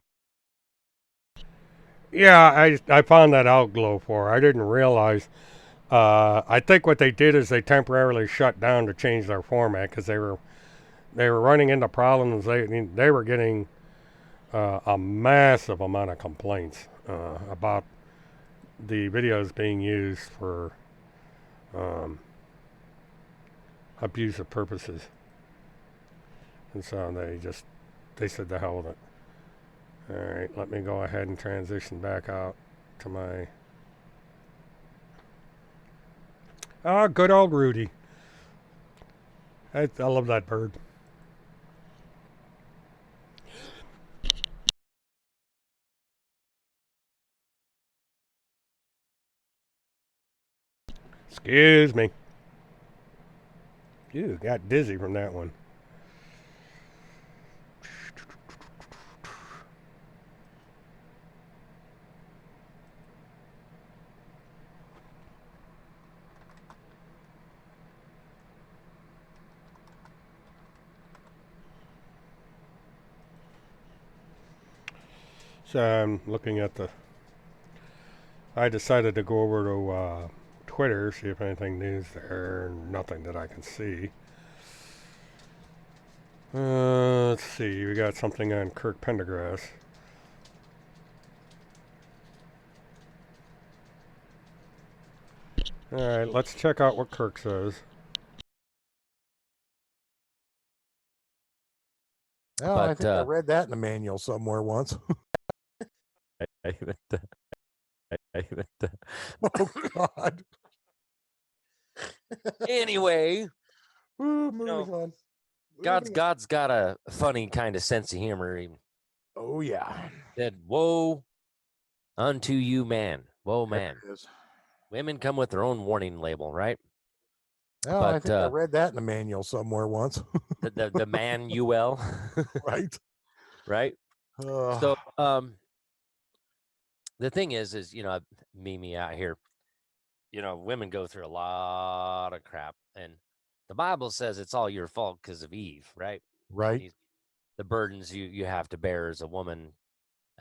Yeah, I found that out, Glow4. I didn't realize. I think what they did is they temporarily shut down to change their format because they were running into problems. They were getting a massive amount of complaints about the videos being used for abusive purposes, and so they said the hell with it. All right, let me go ahead and transition back out to my good old Rudy. I love that bird. Excuse me. Ew, got dizzy from that one. So I'm looking at I decided to go over to Twitter, see if anything new's there. Nothing that I can see. Let's see. We got something on Kirk Pendergrass. All right, let's check out what Kirk says. Oh, I think I read that in a manual somewhere once. Oh God. Anyway, moving on. God's got a funny kind of sense of humor. Oh yeah. Said, "Woe unto you, man! Woe, man! Women come with their own warning label, right?" Oh, I think I read that in a manual somewhere once. the manual, right? Right. So, the thing is, me out here, women go through a lot of crap, and the Bible says it's all your fault because of Eve, right? Right. The burdens you have to bear as a woman,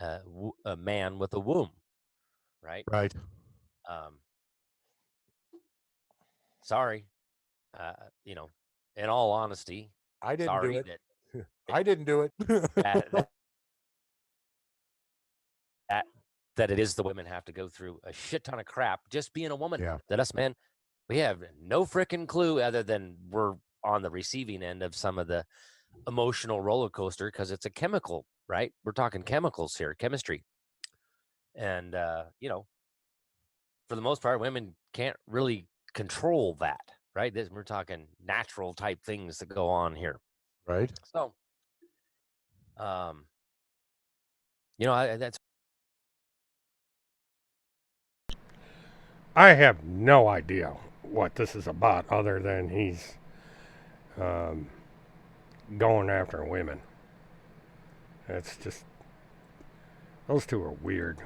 a man with a womb, right? Right. Sorry, in all honesty, I didn't sorry do it. I didn't do it. that it is the women have to go through a shit ton of crap just being a woman. Yeah. That us men, we have no freaking clue other than we're on the receiving end of some of the emotional roller coaster because it's a chemical, right? We're talking chemicals here, chemistry. And, for the most part, women can't really control that, right? We're talking natural type things that go on here. Right. So, that's. I have no idea what this is about other than he's going after women. It's just, those two are weird.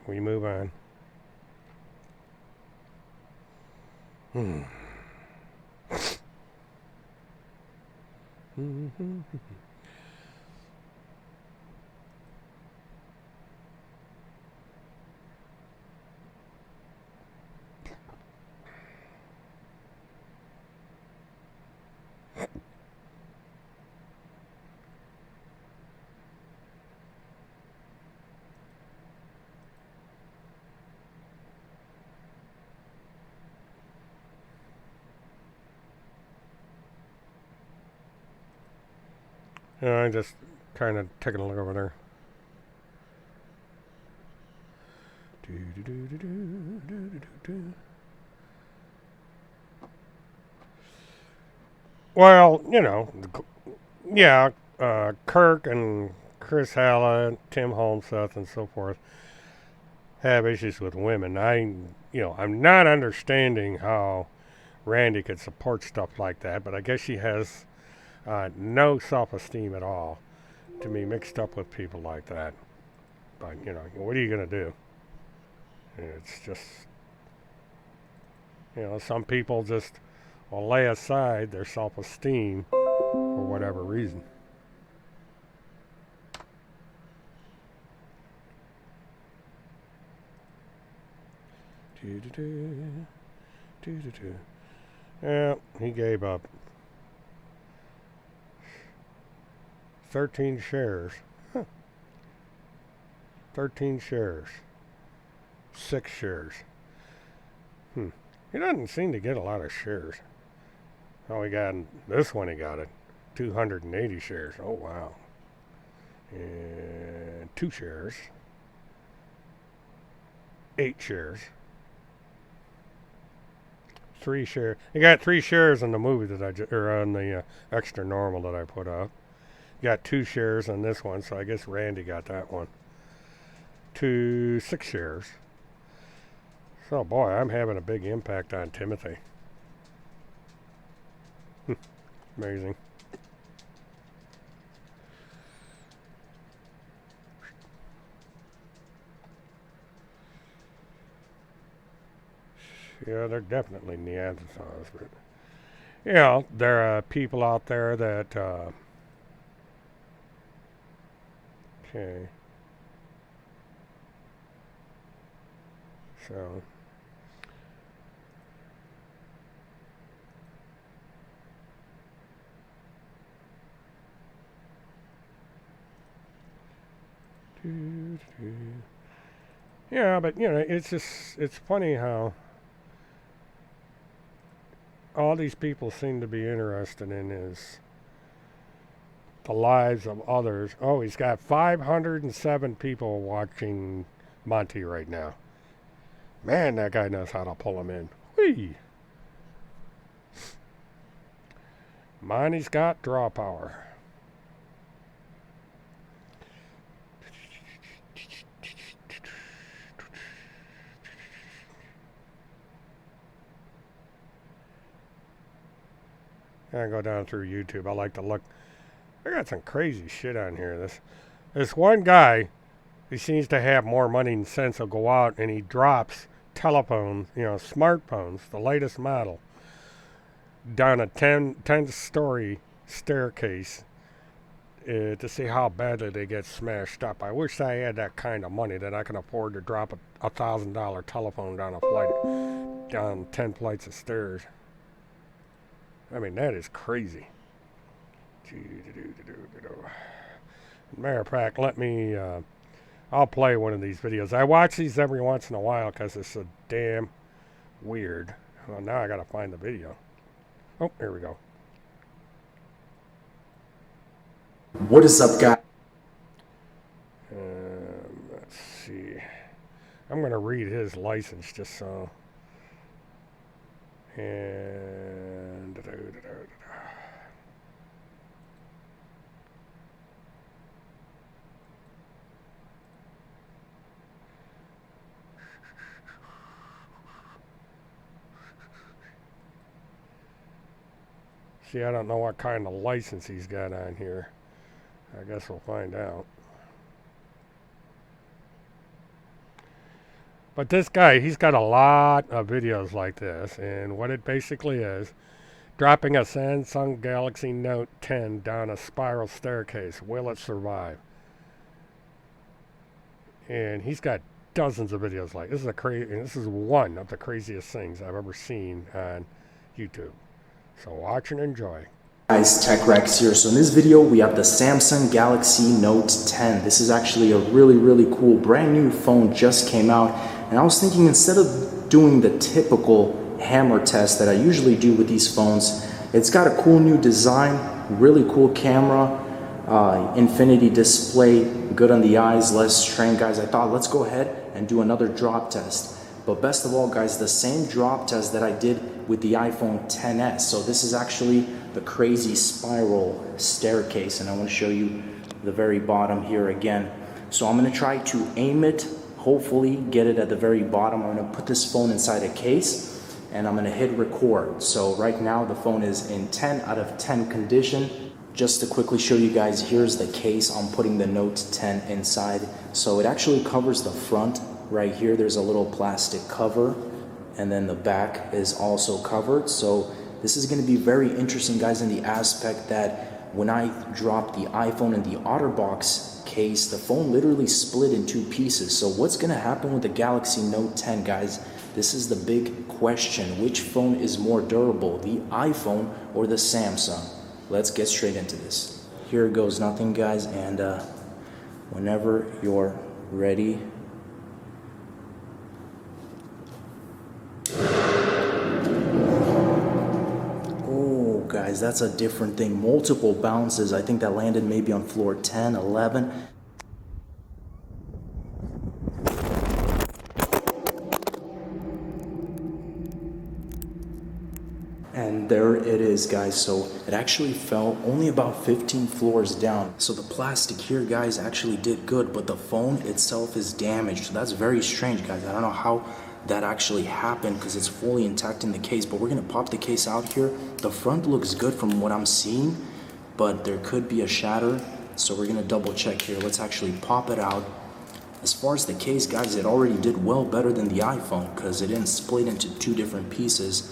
We move on. I'm just kind of taking a look over there. Well, yeah, Kirk and Chris Hallett, Tim Holmseth, and so forth have issues with women. I'm not understanding how Randy could support stuff like that, but I guess she has no self-esteem at all to be mixed up with people like that. But, what are you going to do? It's just, some people just will lay aside their self-esteem for whatever reason. Yeah, he gave up 13 shares. 13 shares. 6 shares. He doesn't seem to get a lot of shares. Oh, he got this one. He got it. 280 shares. Oh, wow. And 2 shares. 8 shares. 3 shares. He got 3 shares in the movie that or on the extra normal that I put up. Got 2 shares on this one, so I guess Randy got that one. 6 shares. So, boy, I'm having a big impact on Timothy. Amazing. Yeah, they're definitely Neanderthals, but there are people out there that okay. So yeah, but it's funny how all these people seem to be interested in the lives of others. Oh, he's got 507 people watching Monty right now. Man, that guy knows how to pull them in. Whee! Monty's got draw power. I go down through YouTube. I like to look. I got some crazy shit on here. This one guy, he seems to have more money than sense. Will go out and he drops telephones, smartphones, the latest model, down a 10-story staircase to see how badly they get smashed up. I wish I had that kind of money that I can afford to drop a $1,000 telephone down 10 flights of stairs. I mean, that is crazy. Matter of fact, I'll play one of these videos. I watch these every once in a while because it's so damn weird. Well, now I gotta find the video. Oh, here we go. What is up, guys? Let's see. I'm gonna read his license just so. And see, I don't know what kind of license he's got on here. I guess we'll find out. But this guy, he's got a lot of videos like this, and what it basically is, dropping a Samsung Galaxy Note 10 down a spiral staircase. Will it survive? And he's got dozens of videos like this. This is one of the craziest things I've ever seen on YouTube. So watch and enjoy. Guys, Tech Rex here. So in this video, we have the Samsung Galaxy Note 10. This is actually a really cool brand new phone, just came out. And I was thinking, instead of doing the typical hammer test that I usually do with these phones, it's got a cool new design, really cool camera, infinity display, good on the eyes, less strain. Guys, I thought let's go ahead and do another drop test. But best of all, guys, the same drop test that I did with the iPhone XS. So this is actually the crazy spiral staircase, and I want to show you the very bottom here again. So I'm going to try to aim it, hopefully get it at the very bottom. I'm going to put this phone inside a case, and I'm going to hit record. So right now the phone is in 10 out of 10 condition. Just to quickly show you guys, here's the case I'm putting the Note 10 inside. So it actually covers the front right here there's a little plastic cover, and then the back is also covered. So this is going to be very interesting, guys, in the aspect that when I dropped the iPhone in the OtterBox case, the phone literally split in two pieces. So what's going to happen with the Galaxy Note 10, guys? This is the big question. Which phone is more durable, the iPhone or the Samsung? Let's get straight into this. Here goes nothing, guys, and whenever you're ready. Oh, guys, that's a different thing. Multiple bounces. I think that landed maybe on floor 10, 11. And there it is, guys. So it actually fell only about 15 floors down. So the plastic here, guys, actually did good, but the phone itself is damaged. So that's very strange, guys. I don't know how that actually happened because it's fully intact in the case, but we're gonna pop the case out here. The front looks good from what I'm seeing, but there could be a shatter. So we're gonna double check here. Let's actually pop it out. As far as the case, guys, it already did well better than the iPhone because it didn't split into two different pieces.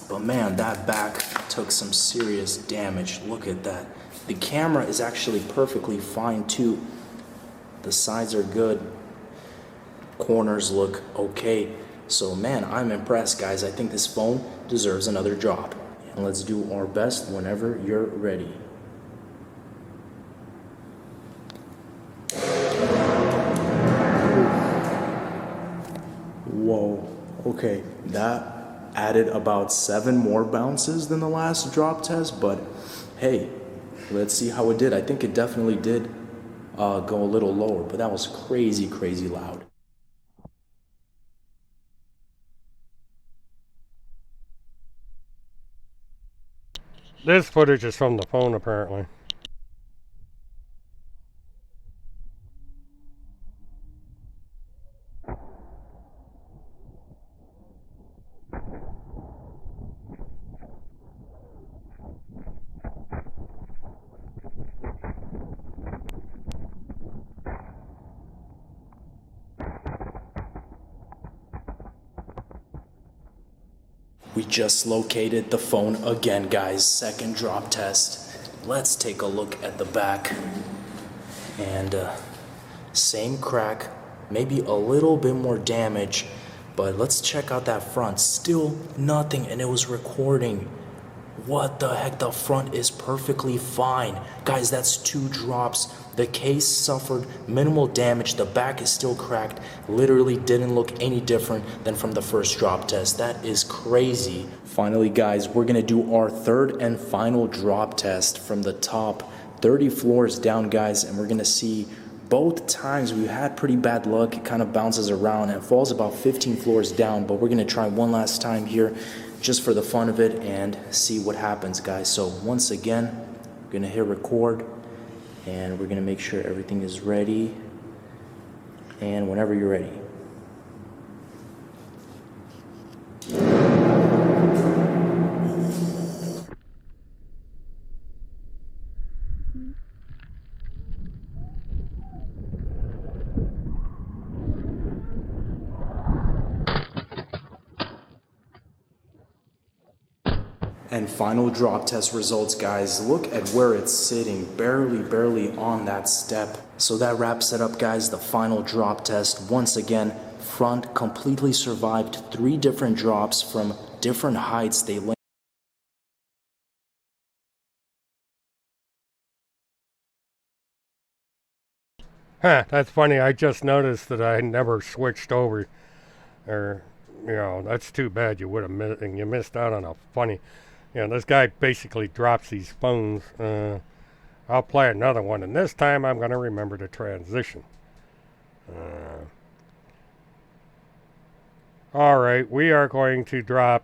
But man, that back took some serious damage. Look at that. The camera is actually perfectly fine too. The sides are good. Corners look okay. So man, I'm impressed, guys. I think this phone deserves another drop. And let's do our best whenever you're ready. Whoa. Okay, that added about 7 more bounces than the last drop test, but hey, let's see how it did. I think it definitely did go a little lower, but that was crazy loud. This footage is from the phone, apparently. We just located the phone again, guys. Second drop test. Let's take a look at the back. And same crack, maybe a little bit more damage, but let's check out that front. Still nothing, and it was recording. What the heck? The front is perfectly fine. Guys, that's 2 drops. The case suffered minimal damage. The back is still cracked. Literally didn't look any different than from the first drop test. That is crazy. Finally, guys, we're gonna do our third and final drop test from the top 30 floors down, guys, and we're gonna see both times we had pretty bad luck. It kind of bounces around and falls about 15 floors down, but we're gonna try one last time here just for the fun of it and see what happens, guys. So once again, we're gonna hit record and we're gonna make sure everything is ready, and whenever you're ready. And final drop test results, guys. Look at where it's sitting, barely on that step. So that wraps it up, guys. The final drop test. Once again, front completely survived 3 different drops from different heights. They landed. Huh, that's funny. I just noticed that I never switched over. Or, you know, that's too bad. You would have missed, and you missed out on a funny. You know, this guy basically drops these phones. I'll play another one, and this time I'm going to remember to transition. All right, we are going to drop.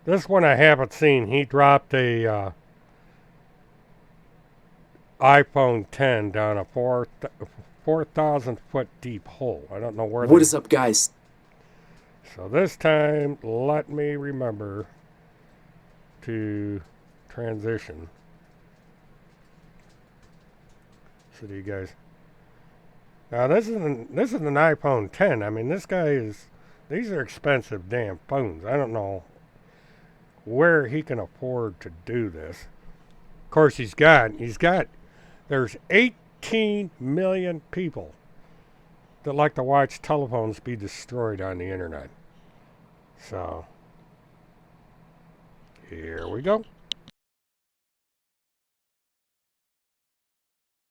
This one I haven't seen. He dropped a iPhone 10 down a 4,000 foot deep hole. I don't know where. What is up, guys? So this time, let me remember to transition. So do you guys? Now this is an iPhone 10. I mean, these are expensive damn phones. I don't know where he can afford to do this. Of course, there's 18 million people that like to watch telephones be destroyed on the internet. So, here we go.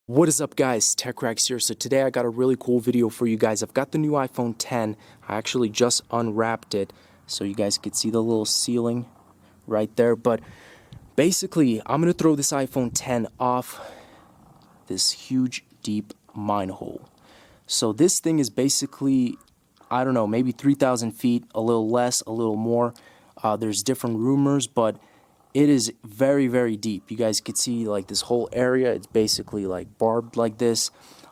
What is up, guys? TechRax here. So today I got a really cool video for you guys. I've got the new iPhone 10. I actually just unwrapped it so you guys could see the little ceiling right there. But basically, I'm going to throw this iPhone 10 off this huge, deep mine hole. So this thing is basically, I don't know, maybe 3,000 feet, a little less, a little more. There's different rumors, but it is very, very deep. You guys could see like this whole area. It's basically like barbed like this.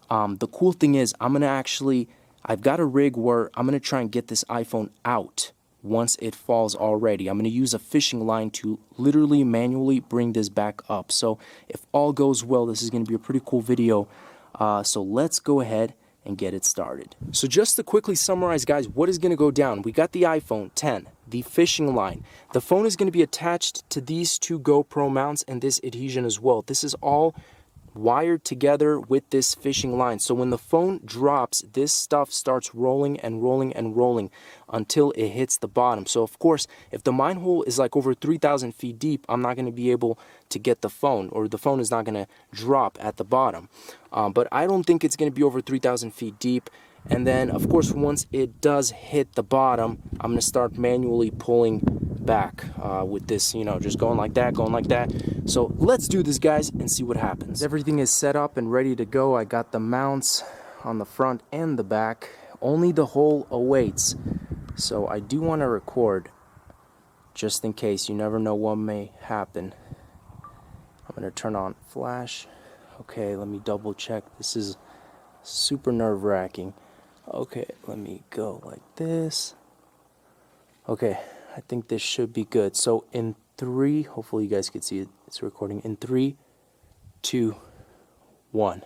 The cool thing is I've got a rig where I'm going to try and get this iPhone out once it falls already. I'm going to use a fishing line to literally manually bring this back up. So if all goes well, this is going to be a pretty cool video. So let's go ahead and get it started. So just to quickly summarize, guys, what is going to go down? We got the iPhone 10, the fishing line. The phone is going to be attached to these two GoPro mounts and this adhesion as well. This is all wired together with this fishing line. So when the phone drops, this stuff starts rolling and rolling and rolling until it hits the bottom. So of course, if the mine hole is like over 3,000 feet deep, I'm not going to be able to get the phone, or the phone is not going to drop at the bottom. But I don't think it's going to be over 3,000 feet deep. And then of course, once it does hit the bottom, I'm going to start manually pulling back with this, just going like that, going like that. So let's do this, guys, and see what happens. Everything is set up and ready to go. I got the mounts on the front and the back. Only the hole awaits. So I do want to record just in case. You never know what may happen. I'm going to turn on flash. Okay, let me double check. This is super nerve-wracking. Okay, let me go like this. Okay, I think this should be good. So in 3, hopefully you guys can see it. It's recording in 3, 2, 1.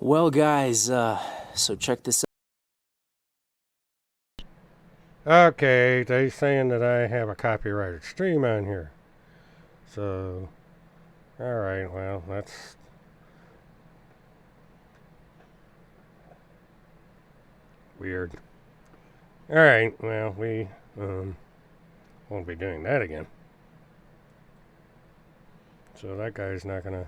Well, guys, so check this out. Okay, they're saying that I have a copyrighted stream on here. So, alright, well, that's weird. Alright, well, we won't be doing that again. So that guy's not gonna...